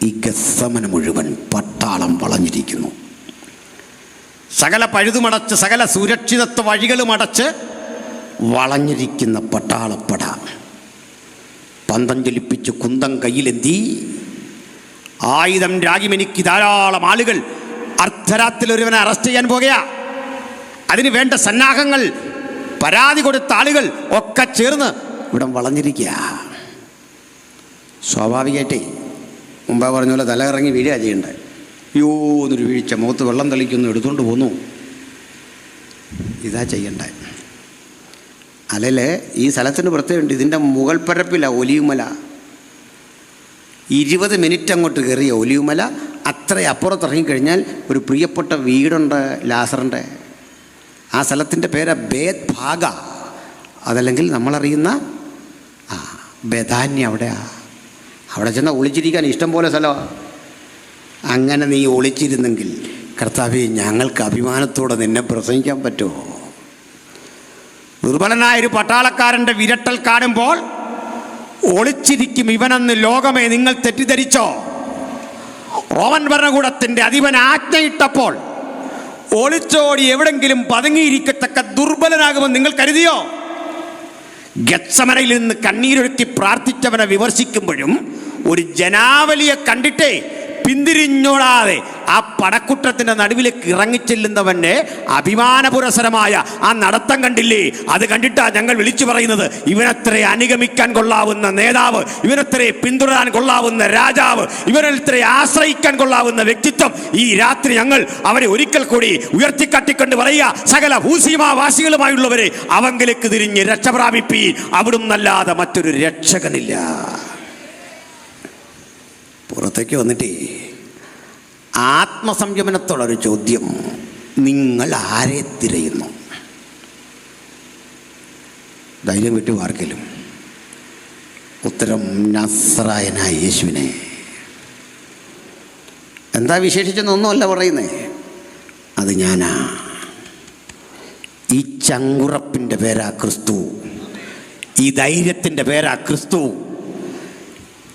ഈ ഗത്സമന മുഴുവൻ പട്ടാളം വളഞ്ഞിരിക്കുന്നു. സകല പഴുതുമടച്ച് സകല സുരക്ഷിതത്വ വഴികളും അടച്ച് വളഞ്ഞിരിക്കുന്ന പട്ടാളപ്പട പന്തം ചലിപ്പിച്ച് കുന്തം കയ്യിലെന്തി ആയുധം രാഗിമെനിക്ക് ധാരാളം ആളുകൾ അർദ്ധരാത്രിയിൽ ഒരുവനെ അറസ്റ്റ് ചെയ്യാൻ പോകുക. അതിന് വേണ്ട സന്നാഹങ്ങൾ പരാതി കൊടുത്ത ആളുകൾ ഒക്കെ ചേർന്ന് ഇവിടെ വളഞ്ഞിരിക്കുക. സ്വാഭാവികമായിട്ടേ മുമ്പേ പറഞ്ഞ പോലെ തല ഇറങ്ങി വീഴുക ചെയ്യണ്ടേ. അയ്യോ എന്നൊരു വീഴ്ച, മുഖത്ത് വെള്ളം തെളിക്കുന്നു, എടുത്തുകൊണ്ട് പോന്നു. ഇതാ ചെയ്യണ്ടേ. അല്ലല്ലേ ഈ സ്ഥലത്തിന് പ്രത്യേകമുണ്ട്. ഇതിൻ്റെ മുകൾ പരപ്പിലാണ് ഒലിവുമല. 20 മിനിറ്റ് അങ്ങോട്ട് കയറിയ ഒലിവുമല. അത്ര അപ്പുറത്ത് ഇറങ്ങിക്കഴിഞ്ഞാൽ ഒരു പ്രിയപ്പെട്ട വീടുണ്ട് ലാസറിൻ്റെ. ആ സ്ഥലത്തിൻ്റെ പേര് ബേത് ഭാഗ, അതല്ലെങ്കിൽ നമ്മളറിയുന്ന ബഥാന്യ. അവിടെ ചെന്നാൽ ഒളിച്ചിരിക്കാൻ ഇഷ്ടം പോലെ സ്ഥലമാണ്. അങ്ങനെ നീ ഒളിച്ചിരുന്നെങ്കിൽ കർത്താവേ, ഞങ്ങൾക്ക് അഭിമാനത്തോടെ നിന്നെ പ്രസംഗിക്കാൻ പറ്റുമോ? ദുർബലനായൊരു പട്ടാളക്കാരൻ്റെ വിരട്ടൽ കാണുമ്പോൾ ഒളിച്ചിരിക്കും ഇവനെന്ന് ലോകമേ നിങ്ങൾ തെറ്റിദ്ധരിച്ചോ? റോമൻ ഭരണകൂടത്തിൻ്റെ അധിപൻ ആജ്ഞയിട്ടപ്പോൾ ഒളിച്ചോടി എവിടെങ്കിലും പതുങ്ങിയിരിക്കത്തക്ക ദുർബലനാകുമെന്ന് നിങ്ങൾ കരുതിയോ? ഗത്സമനയിൽ നിന്ന് കണ്ണീരൊഴുക്കി പ്രാർത്ഥിച്ചവനെ വിമർശിക്കുമ്പോഴും ഒരു ജനാവലിയെ കണ്ടിട്ടേ പിന്തിരിഞ്ഞോടാതെ ആ പടക്കുട്ടത്തിൻ്റെ നടുവിലേക്ക് ഇറങ്ങിച്ചെല്ലുന്നവൻ്റെ അഭിമാനപുരസരമായ ആ നടത്തം കണ്ടില്ലേ? അത് കണ്ടിട്ടാണ് ഞങ്ങൾ വിളിച്ചു പറയുന്നത്, ഇവനത്ര അനുഗമിക്കാൻ കൊള്ളാവുന്ന നേതാവ്, ഇവനത്ര പിന്തുടരാൻ കൊള്ളാവുന്ന രാജാവ്, ഇവനത്ര ആശ്രയിക്കാൻ കൊള്ളാവുന്ന വ്യക്തിത്വം. ഈ രാത്രി ഞങ്ങൾ അവരെ ഒരിക്കൽ കൂടി ഉയർത്തിക്കാട്ടിക്കൊണ്ട് പറയുക, സകല ഭൂസീമാവാസികളുമായുള്ളവരെ അവങ്കിലേക്ക് തിരിഞ്ഞ് രക്ഷപ്രാപിപ്പീൻ, അവിടുന്നല്ലാതെ മറ്റൊരു രക്ഷകനില്ല. പുറത്തേക്ക് വന്നിട്ട് ആത്മസംയമനത്തോടൊരു ചോദ്യം, നിങ്ങൾ ആരെ തിരയുന്നു? ധൈര്യം വിട്ടു ആർക്കെങ്കിലും? ഉത്തരം നസ്രായനായ യേശുവിനെ. എന്താ വിശേഷിച്ചെന്നൊന്നുമല്ല പറയുന്നേ, അത് ഞാനാ. ഈ ചങ്കുറപ്പിൻ്റെ പേരാ ക്രിസ്തു, ഈ ധൈര്യത്തിൻ്റെ പേരാ ക്രിസ്തു.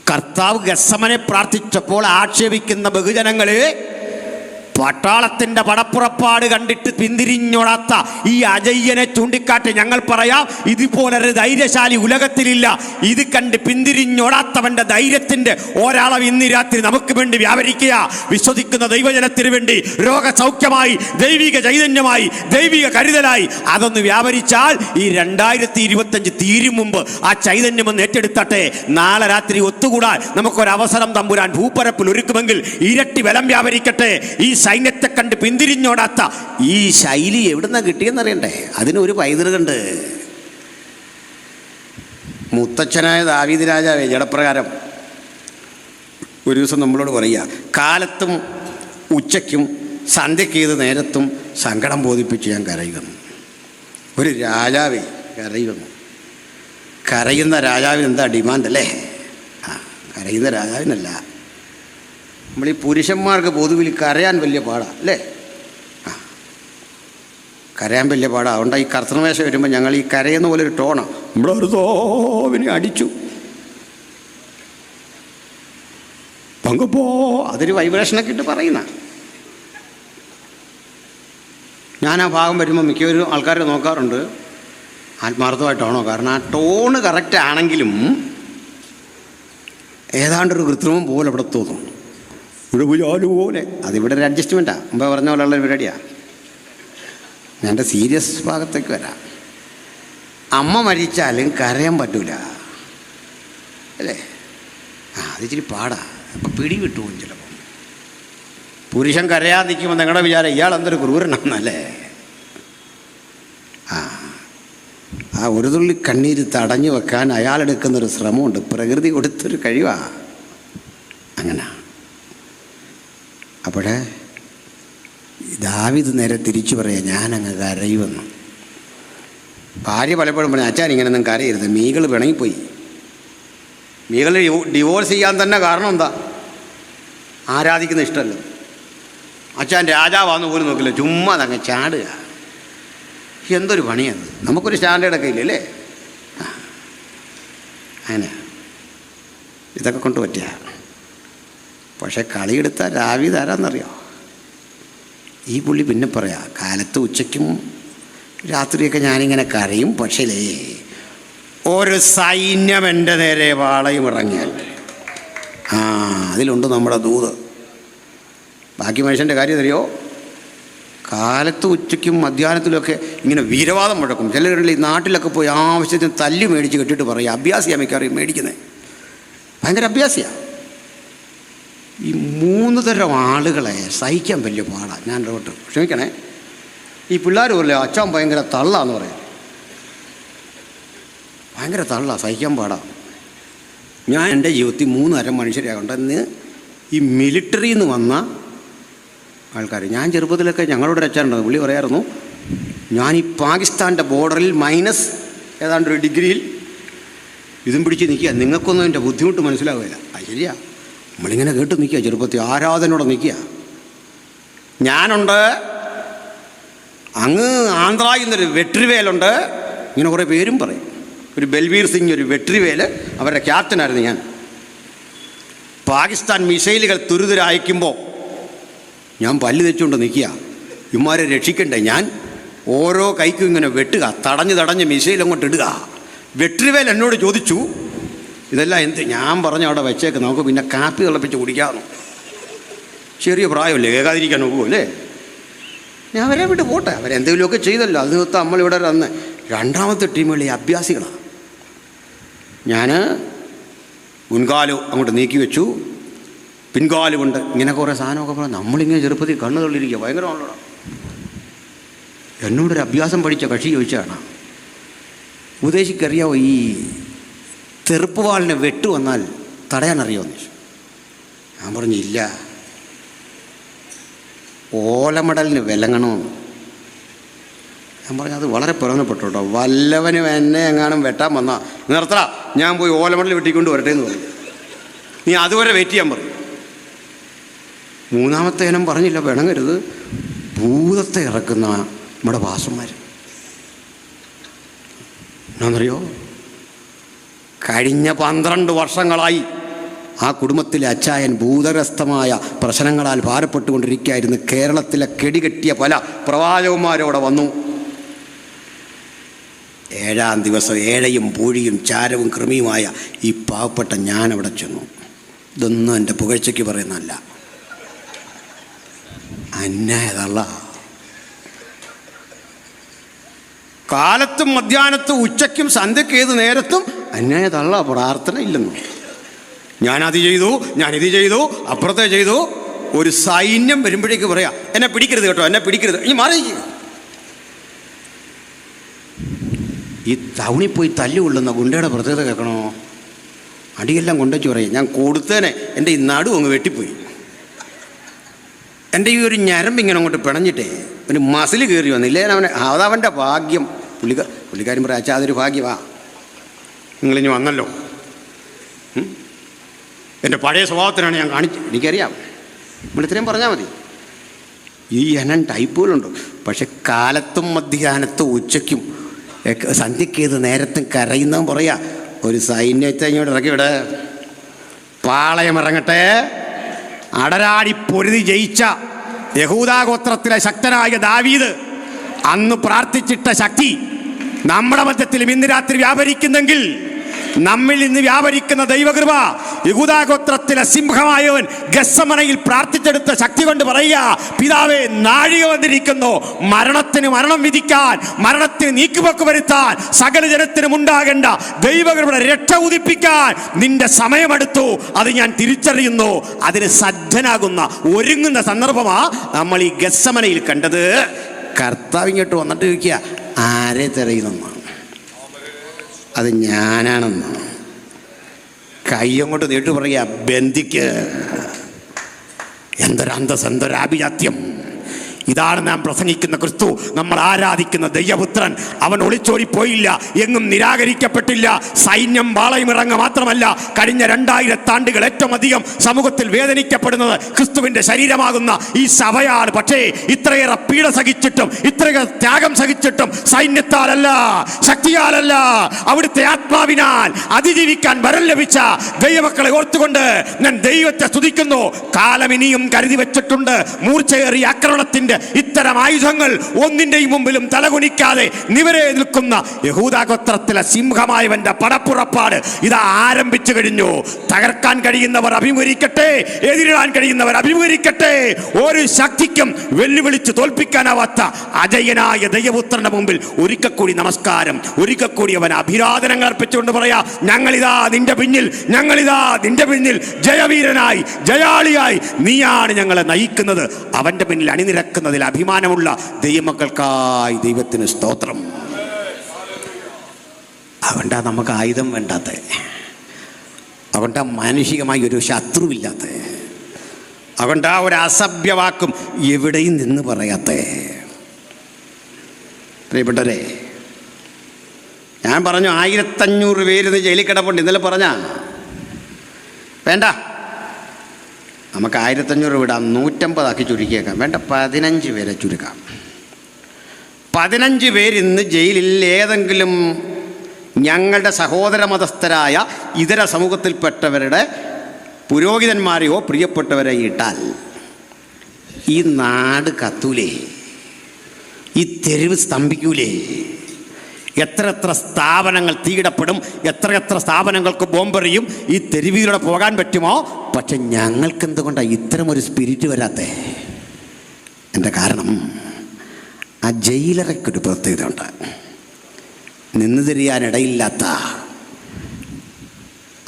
കർത്താവ് ഗത്സമനെ പ്രാർത്ഥിച്ചപ്പോൾ ആക്ഷേപിക്കുന്ന ബഹുജനങ്ങളെ പട്ടാളത്തിൻ്റെ പടപ്പുറപ്പാട് കണ്ടിട്ട് പിന്തിരിഞ്ഞോടാത്ത ഈ അജയ്യനെ ചൂണ്ടിക്കാട്ടി ഞങ്ങൾ പറയാം, ഇതുപോലൊരു ധൈര്യശാലി ഉലകത്തിലില്ല. ഇത് കണ്ട് പിന്തിരിഞ്ഞോടാത്തവൻ്റെ ധൈര്യത്തിൻ്റെ ഒരളവ് ഇന്ന് രാത്രി നമുക്ക് വേണ്ടി വ്യാപരിക്കുക. വിശ്വസിക്കുന്ന ദൈവജനത്തിന് വേണ്ടി രോഗസൗഖ്യമായി, ദൈവിക ചൈതന്യമായി, ദൈവിക കരുതലായി അതൊന്ന് വ്യാപരിച്ചാൽ ഈ 2025 തീരും മുമ്പ് ആ ചൈതന്യം ഒന്ന് ഏറ്റെടുത്തട്ടെ. നാളെ രാത്രി ഒത്തുകൂടാൻ നമുക്കൊരവസരം തമ്പുരാൻ ഭൂപ്പരപ്പിൽ ഒരുക്കുമെങ്കിൽ ഇരട്ടി ബലം വ്യാപരിക്കട്ടെ. ഈ സൈന്യത്തെ കണ്ട് പിന്തിരിഞ്ഞോടാത്ത ഈ ശൈലി എവിടുന്ന കിട്ടിയെന്നറിയണ്ടേ? അതിനൊരു പൈതൃകമുണ്ട്. മുത്തച്ഛനായ ദാവീദ് രാജാവേ ജഡപ്രകാരം ഒരു ദിവസം നമ്മളോട് പറയുക, കാലത്തും ഉച്ചയ്ക്കും സന്ധ്യയ്ക്ക് ഏത് നേരത്തും സങ്കടം ബോധിപ്പിച്ച് ഞാൻ കരയുന്നു. ഒരു രാജാവേ കരയുന്നു. കരയുന്ന രാജാവിന് എന്താ ഡിമാൻഡ് അല്ലേ? കരയുന്ന രാജാവിനല്ല. നമ്മൾ ഈ പുരുഷന്മാർക്ക് പൊതുവിൽ കരയാൻ വലിയ പാടാണ് അല്ലേ? കരയാൻ വലിയ പാടാണ്. അതുകൊണ്ട് ഈ കർത്തനവേശം വരുമ്പോൾ ഞങ്ങൾ ഈ കരയുന്ന പോലെ ഒരു ടോണാണ്. നമ്മളൊരു തോവിനെ അടിച്ചു പങ്കുപ്പോ, അതൊരു വൈബ്രേഷനൊക്കെ ഇട്ട് പറയുന്ന. ഞാൻ ആ ഭാഗം വരുമ്പോൾ മിക്കവരും ആൾക്കാർ നോക്കാറുണ്ട് ആത്മാർത്ഥമായിട്ടാണോ. കാരണം ആ ടോണ് കറക്റ്റ് ആണെങ്കിലും ഏതാണ്ടൊരു കൃത്രിമം പോലെ ഇവിടെ തോന്നും. ഇവിടെ പോലെ അതിവിടെ ഒരു അഡ്ജസ്റ്റ്മെൻറ്റാണ്. മുമ്പേ പറഞ്ഞ പോലെയുള്ള പരിപാടിയാണ്. ഞാൻ എൻ്റെ സീരിയസ് ഭാഗത്തേക്ക് വരാം. അമ്മ മരിച്ചാലും കരയാൻ പറ്റൂല അല്ലേ? അത് ഇച്ചിരി പാടാ. അപ്പം പിടി വിട്ടുപോകും ചിലപ്പോൾ. പുരുഷൻ കരയാതെ നിൽക്കുമ്പോൾ നിങ്ങളുടെ വിചാരം ഇയാൾ എന്തൊരു ക്രൂരനാണെന്നല്ലേ? ആ ഒരു തുള്ളി കണ്ണീര് തടഞ്ഞു വെക്കാൻ അയാളെടുക്കുന്നൊരു ശ്രമമുണ്ട്. പ്രകൃതി കൊടുത്തൊരു കഴിവാണ് അങ്ങനെ. അപ്പോഴേ ദാവീദ് നേരെ തിരിച്ചു പറയാം, ഞാനങ്ങ് കരയുമെന്ന്. ഭാര്യ പലപ്പോഴും പറഞ്ഞു, അച്ഛൻ ഇങ്ങനെയൊന്നും കരയരുത്, മീകൾ പിണങ്ങിപ്പോയി. മീകൾ ഡിവോഴ്സ് ചെയ്യാൻ തന്നെ കാരണം എന്താ? ആരാധിക്കുന്ന ഇഷ്ടമല്ല. അച്ഛൻ രാജാവാന്ന് പോലും നോക്കില്ല, ചുമ്മാ അതങ്ങ് ചാടുക. എന്തൊരു പണിയാണ്. നമുക്കൊരു സ്റ്റാൻഡേർഡൊക്കെ ഇല്ലല്ലേ? അങ്ങനെ ഇതൊക്കെ കൊണ്ട് പറ്റിയ പക്ഷെ കളിയെടുത്ത ദാവീദ് ആരാന്നറിയോ? ഈ പുള്ളി പിന്നെ പറയാ, കാലത്ത് ഉച്ചയ്ക്കും രാത്രിയൊക്കെ ഞാനിങ്ങനെ കരയും, പക്ഷേ ഒരു സൈന്യം എൻ്റെ നേരെ വാളയും ഇറങ്ങിയാൽ അതിലുണ്ട് നമ്മുടെ ദൂത്. ബാക്കി മനുഷ്യൻ്റെ കാര്യം അറിയോ? കാലത്ത് ഉച്ചയ്ക്കും മധ്യാഹ്നത്തിലൊക്കെ ഇങ്ങനെ വീരവാദം മുഴക്കും. ചിലരുടെ ഈ നാട്ടിലൊക്കെ പോയി ആവശ്യത്തിന് തല്ലി മേടിച്ച് കെട്ടിട്ട് പറയും, അഭ്യാസിയാണ് മിക്കറിയും മേടിക്കുന്നത്, ഭയങ്കര അഭ്യാസിയാണ്. ഈ 3 തരം ആളുകളെ സഹിക്കാൻ വലിയ പാടാണ്. ഞാൻ ഇടപെട്ട് ക്ഷമിക്കണേ. ഈ പിള്ളേർ പോലെ അച്ഛൻ ഭയങ്കര തള്ളാന്ന് പറയും, ഭയങ്കര തള്ള, സഹിക്കാൻ പാടാണ്. ഞാൻ എൻ്റെ ജീവിതത്തിൽ 3 തരം മനുഷ്യരെ കൊണ്ടെന്ന് ഈ മിലിറ്ററിയിൽ നിന്ന് വന്ന ആൾക്കാർ. ഞാൻ ചെറുപ്പത്തിലൊക്കെ ഞങ്ങളുടെ ഒരു അച്ഛനുണ്ട്, പുള്ളി പറയായിരുന്നു, ഞാൻ ഈ പാകിസ്ഥാൻ്റെ ബോർഡറിൽ മൈനസ് ഏതാണ്ടൊരു ഡിഗ്രിയിൽ ഇതും പിടിച്ച് നിൽക്കുക, നിങ്ങൾക്കൊന്നും എൻ്റെ ബുദ്ധിമുട്ട് മനസ്സിലാവില്ല. അത് ശരിയാ, നമ്മളിങ്ങനെ കേട്ട് നിൽക്കുക, ചെറുപ്പത്തിൽ ആരാധനയോടെ നിൽക്കുക. ഞാനുണ്ട്, അങ്ങ് ആന്ധ്രയിൽ നിന്നൊരു വെട്രിവേലുണ്ട്, ഇങ്ങനെ കുറേ പേരും പറയും. ഒരു ബൽവീർ സിംഗ്, ഒരു വെട്രിവേൽ, അവരുടെ ക്യാപ്റ്റനായിരുന്നു ഞാൻ. പാകിസ്ഥാൻ മിസൈലുകൾ തുരുതുര അയക്കുമ്പോൾ ഞാൻ പല്ല് തെച്ചുകൊണ്ട് നിൽക്കുക, ഇവന്മാരെ രക്ഷിക്കണ്ടേ. ഞാൻ ഓരോ കൈക്കും ഇങ്ങനെ വെട്ടുക, തടഞ്ഞ് മിസൈൽ അങ്ങോട്ട് ഇടുക. വെട്രിവേൽ എന്നോട് ചോദിച്ചു, ഇതെല്ലാം എന്ത്? ഞാൻ പറഞ്ഞു, അവിടെ വെച്ചേക്ക്, നമുക്ക് പിന്നെ കാപ്പി തിളപ്പിച്ച് കുടിക്കാമെന്നു. ചെറിയ പ്രായമല്ലേ, കേൾക്കാതിരിക്കാൻ നോക്കുമല്ലേ. ഞാൻ അവരെ വിട്ട് പോട്ടെ, അവരെന്തെങ്കിലുമൊക്കെ ചെയ്തല്ലോ, അത് നിർത്താൻ നമ്മളിവിടെ വന്ന്. രണ്ടാമത്തെ ടീമുകളിൽ അഭ്യാസികളാണ്. ഞാൻ മുൻകാലും അങ്ങോട്ട് നീക്കി വെച്ചു, പിൻകാലും കൊണ്ട് ഇങ്ങനെ കുറേ സാധനമൊക്കെ പറയാം. നമ്മളിങ്ങനെ ചെറുപ്പത്തിൽ കണ്ണു തള്ളിയിരിക്കുക, ഭയങ്കരമാണല്ലോ. എന്നോടൊരു അഭ്യാസം പഠിച്ച കക്ഷി ചോദിച്ചാണ്, ഉപദേശിക്കറിയാവോ ഈ തെറുപ്പ് വാളിനെ വെട്ടു വന്നാൽ തടയാനറിയാമെന്ന് ചോദിച്ചു. ഞാൻ പറഞ്ഞു, ഇല്ല. ഓലമടലിന് വിലങ്ങണമെന്ന്. ഞാൻ പറഞ്ഞു, അത് വളരെ പ്രധാനപ്പെട്ടു കേട്ടോ, വല്ലവനും എന്നെ എങ്ങാനും വെട്ടാൻ വന്നാൽ നിർത്തറ, ഞാൻ പോയി ഓലമടൽ വെട്ടിക്കൊണ്ട് വരട്ടെ എന്ന് പറഞ്ഞു. നീ അതുവരെ വെയിറ്റ് ചെയ്യാൻ പറഞ്ഞു. 3-ാമത്തെ ഇനം പറഞ്ഞില്ല, പിണങ്ങരുത്, ഭൂതത്തെ ഇറക്കുന്ന നമ്മുടെ പാസന്മാർ. എന്നാന്നറിയോ, കഴിഞ്ഞ 12 വർഷങ്ങളായി ആ കുടുംബത്തിലെ അച്ചായൻ ഭൂതഗ്രസ്തമായ പ്രശ്നങ്ങളാൽ ഭാരപ്പെട്ടുകൊണ്ടിരിക്കുകയായിരുന്നു. കേരളത്തിലെ കെടികെട്ടിയ പല പ്രവാചകന്മാരോടെ വന്നു. 7-ാം ദിവസം ഏഴയും പൂഴിയും ചാരവും കൃമിയുമായ ഈ പാവപ്പെട്ട ഞാൻ അവിടെ ചെന്നു. ഇതൊന്നും എൻ്റെ പുകഴ്ചയ്ക്ക് പറയുന്നതല്ല, അന്യായതല്ല. കാലത്തും മധ്യാഹ്നത്തും ഉച്ചയ്ക്കും സന്ധ്യയ്ക്ക് ഏത് നേരത്തും അന്യായതല്ല, പ്രാർത്ഥന ഇല്ലെന്നു. ഞാനത് ചെയ്തു, ഞാനിത് ചെയ്തു, അപ്പുറത്തെ ചെയ്തു. ഒരു സൈന്യം വരുമ്പോഴേക്ക് പറയാം, എന്നെ പിടിക്കരുത് കേട്ടോ, എന്നെ പിടിക്കരുത്, ഇനി മാറി. ഈ ടൗണിൽ പോയി തല്ലുകൊള്ളുന്ന ഗുണ്ടയുടെ പ്രത്യേകത കേൾക്കണോ? അടിയെല്ലാം കൊണ്ടുവച്ച് പറയും, ഞാൻ കൊടുത്തേനെ, എൻ്റെ ഈ നടു അങ്ങ് വെട്ടിപ്പോയി. എൻ്റെ ഈ ഒരു ഞരമ്പിങ്ങനെ അങ്ങോട്ട് പിണഞ്ഞിട്ടേ ഒരു മസിൽ കയറി വന്നില്ലേ, അതവൻ്റെ ഭാഗ്യം. പുള്ളിക്കാരൻ പറയാം, അച്ഛാ അതൊരു ഭാഗ്യമാ, നിങ്ങളിനി വന്നല്ലോ. എൻ്റെ പഴയ സ്വഭാവത്തിനാണ് ഞാൻ കാണിച്ചത്, എനിക്കറിയാം. നമ്മളിത്രയും പറഞ്ഞാൽ മതി. ഈ എണ്ണം ടൈപ്പുകളുണ്ട്. പക്ഷെ കാലത്തും മധ്യാഹ്നത്തും ഉച്ചയ്ക്കും സന്ധ്യയ്ക്ക് ഏത് നേരത്തും കരയുന്നവൻ പറയാ, ഒരു സൈന്യത്തെ ഇങ്ങോട്ട് ഇറക്കി വിടെ, പാളയം ഇറങ്ങട്ടെ. അടരാടി പൊരുതി ജയിച്ച യഹൂദാഗോത്രത്തിലെ ശക്തനായ ദാവീദ് അന്ന് പ്രാർത്ഥിച്ചിട്ട ശക്തി നമ്മുടെ മധ്യത്തിലും ഇന്ന് രാത്രി വ്യാപരിക്കുന്നെങ്കിൽ, നമ്മിൽ ഇന്ന് വ്യാപരിക്കുന്ന ദൈവകൃപ, യഹൂദാഗോത്രത്തിലെ സിംഹമായവൻ ഗത്സമനയിൽ പ്രാർത്ഥിച്ചെടുത്ത ശക്തി കൊണ്ട് പറയുക, പിതാവേ, നാഴിക വന്നിരിക്കുന്നു, മരണത്തിന് മരണം വിധിക്കാൻ, മരണത്തിന് നീക്കുപോക്ക് വരുത്താൻ, സകല ജനത്തിനും ഉണ്ടാകേണ്ട ദൈവകൃപയുടെ രക്ഷ ഉദിപ്പിക്കാൻ നിന്റെ സമയമെടുത്തു. അത് ഞാൻ തിരിച്ചറിയുന്നു. അതിന് സജ്ജനാകുന്ന ഒരുങ്ങുന്ന സന്ദർഭമാ നമ്മൾ ഈ ഗത്സമനയിൽ കണ്ടത്. കർത്താവ് ഇങ്ങോട്ട് വന്നിട്ട് ചോദിക്കുക, ആരെ തിരയുന്നെന്നാണ്. അത് ഞാനാണെന്ന് കയ്യങ്ങോട്ട് നീട്ടു പറയുക, ബന്ധിക്ക്. എന്തൊരന്തസ്, എന്തൊരാഭിജാത്യം! ഇതാണ് നാം പ്രസംഗിക്കുന്ന ക്രിസ്തു, നമ്മൾ ആരാധിക്കുന്ന ദൈവപുത്രൻ. അവൻ ഒളിച്ചോടിപ്പോയില്ല, എങ്ങും നിരാകരിക്കപ്പെട്ടില്ല. സൈന്യം വാളയുമിറങ്ങ മാത്രമല്ല, കഴിഞ്ഞ 2000 ആണ്ടുകൾ ഏറ്റവും അധികം സമൂഹത്തിൽ വേദനിക്കപ്പെടുന്നത് ക്രിസ്തുവിന്റെ ശരീരമാകുന്ന ഈ സഭയാണ്. പക്ഷേ ഇത്രയേറെ പീഡ സഹിച്ചിട്ടും, ഇത്രയേറെ ത്യാഗം സഹിച്ചിട്ടും, സൈന്യത്താലല്ല, ശക്തിയാലല്ല, അവിടുത്തെ ആത്മാവിനാൽ അതിജീവിക്കാൻ വരം ലഭിച്ച ദൈവമക്കളെ ഓർത്തുകൊണ്ട് ഞാൻ ദൈവത്തെ സ്തുതിക്കുന്നു. കാലം ഇനിയും കരുതി വെച്ചിട്ടുണ്ട് മൂർച്ചയേറിയ ആക്രമണത്തിന്റെ ഇത്തരം ആയുധങ്ങൾ ഒന്നിന്റെയും മുമ്പിലും തലകുനിക്കാതെ നിവരെ നിൽക്കുന്ന യഹൂദാഗോത്രത്തിലെ സിംഹമായവന്റെ പടപ്പുറപ്പാട് ഇതാ ആരംഭിച്ചു കഴിഞ്ഞു. തകർക്കാൻ കഴിയുന്നവർ അഭിമുഖീകരിക്കട്ടെ, എതിരിടാൻ കഴിയുന്നവർ അഭിമുഖീകരിക്കട്ടെ. ഒരു ശക്തിക്കും വെല്ലുവിളിച്ച് തോൽപ്പിക്കാനാവാത്ത അജയനായ ദൈവപുത്രന്റെ മുമ്പിൽ ഒരിക്കൽ കൂടി നമസ്കാരം, ഒരിക്കൽ കൂടി അവൻ അഭിരാധനങ്ങൾ അർപ്പിച്ചുകൊണ്ട് പറയാ, ഞങ്ങളിതാ നിന്റെ പിന്നിൽ, ഞങ്ങളിതാ നിന്റെ പിന്നിൽ ജയവീരനായി, ജയാളിയായി നീയാണ് ഞങ്ങളെ നയിക്കുന്നത്. അവന്റെ പിന്നിൽ അണിനിരക്കുന്നതിൽ അഭിമാനമുള്ള ദൈവമക്കൾക്കായി ദൈവത്തിന് സ്തോത്രം. അവൻ്റെ നമുക്ക് ആയുധം വേണ്ടാത്ത, അവൻ്റെ മാനുഷികമായി ഒരു ശത്രുവില്ലാത്ത, അവൻ്റെ ഒരു അസഭ്യവാക്കും എവിടെയും നിന്ന് പറയാത്ത. പ്രിയപ്പെട്ടവരെ, ഞാൻ പറഞ്ഞു 1500 പേര് ജയിലിൽ കിടപ്പുണ്ട്. ഇന്നലെ പറഞ്ഞ വേണ്ട, നമുക്ക് 1500 വിടാം, 150 ആക്കി ചുരുക്കിയേക്കാം. വേണ്ട, 15 പേരെ ചുരുക്കാം. 15 പേര് ഇന്ന് ജയിലിൽ ഏതെങ്കിലും ഞങ്ങളുടെ സഹോദര മതസ്ഥരായ ഇതര സമൂഹത്തിൽപ്പെട്ടവരുടെ പുരോഹിതന്മാരെയോ പ്രിയപ്പെട്ടവരെ ഇട്ടാൽ ഈ നാട് കത്തൂലേ? ഈ തെരുവ് സ്തംഭിക്കൂലേ? എത്ര സ്ഥാപനങ്ങൾ തീയിടപ്പെടും, എത്ര സ്ഥാപനങ്ങൾക്ക് ബോംബെറിയും. ഈ തെരുവിലൂടെ പോകാൻ പറ്റുമോ? പക്ഷെ ഞങ്ങൾക്ക് എന്തുകൊണ്ടാണ് ഇത്തരമൊരു സ്പിരിറ്റ് വരാത്തേ? എൻ്റെ കാരണം ആ ജയിലറയ്ക്കൊരു പ്രത്യേകത ഉണ്ട്. നിന്ന് തിരിയാനിടയില്ലാത്ത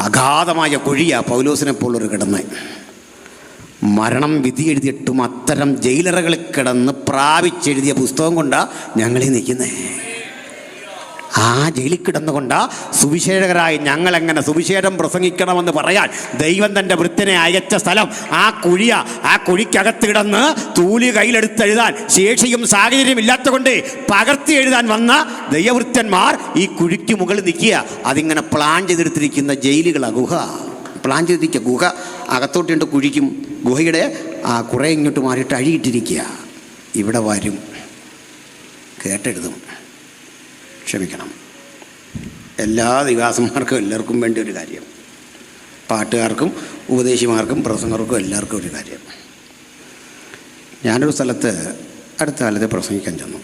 അഗാധമായ കുഴിയാ പൗലോസിനെ പോലൊരു കിടന്ന്. മരണം വിധി എഴുതിയിട്ടും അത്തരം ജയിലറകളിൽ കിടന്ന് പ്രാപിച്ചെഴുതിയ പുസ്തകം കൊണ്ടാണ് ഞങ്ങളീ നിൽക്കുന്നത്. ആ ജയിലിൽ കിടന്നുകൊണ്ടാ സുവിശേഷകരായി ഞങ്ങളെങ്ങനെ സുവിശേഷം പ്രസംഗിക്കണമെന്ന് പറയാൻ ദൈവം തൻ്റെ വൃത്തിനെ അയച്ച സ്ഥലം ആ കുഴിയാ. ആ കുഴിക്കകത്ത് കിടന്ന് തൂലി കയ്യിലെടുത്തെഴുതാൻ ശേഷിയും സാഹചര്യം ഇല്ലാത്ത കൊണ്ട് പകർത്തി എഴുതാൻ വന്ന ദൈവവൃത്തന്മാർ ഈ കുഴിക്ക് മുകളിൽ നിൽക്കുക. അതിങ്ങനെ പ്ലാൻ ചെയ്തെടുത്തിരിക്കുന്ന ജയിലുകളാണ്. ഗുഹ പ്ലാൻ ചെയ്തിരിക്കുക. ഗുഹ അകത്തോട്ടുണ്ട് കുഴിക്കും. ഗുഹയുടെ കുറേ ഇങ്ങോട്ട് മാറിയിട്ട് അഴിയിട്ടിരിക്കുക. ഇവിടെ വരും, കേട്ടെഴുതും. ക്ഷമിക്കണം, എല്ലാ ദിവാസന്മാർക്കും എല്ലാവർക്കും വേണ്ടി ഒരു കാര്യം, പാട്ടുകാർക്കും ഉപദേശിമാർക്കും പ്രസംഗർക്കും എല്ലാവർക്കും ഒരു കാര്യം. ഞാനൊരു സ്ഥലത്ത് അടുത്ത കാലത്ത് പ്രസംഗിക്കാൻ ചെന്നു.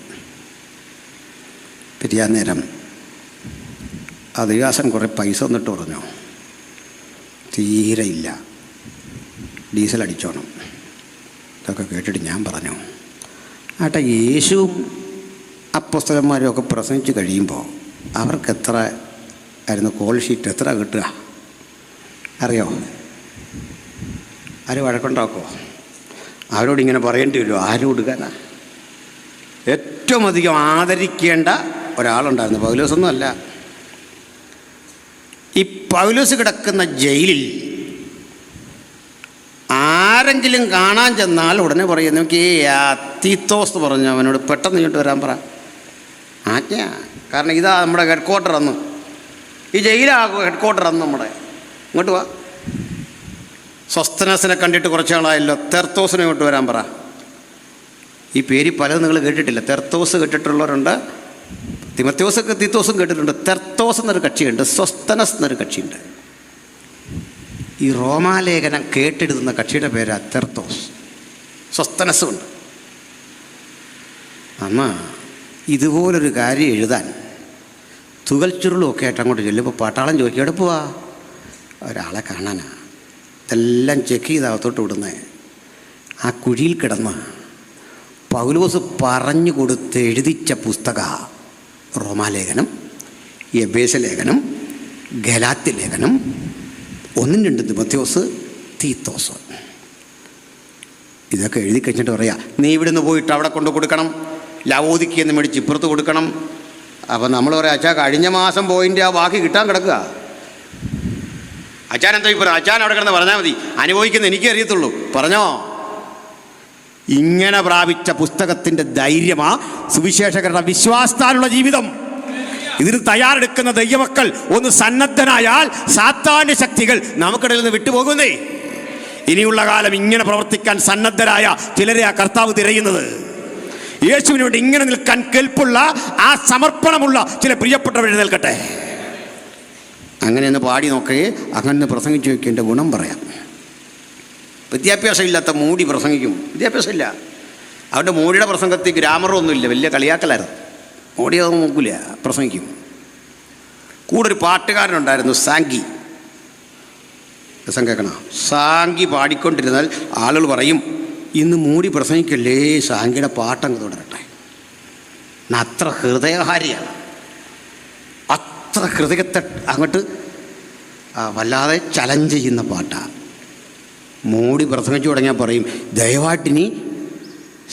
പിരിയാൻ നേരം ആ ദിവാസൻ കുറേ പൈസ വന്നിട്ട് പറഞ്ഞു, തീരെ ഇല്ല, ഡീസൽ അടിച്ചോണം. ഇതൊക്കെ കേട്ടിട്ട് ഞാൻ പറഞ്ഞു, ആട്ടെ, യേശുവും അപ്പോസ്തലന്മാരും ഒക്കെ പ്രസംഗിച്ച് കഴിയുമ്പോൾ അവർക്ക് എത്ര ആയിരുന്നു കോൾ ഷീറ്റ്, എത്ര കിട്ടുക അറിയോ? ആരും വഴക്കുണ്ടാക്കുമോ? അവരോടിങ്ങനെ പറയേണ്ടി വരുമോ? ആരും കൊടുക്കാനാ? ഏറ്റവും അധികം ആദരിക്കേണ്ട ഒരാളുണ്ടായിരുന്നു. പൗലോസൊന്നും അല്ല. ഈ പൗലോസ് കിടക്കുന്ന ജയിലിൽ ആരെങ്കിലും കാണാൻ ചെന്നാൽ ഉടനെ പറയും, നമുക്ക് ഈ തീത്തോസ് പറഞ്ഞു അവനോട് പെട്ടെന്ന് ഇങ്ങോട്ട് വരാൻ പറ. ആജ്ഞ. കാരണം ഇതാ നമ്മുടെ ഹെഡ് ക്വാർട്ടർ അന്ന്, ഈ ജയിലാകും ഹെഡ് ക്വാർട്ടർ അന്ന് നമ്മുടെ. ഇങ്ങോട്ട് വാ. സ്വസ്തനസിനെ കണ്ടിട്ട് കുറച്ച് നാളായല്ലോ, തെർത്തോസിനെ ഇങ്ങോട്ട് വരാൻ പറ. ഈ പേര് പലതും നിങ്ങൾ കേട്ടിട്ടില്ല. തെർത്തോസ് കേട്ടിട്ടുള്ളവരുണ്ട്, തീത്തോസും കേട്ടിട്ടുണ്ട്. തെർത്തോസ് എന്നൊരു കക്ഷിയുണ്ട്, സ്വസ്തനസ് എന്നൊരു കക്ഷിയുണ്ട്. ഈ റോമാലേഖനം കേട്ടെഴുതുന്ന കക്ഷിയുടെ പേരാ തെർത്തോസ്. സ്വസ്തനസ്സും ഉണ്ട്. അമ്മ ഇതുപോലൊരു കാര്യം എഴുതാൻ തുകൽ ചുരുളുമൊക്കെ ആയിട്ട് അങ്ങോട്ട് ചെല്ലുമ്പോൾ പട്ടാളം ചോദിക്കും, എവിടെ പോവാ? ഒരാളെ കാണാനാ. ഇതെല്ലാം ചെക്ക് ചെയ്ത് അകത്തോട്ട് വിടുന്നത്. ആ കുഴിയിൽ കിടന്ന് പൗലോസ് പറഞ്ഞു കൊടുത്ത് എഴുതിച്ച പുസ്തക റോമാലേഖനം, എബേസ ലേഖനം, ഗലാത്യ ലേഖനം, 1-2 തിമോഥെയോസ്, തീത്തോസ്. ഇതൊക്കെ എഴുതി കഴിഞ്ഞിട്ട് പറയാം, നീ ഇവിടുന്ന് പോയിട്ട് അവിടെ കൊണ്ട് കൊടുക്കണം, ലവോദിക്കയെന്ന് മേടിച്ച് ഇപ്പുറത്ത് കൊടുക്കണം. അപ്പം നമ്മൾ പറയാം, അച്ഛാ കഴിഞ്ഞ മാസം പോയിൻ്റെ ആ ബാക്കി കിട്ടാൻ കിടക്കുക. അച്ഛൻ എന്താ ഇപ്പോൾ? അച്ഛൻ അവിടെ കിടന്ന് പറഞ്ഞാൽ മതി, അനുഭവിക്കുന്ന എനിക്കേ അറിയത്തുള്ളൂ. പറഞ്ഞോ? ഇങ്ങനെ പ്രാപിച്ച പുസ്തകത്തിൻ്റെ ധൈര്യമാ സുവിശേഷകരുടെ വിശ്വാസത്താലുള്ള ജീവിതം. ഇതിന് തയ്യാറെടുക്കുന്ന ദൈവമക്കൾ ഒന്ന് സന്നദ്ധനായാൽ സാത്താന്യ ശക്തികൾ നമുക്കിടയിൽ നിന്ന് വിട്ടുപോകുന്നേ. ഇനിയുള്ള കാലം ഇങ്ങനെ പ്രവർത്തിക്കാൻ സന്നദ്ധരായ ചിലരെ ആ കർത്താവ് തിരയുന്നത്. യേശുവിന് വേണ്ടി ഇങ്ങനെ നിൽക്കാൻ കെൽപ്പുള്ള, ആ സമർപ്പണമുള്ള ചില പ്രിയപ്പെട്ടവർ നിൽക്കട്ടെ. അങ്ങനെ ഒന്ന് പാടി നോക്കേ, അങ്ങനെ പ്രസംഗിച്ചു വയ്ക്കേണ്ട ഗുണം പറയാം. വിദ്യാഭ്യാസം ഇല്ലാത്ത മൂടി പ്രസംഗിക്കും. വിദ്യാഭ്യാസമില്ല, അവരുടെ മൂടിയുടെ പ്രസംഗത്തിൽ ഗ്രാമറൊന്നുമില്ല, വലിയ കളിയാക്കലായിരുന്നു. മൂടി അതൊന്നും നോക്കില്ല, പ്രസംഗിക്കും. കൂടെ ഒരു പാട്ടുകാരനുണ്ടായിരുന്നു, സാങ്കി. രസം കേൾക്കണം. സാങ്കി പാടിക്കൊണ്ടിരുന്നാൽ ആളുകൾ പറയും, ഇന്ന് മൂടി പ്രസംഗിക്കല്ലേ, സാങ്കിയുടെ പാട്ടങ്ങ് തുടരട്ടെ. അത്ര ഹൃദയഹാരിയാണ്, അത്ര ഹൃദയത്തെ അങ്ങോട്ട് വല്ലാതെ ചലഞ്ച് ചെയ്യുന്ന പാട്ടാണ്. മൂടി പ്രസംഗിച്ചു തുടങ്ങിയാൽ പറയും, ദയവായിട്ടിനി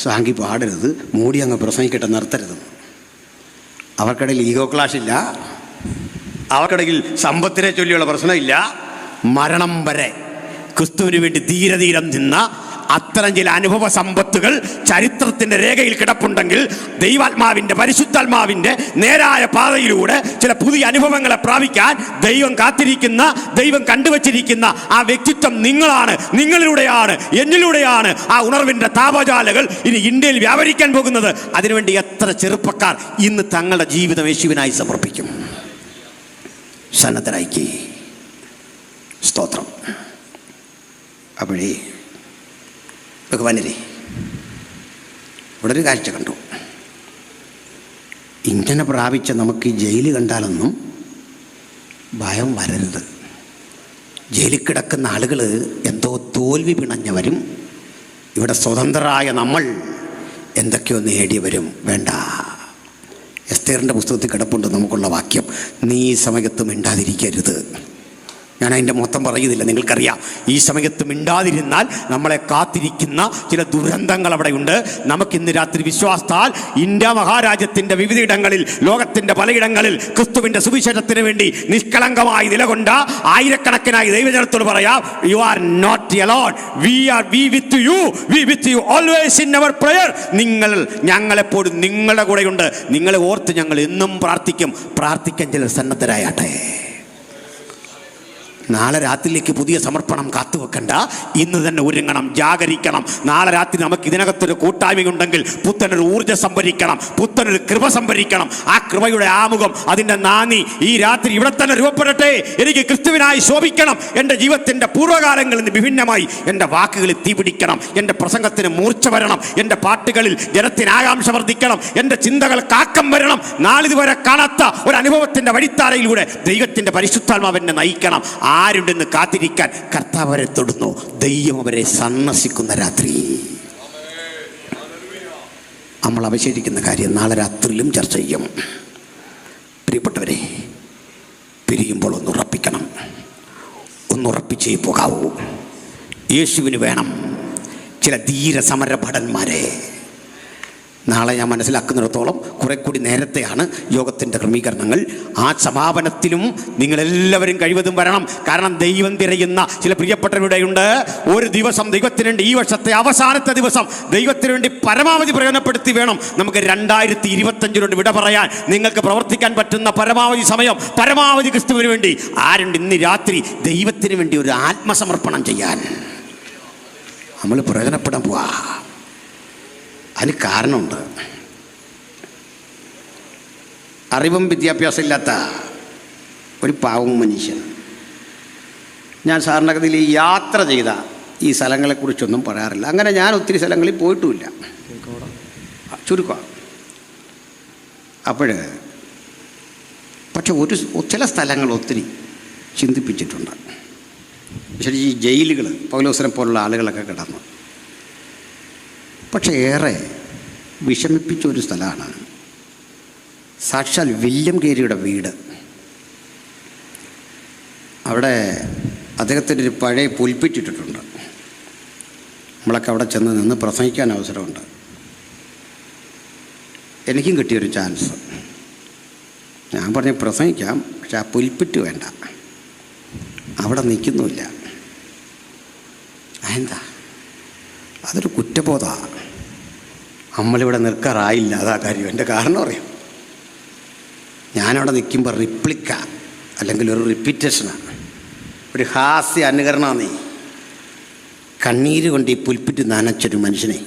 സാങ്കി പാടരുത്, മൂടി അങ്ങ് പ്രസംഗിക്കട്ടെ, നിർത്തരുത്. അവർക്കിടയിൽ ഈഗോ ക്ലാഷ് ഇല്ല, അവർക്കിടയിൽ സമ്പത്തിനെ ചൊല്ലിയുള്ള പ്രശ്നമില്ല. മരണം വരെ ക്രിസ്തുവിന് വേണ്ടി ധീരധീരം നിന്ന അത്തരം ചില അനുഭവ സമ്പത്തുകൾ ചരിത്രത്തിൻ്റെ രേഖയിൽ കിടപ്പുണ്ടെങ്കിൽ ദൈവാത്മാവിൻ്റെ, പരിശുദ്ധാത്മാവിൻ്റെ നേരായ പാതയിലൂടെ ചില പുതിയ അനുഭവങ്ങളെ പ്രാപിക്കാൻ ദൈവം കാത്തിരിക്കുന്ന, ദൈവം കണ്ടുവച്ചിരിക്കുന്ന ആ വ്യക്തിത്വം നിങ്ങളാണ്, നിങ്ങളിലൂടെയാണ്, എന്നിലൂടെയാണ് ആ ഉണർവിൻ്റെ താപജാലകൾ ഇനി ഇന്ത്യയിൽ വ്യാപരിക്കാൻ പോകുന്നത്. അതിനുവേണ്ടി എത്ര ചെറുപ്പക്കാർ ഇന്ന് തങ്ങളുടെ ജീവിതം യേശുവിനായി സമർപ്പിക്കും? സന്നദ്ധരായിക്ക് സ്തോത്രം. അപ്പോഴേ ഭഗവാനരെ, ഇവിടെ ഒരു കാഴ്ച കണ്ടു. ഇങ്ങനെ പ്രാപിച്ച നമുക്ക് ഈ ജയിൽ കണ്ടാലൊന്നും ഭയം വരരുത്. ജയിലിൽ കിടക്കുന്ന ആളുകൾ എന്തോ തോൽവി പിണഞ്ഞവരും, ഇവിടെ സ്വതന്ത്രരായ നമ്മൾ എന്തൊക്കെയോ നേടിയവരും വേണ്ട. എസ്തേറിൻ്റെ പുസ്തകത്തിൽ കിടപ്പുണ്ട് നമുക്കുള്ള വാക്യം, നീ ഈ സമയത്ത് മിണ്ടാതിരിക്കരുത്. ഞാൻ അതിൻ്റെ മൊത്തം പറയുന്നില്ല, നിങ്ങൾക്കറിയാം. ഈ സമയത്ത് മിണ്ടാതിരുന്നാൽ നമ്മളെ കാത്തിരിക്കുന്ന ചില ദുരന്തങ്ങൾ അവിടെയുണ്ട്. നമുക്കിന്ന് രാത്രി വിശ്വാസത്താൽ ഇന്ത്യ മഹാരാജ്യത്തിൻ്റെ വിവിധയിടങ്ങളിൽ, ലോകത്തിൻ്റെ പലയിടങ്ങളിൽ ക്രിസ്തുവിൻ്റെ സുവിശേഷത്തിന് വേണ്ടി നിഷ്കളങ്കമായി നിലകൊണ്ട ആയിരക്കണക്കിനായി ദൈവജനത്തോട് പറയാം, you are not alone, we with you always in our prayer. നിങ്ങൾ, ഞങ്ങളെപ്പോഴും നിങ്ങളുടെ കൂടെയുണ്ട്. നിങ്ങളെ ഓർത്ത് ഞങ്ങൾ എന്നും പ്രാർത്ഥിക്കും. പ്രാർത്ഥിക്കാൻ ചിലർ സന്നദ്ധരായാട്ടെ. നാളെ രാത്രിയിലേക്ക് പുതിയ സമർപ്പണം കാത്തുവെക്കണ്ട, ഇന്ന് തന്നെ ഒരുങ്ങണം, ജാഗരിക്കണം. നാളെ രാത്രി നമുക്ക് ഇതിനകത്തൊരു കൂട്ടായ്മയുണ്ടെങ്കിൽ പുത്തനൊരു ഊർജ്ജം സംഭരിക്കണം, പുത്തനൊരു കൃപ സംഭരിക്കണം. ആ കൃപയുടെ ആമുഖം, അതിൻ്റെ നാന്ദി ഈ രാത്രി ഇവിടെ തന്നെ രൂപപ്പെടട്ടെ. എനിക്ക് ക്രിസ്തുവിനായി ശോഭിക്കണം. എൻ്റെ ജീവിതത്തിൻ്റെ പൂർവ്വകാലങ്ങളിൽ നിന്ന് വിഭിന്നമായി എൻ്റെ വാക്കുകളിൽ തീപിടിക്കണം, എൻ്റെ പ്രസംഗത്തിന് മൂർച്ച വരണം, എൻ്റെ പാട്ടുകളിൽ ജനത്തിന് ആകാംക്ഷ വർദ്ധിക്കണം, എൻ്റെ ചിന്തകൾ കാക്കം വരണം. നാളിതുവരെ കാണാത്ത ഒരു അനുഭവത്തിൻ്റെ വഴിത്താരയിലൂടെ ദൈവത്തിൻ്റെ പരിശുദ്ധാത്മാവെന്നെ നയിക്കണം. ആരുണ്ടെന്ന് കാത്തിരിക്കാൻ കർത്താവ് അവരെ തൊടുന്നു. ദൈവം അവരെ സന്ദർശിക്കുന്ന രാത്രി. നമ്മൾ അവശേഷിക്കുന്ന കാര്യം നാളെ രാത്രിയിലും ചർച്ച ചെയ്യും. പ്രിയപ്പെട്ടവരെ, പിരിയുമ്പോൾ ഒന്നുറപ്പിക്കണം, ഒന്നുറപ്പിച്ചേ പോകാവൂ. യേശുവിന് വേണം ചില ധീര സമരഭടന്മാരെ. നാളെ ഞാൻ മനസ്സിലാക്കുന്നിടത്തോളം കുറെ കൂടി നേരത്തെയാണ് യോഗത്തിൻ്റെ ക്രമീകരണങ്ങൾ. ആ സമാപനത്തിലും നിങ്ങളെല്ലാവരും കഴിവതും വരണം. കാരണം ദൈവം തിരയുന്ന ചില പ്രിയപ്പെട്ടവരുടെയുണ്ട്. ഒരു ദിവസം ദൈവത്തിന് വേണ്ടി, ഈ വർഷത്തെ അവസാനത്തെ ദിവസം ദൈവത്തിന് വേണ്ടി പരമാവധി പ്രയോജനപ്പെടുത്തി വേണം നമുക്ക് 2025 വിട പറയാൻ. നിങ്ങൾക്ക് പ്രവർത്തിക്കാൻ പറ്റുന്ന പരമാവധി സമയം, പരമാവധി ക്രിസ്തുവിന് വേണ്ടി ആരുണ്ട് ഇന്ന് രാത്രി ദൈവത്തിന് വേണ്ടി ഒരു ആത്മസമർപ്പണം ചെയ്യാൻ? നമ്മൾ പ്രയോജനപ്പെടാൻ പോവാ. അതിന് കാരണമുണ്ട്. അറിവും വിദ്യാഭ്യാസം ഇല്ലാത്ത ഒരു പാവം മനുഷ്യൻ. ഞാൻ സാധാരണഗതിയിൽ യാത്ര ചെയ്ത ഈ സ്ഥലങ്ങളെക്കുറിച്ചൊന്നും പറയാറില്ല. അങ്ങനെ ഞാൻ ഒത്തിരി സ്ഥലങ്ങളിൽ പോയിട്ടുമില്ല, ചുരുക്കമാണ്. പക്ഷെ ചില സ്ഥലങ്ങൾ ഒത്തിരി ചിന്തിപ്പിച്ചിട്ടുണ്ട്. പക്ഷേ ഈ ജയിലുകൾ, പൗലോസിനെ പോലുള്ള ആളുകളൊക്കെ കിടന്നു. പക്ഷേ ഏറെ വിഷമിപ്പിച്ച ഒരു സ്ഥലമാണ് സാക്ഷാൽ വില്യം കേരിയുടെ വീട്. അവിടെ അദ്ദേഹത്തിൻ്റെ ഒരു പഴയ പുൽപ്പിറ്റിട്ടുണ്ട്. നമ്മളൊക്കെ അവിടെ ചെന്ന് നിന്ന് പ്രസംഗിക്കാൻ അവസരമുണ്ട്. എനിക്കും കിട്ടിയൊരു ചാൻസ്. ഞാൻ പറഞ്ഞു പ്രസംഗിക്കാം, പക്ഷെ ആ പുൽപ്പിറ്റ് വേണ്ട. അവിടെ നിൽക്കുന്നുമില്ല. എന്താ? അതൊരു കുറ്റബോധമാണ്. നമ്മളിവിടെ നിൽക്കാറായില്ല. അതാ കാര്യം. എൻ്റെ കാരണം അറിയാം. ഞാനവിടെ നിൽക്കുമ്പോൾ റിപ്ലിക്ക അല്ലെങ്കിൽ ഒരു റിപ്പീറ്റേഷനാണ്, ഒരു ഹാസ്യ അനുകരണമാണ്. കണ്ണീര് കൊണ്ട് ഈ പുൽപ്പിറ്റ് നനച്ചൊരു മനുഷ്യനെ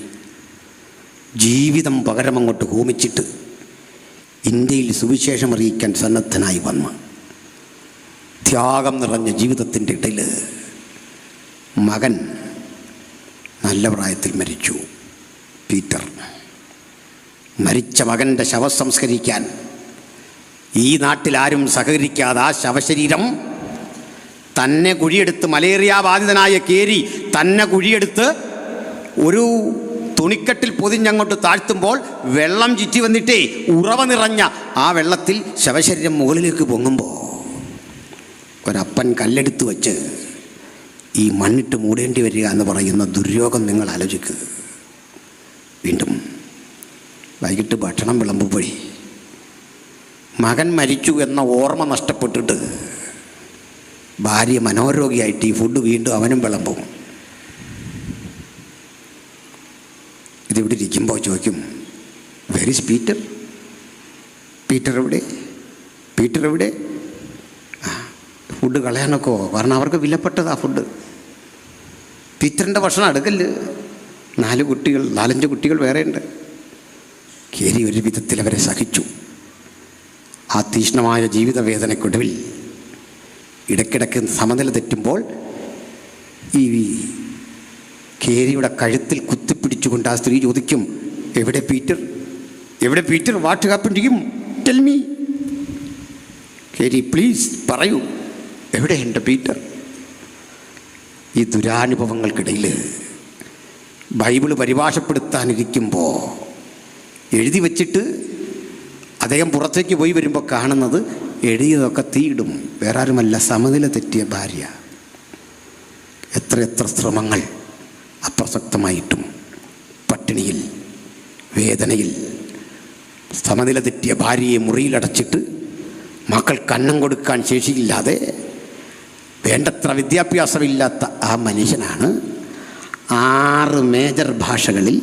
ജീവിതം പകരം അങ്ങോട്ട് ഹോമിച്ചിട്ട് ഇന്ത്യയിൽ സുവിശേഷം അറിയിക്കാൻ സന്നദ്ധനായി വന്ന് ത്യാഗം നിറഞ്ഞ ജീവിതത്തിൻ്റെ ഇടയിൽ മകൻ നല്ല പ്രായത്തിൽ മരിച്ചു. പീറ്റർ മരിച്ച മകൻ്റെ ശവസംസ്കരിക്കാൻ ഈ നാട്ടിലാരും സഹകരിക്കാതെ ആ ശവശരീരം തന്നെ കുഴിയെടുത്ത്, മലേറിയ ബാധിതനായ കേരി തന്നെ കുഴിയെടുത്ത് ഒരു തുണിക്കെട്ടിൽ പൊതിഞ്ഞങ്ങോട്ട് താഴ്ത്തുമ്പോൾ വെള്ളം ചുറ്റി വന്നിട്ടേ ഉറവ നിറഞ്ഞ ആ വെള്ളത്തിൽ ശവശരീരം മുകളിലേക്ക് പൊങ്ങുമ്പോൾ ഒരപ്പൻ കല്ലെടുത്ത് വച്ച് ഈ മണ്ണിട്ട് മൂടേണ്ടി വരിക എന്ന് പറയുന്ന ദുര്യോഗം നിങ്ങൾ ആലോചിക്കുക. വീണ്ടും വൈകിട്ട് ഭക്ഷണം വിളമ്പുമ്പോഴേ മകൻ മരിച്ചു എന്ന ഓർമ്മ നഷ്ടപ്പെട്ടിട്ട് ഭാര്യ മനോരോഗിയായിട്ട് ഈ ഫുഡ് വീണ്ടും അവനും വിളമ്പും. ഇതിവിടെ ഇരിക്കുമ്പോൾ ചോദിക്കും, വെർ ഈസ് പീറ്റർ? പീറ്റർ എവിടെ? പീറ്റർ എവിടെ? ഫുഡ് കളയാനൊക്കെ, കാരണം അവർക്ക് വിലപ്പെട്ടതാ ഫുഡ്. പീറ്ററിൻ്റെ ഭക്ഷണം അടുക്കല്. 4-5 കുട്ടികൾ വേറെയുണ്ട്. കേരി ഒരു വിധത്തിൽ അവരെ സഹിച്ചു. ആ തീക്ഷ്ണമായ ജീവിത വേദനയ്ക്കൊടുവിൽ ഇടയ്ക്കിടയ്ക്ക് സമനില തെറ്റുമ്പോൾ ഈ കേരിയുടെ കഴുത്തിൽ കുത്തിപ്പിടിച്ചുകൊണ്ട് ആ സ്ത്രീ ചോദിക്കും, എവിടെ പീറ്റർ? എവിടെ Peter? What happen to him? Tell me. Kerry please പറയൂ, എവിടെ എൻ്റെ പീറ്റർ? ഈ ദുരാനുഭവങ്ങൾക്കിടയിൽ ബൈബിള് പരിഭാഷപ്പെടുത്താനിരിക്കുമ്പോൾ എഴുതി വച്ചിട്ട് അദ്ദേഹം പുറത്തേക്ക് പോയി വരുമ്പോൾ കാണുന്നത് എഴുതിയതൊക്കെ തീയിടും. വേറെ ആരുമല്ല, സമനില തെറ്റിയ ഭാര്യ. എത്ര ശ്രമങ്ങൾ അപ്രസക്തമായിട്ടും പട്ടിണിയിൽ, വേദനയിൽ സമനില തെറ്റിയ ഭാര്യയെ മുറിയിലടച്ചിട്ട് മക്കൾക്ക് അന്നം കൊടുക്കാൻ ശേഷിയില്ലാതെ, വേണ്ടത്ര വിദ്യാഭ്യാസമില്ലാത്ത ആ മനുഷ്യനാണ് 6 മേജർ ഭാഷകളിൽ,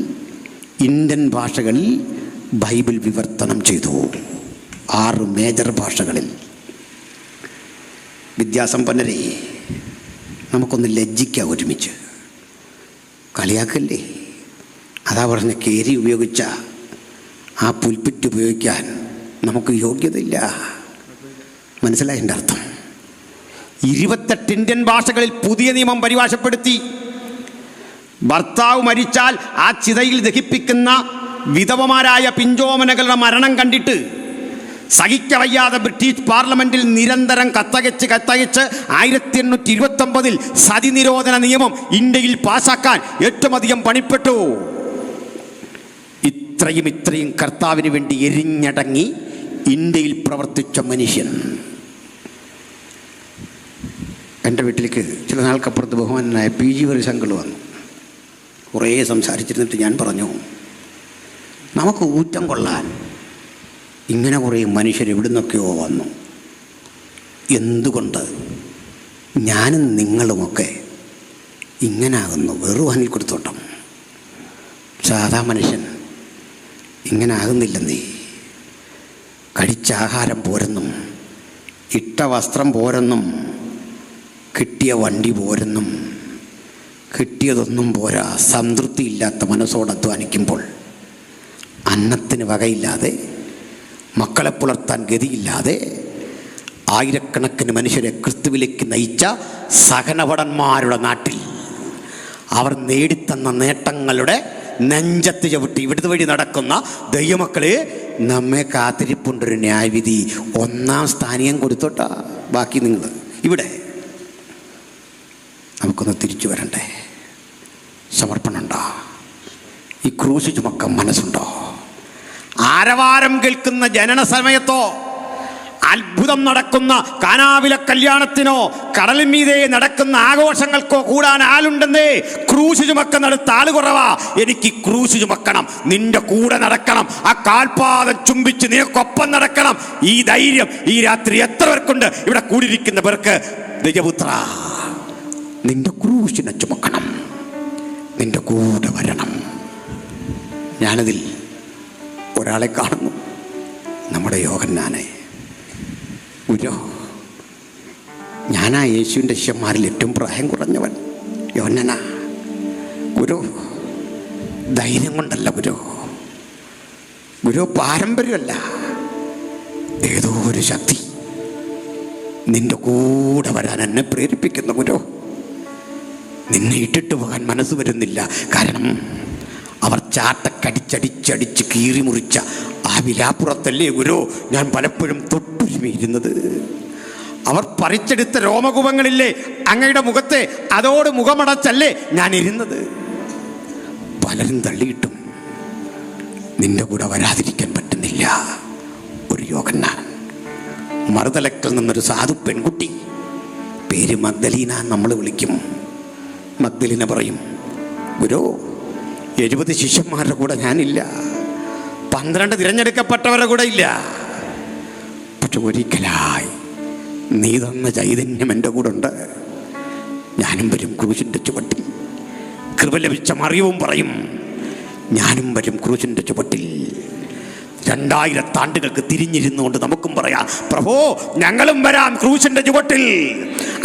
ഇന്ത്യൻ ഭാഷകളിൽ ബൈബിൾ വിവർത്തനം ചെയ്തു. 6 മേജർ ഭാഷകളിൽ. വിദ്യാസമ്പന്നരെ, നമുക്കൊന്ന് ലജ്ജിക്കാം ഒരുമിച്ച്. കളിയാക്കല്ലേ? അതാ പറഞ്ഞ കേരി ഉപയോഗിച്ച ആ പുൽപ്പിറ്റ് ഉപയോഗിക്കാൻ നമുക്ക് യോഗ്യതയില്ല. മനസ്സിലായി എൻ്റെ അർത്ഥം? 28 ഇന്ത്യൻ ഭാഷകളിൽ പുതിയ നിയമം പരിഭാഷപ്പെടുത്തി. ഭർത്താവ് മരിച്ചാൽ ആ ചിതയിൽ ദഹിപ്പിക്കുന്ന വിധവമാരായ പിഞ്ചോമനകളുടെ മരണം കണ്ടിട്ട് സഹിക്കവയ്യാതെ ബ്രിട്ടീഷ് പാർലമെന്റിൽ നിരന്തരം കത്തയച്ച് 1829 സതി നിരോധന നിയമം ഇന്ത്യയിൽ പാസാക്കാൻ ഏറ്റവും അധികം പണിപ്പെട്ടു. ഇത്രയും കർത്താവിന് വേണ്ടി എരിഞ്ഞടങ്ങി ഇന്ത്യയിൽ പ്രവർത്തിച്ച മനുഷ്യൻ. എൻ്റെ വീട്ടിലേക്ക് ചില നാൾക്കപ്പുറത്ത് ബഹുമാനായ PG ഹരിശങ്കർ വന്നു. കുറേ സംസാരിച്ചിരുന്നിട്ട് ഞാൻ പറഞ്ഞു, നമുക്ക് ഊറ്റം കൊള്ളാൻ ഇങ്ങനെ കുറേ മനുഷ്യർ എവിടുന്നൊക്കെയോ വന്നു. എന്തുകൊണ്ട് ഞാനും നിങ്ങളുമൊക്കെ ഇങ്ങനാകുന്നു? വെറും അനിൽ കൊടുത്തോട്ടം. സാധാ മനുഷ്യൻ ഇങ്ങനെ ആകുന്നില്ലെന്നേ. കഴിച്ച ആഹാരം പോരെന്നും, ഇട്ട വസ്ത്രം പോരെന്നും, കിട്ടിയ വണ്ടി പോരെന്നും, കിട്ടിയതൊന്നും പോരാ, സംതൃപ്തിയില്ലാത്ത മനസ്സോട് അധ്വാനിക്കുമ്പോൾ അന്നത്തിന് വകയില്ലാതെ, മക്കളെ പുലർത്താൻ ഗതിയില്ലാതെ ആയിരക്കണക്കിന് മനുഷ്യരെ ക്രിസ്തുവിലേക്ക് നയിച്ച സഹനഭടന്മാരുടെ നാട്ടിൽ അവർ നേടിത്തന്ന നേട്ടങ്ങളുടെ നെഞ്ചത്ത് ചവിട്ടി ഇവിടുത്തെ വഴി നടക്കുന്ന ദൈവമക്കളെ, നമ്മെ കാത്തിരിപ്പുണ്ടൊരു ന്യായവിധി. 1ാം സ്ഥാനീയം കൊടുത്തോട്ടാ. ബാക്കി നിങ്ങൾ ഇവിടെ. നമുക്കൊന്ന് തിരിച്ചു വരണ്ടേ? സമർപ്പണമുണ്ടോ? ഈ ക്രൂശ് ചുമക്കാൻ മനസ്സുണ്ടോ? ആരവാരം കേൾക്കുന്ന ജനന സമയത്തോ, അത്ഭുതം നടക്കുന്ന കാനാവിലെ കല്യാണത്തിനോ, കടലിന്മീതെ നടക്കുന്ന ആഘോഷങ്ങൾക്കോ കൂടാൻ ആളുണ്ടെന്നേ. ക്രൂശ് ചുമക്കുന്നിടത്ത് ആള് കുറവാ. എനിക്ക് ക്രൂശ് ചുമക്കണം, നിന്റെ കൂടെ നടക്കണം, ആ കാൽപാദം ചുംബിച്ച് നിനക്കൊപ്പം നടക്കണം. ഈ ധൈര്യം ഈ രാത്രി എത്ര പേർക്കുണ്ട്? ഇവിടെ കൂടിയിരിക്കുന്ന പേർക്ക് ദൈവപുത്ര, നിന്റെ ക്രൂശിനെ ചുമക്കണം, നിന്റെ കൂടെ വരണം. ഞാനതിൽ ഒരാളെ കാണുന്നു, നമ്മുടെ യോഹന്നാനെ. ഗുരു, ഞാനാ യേശുവിൻ്റെ ശിഷ്യന്മാരിൽ ഏറ്റവും പ്രായം കുറഞ്ഞവൻ. യോഹന്നാനാ. ഗുരു, ധൈര്യം കൊണ്ടല്ല ഗുരു, ഗുരു പാരമ്പര്യമല്ല, ഏതോ ഒരു ശക്തി നിന്റെ കൂടെ വരാൻ എന്നെ പ്രേരിപ്പിക്കുന്ന ഗുരു. നിന്നെ ഇട്ടിട്ട് പോകാൻ മനസ്സ് വരുന്നില്ല. കാരണം അവർ ചാട്ടക്കടിച്ചടിച്ചടിച്ച് കീറി മുറിച്ച ആ വിലാപ്പുറത്തല്ലേ ഗുരു ഞാൻ പലപ്പോഴും തൊട്ടുരുമിയിരുന്നത്. അവർ പറിച്ചെടുത്ത രോമകൂപങ്ങളില്ലേ അങ്ങയുടെ മുഖത്തെ, അതോട് മുഖമടച്ചല്ലേ ഞാൻ ഇരുന്നത്. പലരും തള്ളിയിട്ടും നിന്റെ കൂടെ വരാതിരിക്കാൻ പറ്റുന്നില്ല. ഒരു യോഹന്നാൻ, മറുതലക്കൽ നിന്നൊരു സാധു പെൺകുട്ടി, പേര് മഗ്ദലീന നമ്മൾ വിളിക്കും. മഗ്ദലീന പറയും, ഗുരു 70 ശിഷ്യന്മാരുടെ കൂടെ ഞാനില്ല, 12 തിരഞ്ഞെടുക്കപ്പെട്ടവരുടെ കൂടെ ഇല്ല. പക്ഷെ ഒരിക്കലായി നീ തന്ന ചൈതന്യം എൻ്റെ കൂടെ ഉണ്ട്. ഞാനും വരും ക്രൂശിൻ്റെ ചുവട്ടിൽ. കൃപ ലഭിച്ച മറിയവും പറയും, ഞാനും വരും ക്രൂശിൻ്റെ ചുവട്ടിൽ. 2000 ആണ്ടുകൾക്ക് തിരിഞ്ഞിരുന്നുകൊണ്ട് നമുക്കും പറയാം, പ്രഭോ ഞങ്ങളും വരാം ക്രൂശിന്റെ ചുവട്ടിൽ.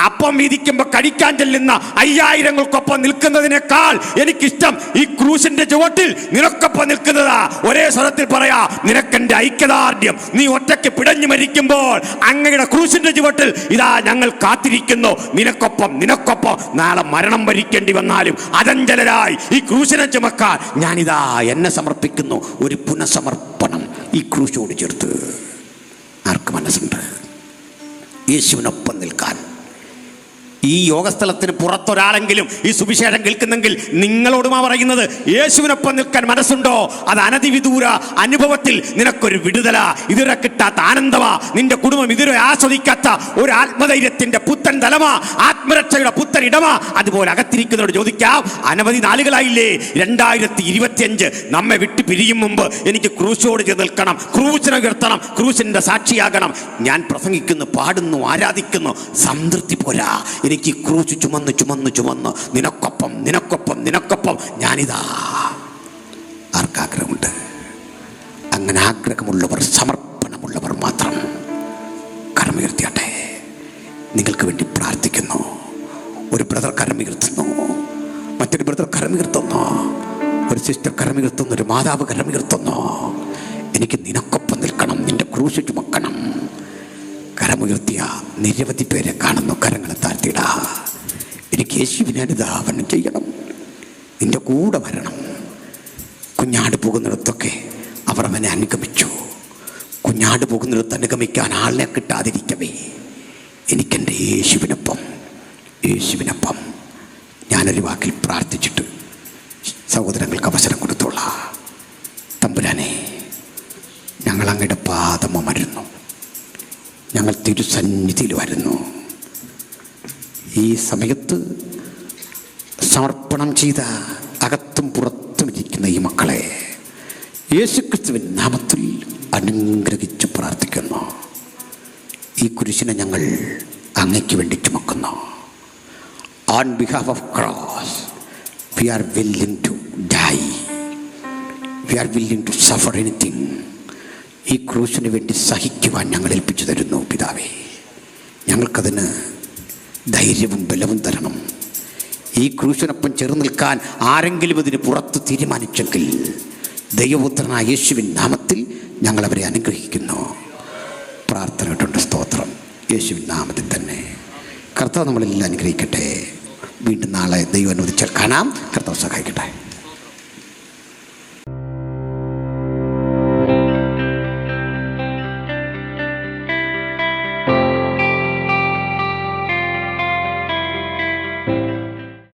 അപ്പം വീതിക്കുമ്പോൾ കഴിക്കാൻ ചെല്ലുന്ന 5000-കൾക്കൊപ്പം നിൽക്കുന്നതിനേക്കാൾ എനിക്കിഷ്ടം ഈ ക്രൂശിന്റെ ചുവട്ടിൽ നിനക്കൊപ്പം നിൽക്കുന്നതാ. ഒരേ സ്വരത്തിൽ പറയാ, നിനക്കെന്റെ ഐക്യദാർഢ്യം. നീ ഒറ്റയ്ക്ക് പിടഞ്ഞു മരിക്കുമ്പോൾ അങ്ങയുടെ ക്രൂശിന്റെ ചുവട്ടിൽ ഇതാ ഞങ്ങൾ കാത്തിരിക്കുന്നു. നിനക്കൊപ്പം നാളെ മരണം വരിക്കേണ്ടി വന്നാലും അചഞ്ചലരായി ഈ ക്രൂശിനെ ചുമക്കാൻ ഞാനിതാ എന്നെ സമർപ്പിക്കുന്നു. ഒരു പുനഃസമർപ്പണം ഈ ക്രൂശോട് ചേർത്ത്. ആർക്ക് മനസ്സുണ്ട് യേശുവിനൊപ്പം നിൽക്കാൻ? ഈ യോഗസ്ഥലത്തിന് പുറത്തൊരാളെങ്കിലും ഈ സുവിശേഷം കേൾക്കുന്നെങ്കിൽ നിങ്ങളോടുമാ പറയുന്നത്, യേശുവിനൊപ്പം നിൽക്കാൻ മനസ്സുണ്ടോ? അത് അനധിവിദൂര അനുഭവത്തിൽ നിനക്കൊരു വിടുതല, ഇതുവരെ കിട്ടാത്ത ആനന്ദമാ. നിന്റെ കുടുംബം ഇതുവരെ ആസ്വദിക്കാത്ത ഒരു ആത്മധൈര്യത്തിന്റെ പുത്തൻ തലമാ, ആത്മരക്ഷയുടെ പുത്തൻ ഇടമാ. അതുപോലെ അകത്തിരിക്കുന്നവരോട് ചോദിക്കാം, അനവധി നാളുകളായില്ലേ 2025 നമ്മെ വിട്ട് പിരിയും മുമ്പ് എനിക്ക് ക്രൂശോട് ചേർന്ന് നിൽക്കണം, ക്രൂശിനെ ഉയർത്തണം, ക്രൂശിന്റെ സാക്ഷിയാകണം. ഞാൻ പ്രസംഗിക്കുന്നു, പാടുന്നു, ആരാധിക്കുന്നു, സംതൃപ്തി പോരാ. എനിക്ക് ക്രൂശ് ചുമന്ന് നിനക്കൊപ്പം ഞാനിതാ. ആർക്കാഗ്രഹമുണ്ട്? അങ്ങനെ ആഗ്രഹമുള്ളവർ, സമർപ്പണമുള്ളവർ മാത്രം കരമുയർത്തിയാട്ടെ. നിങ്ങൾക്ക് വേണ്ടി പ്രാർത്ഥിക്കുന്നു. ഒരു ബ്രദർ കരമുയർത്തുന്നു, മറ്റൊരു ബ്രദർ കരമുയർത്തുന്നു, ഒരു സിസ്റ്റർ കരമുയർത്തുന്നു, ഒരു മാതാവ് കരമുയർത്തുന്നു. എനിക്ക് നിനക്കൊപ്പം നിൽക്കണം, നിന്റെ ക്രൂശ് ചുമക്കണം. കരമുയർത്തിയ നിരവധി പേരെ കാണുന്നു. കരങ്ങളെ താഴ്ത്തിയിടാ. എനിക്ക് യേശുവിനെ അനുധാവനം ചെയ്യണം, നിന്റെ കൂടെ വരണം. കുഞ്ഞാട് പോകുന്നിടത്തൊക്കെ അവർ അവനെ അനുഗമിച്ചു. കുഞ്ഞാട് പോകുന്നിടത്ത് അനുഗമിക്കാൻ ആളിനെ കിട്ടാതിരിക്കവേ എനിക്കെൻ്റെ യേശുവിനൊപ്പം ഞാനൊരു വാക്കിൽ പ്രാർത്ഥിച്ചിട്ട് സഹോദരങ്ങൾക്ക് അവസരം കൊടുത്തോളാം. തമ്പുരാനെ, ഞങ്ങൾ അങ്ങയുടെ പാദമരുന്നു, ഞങ്ങൾ തിരുസന്നിധിയിൽ വരുന്നു. ഈ സമയത്ത് സമർപ്പണം ചെയ്ത അകത്തും പുറത്തും ഇരിക്കുന്ന ഈ മക്കളെ യേശുക്രിസ്തുവിൻ നാമത്തിൽ അനുഗ്രഹിച്ച് പ്രാർത്ഥിക്കുന്നു. ഈ കുരിശിനെ ഞങ്ങൾ അങ്ങയ്ക്ക് വേണ്ടി ചുമക്കുന്നു. On behalf of cross, we are willing to die. We are willing to suffer anything. ഈ ക്രൂശിന് വേണ്ടി സഹിക്കുവാൻ ഞങ്ങൾ ഏൽപ്പിച്ചു തരുന്നു പിതാവേ. ഞങ്ങൾക്കതിന് ധൈര്യവും ബലവും തരണം. ഈ ക്രൂശിനൊപ്പം ചേർന്ന് നിൽക്കാൻ ആരെങ്കിലും ഇതിന് പുറത്ത് തീരുമാനിച്ചെങ്കിൽ ദൈവപുത്രനായ യേശുവിൻ നാമത്തിൽ ഞങ്ങളവരെ അനുഗ്രഹിക്കുന്നു. പ്രാർത്ഥന കേട്ടുണ്ട്. സ്തോത്രം. യേശുവിൻ നാമത്തിൽ തന്നെ കർത്താവ് നമ്മളെല്ലാം അനുഗ്രഹിക്കട്ടെ. വീണ്ടും നാളെ ദൈവം അനുവദിച്ചാൽ കാണാം. കർത്താവ് സഹായിക്കട്ടെ.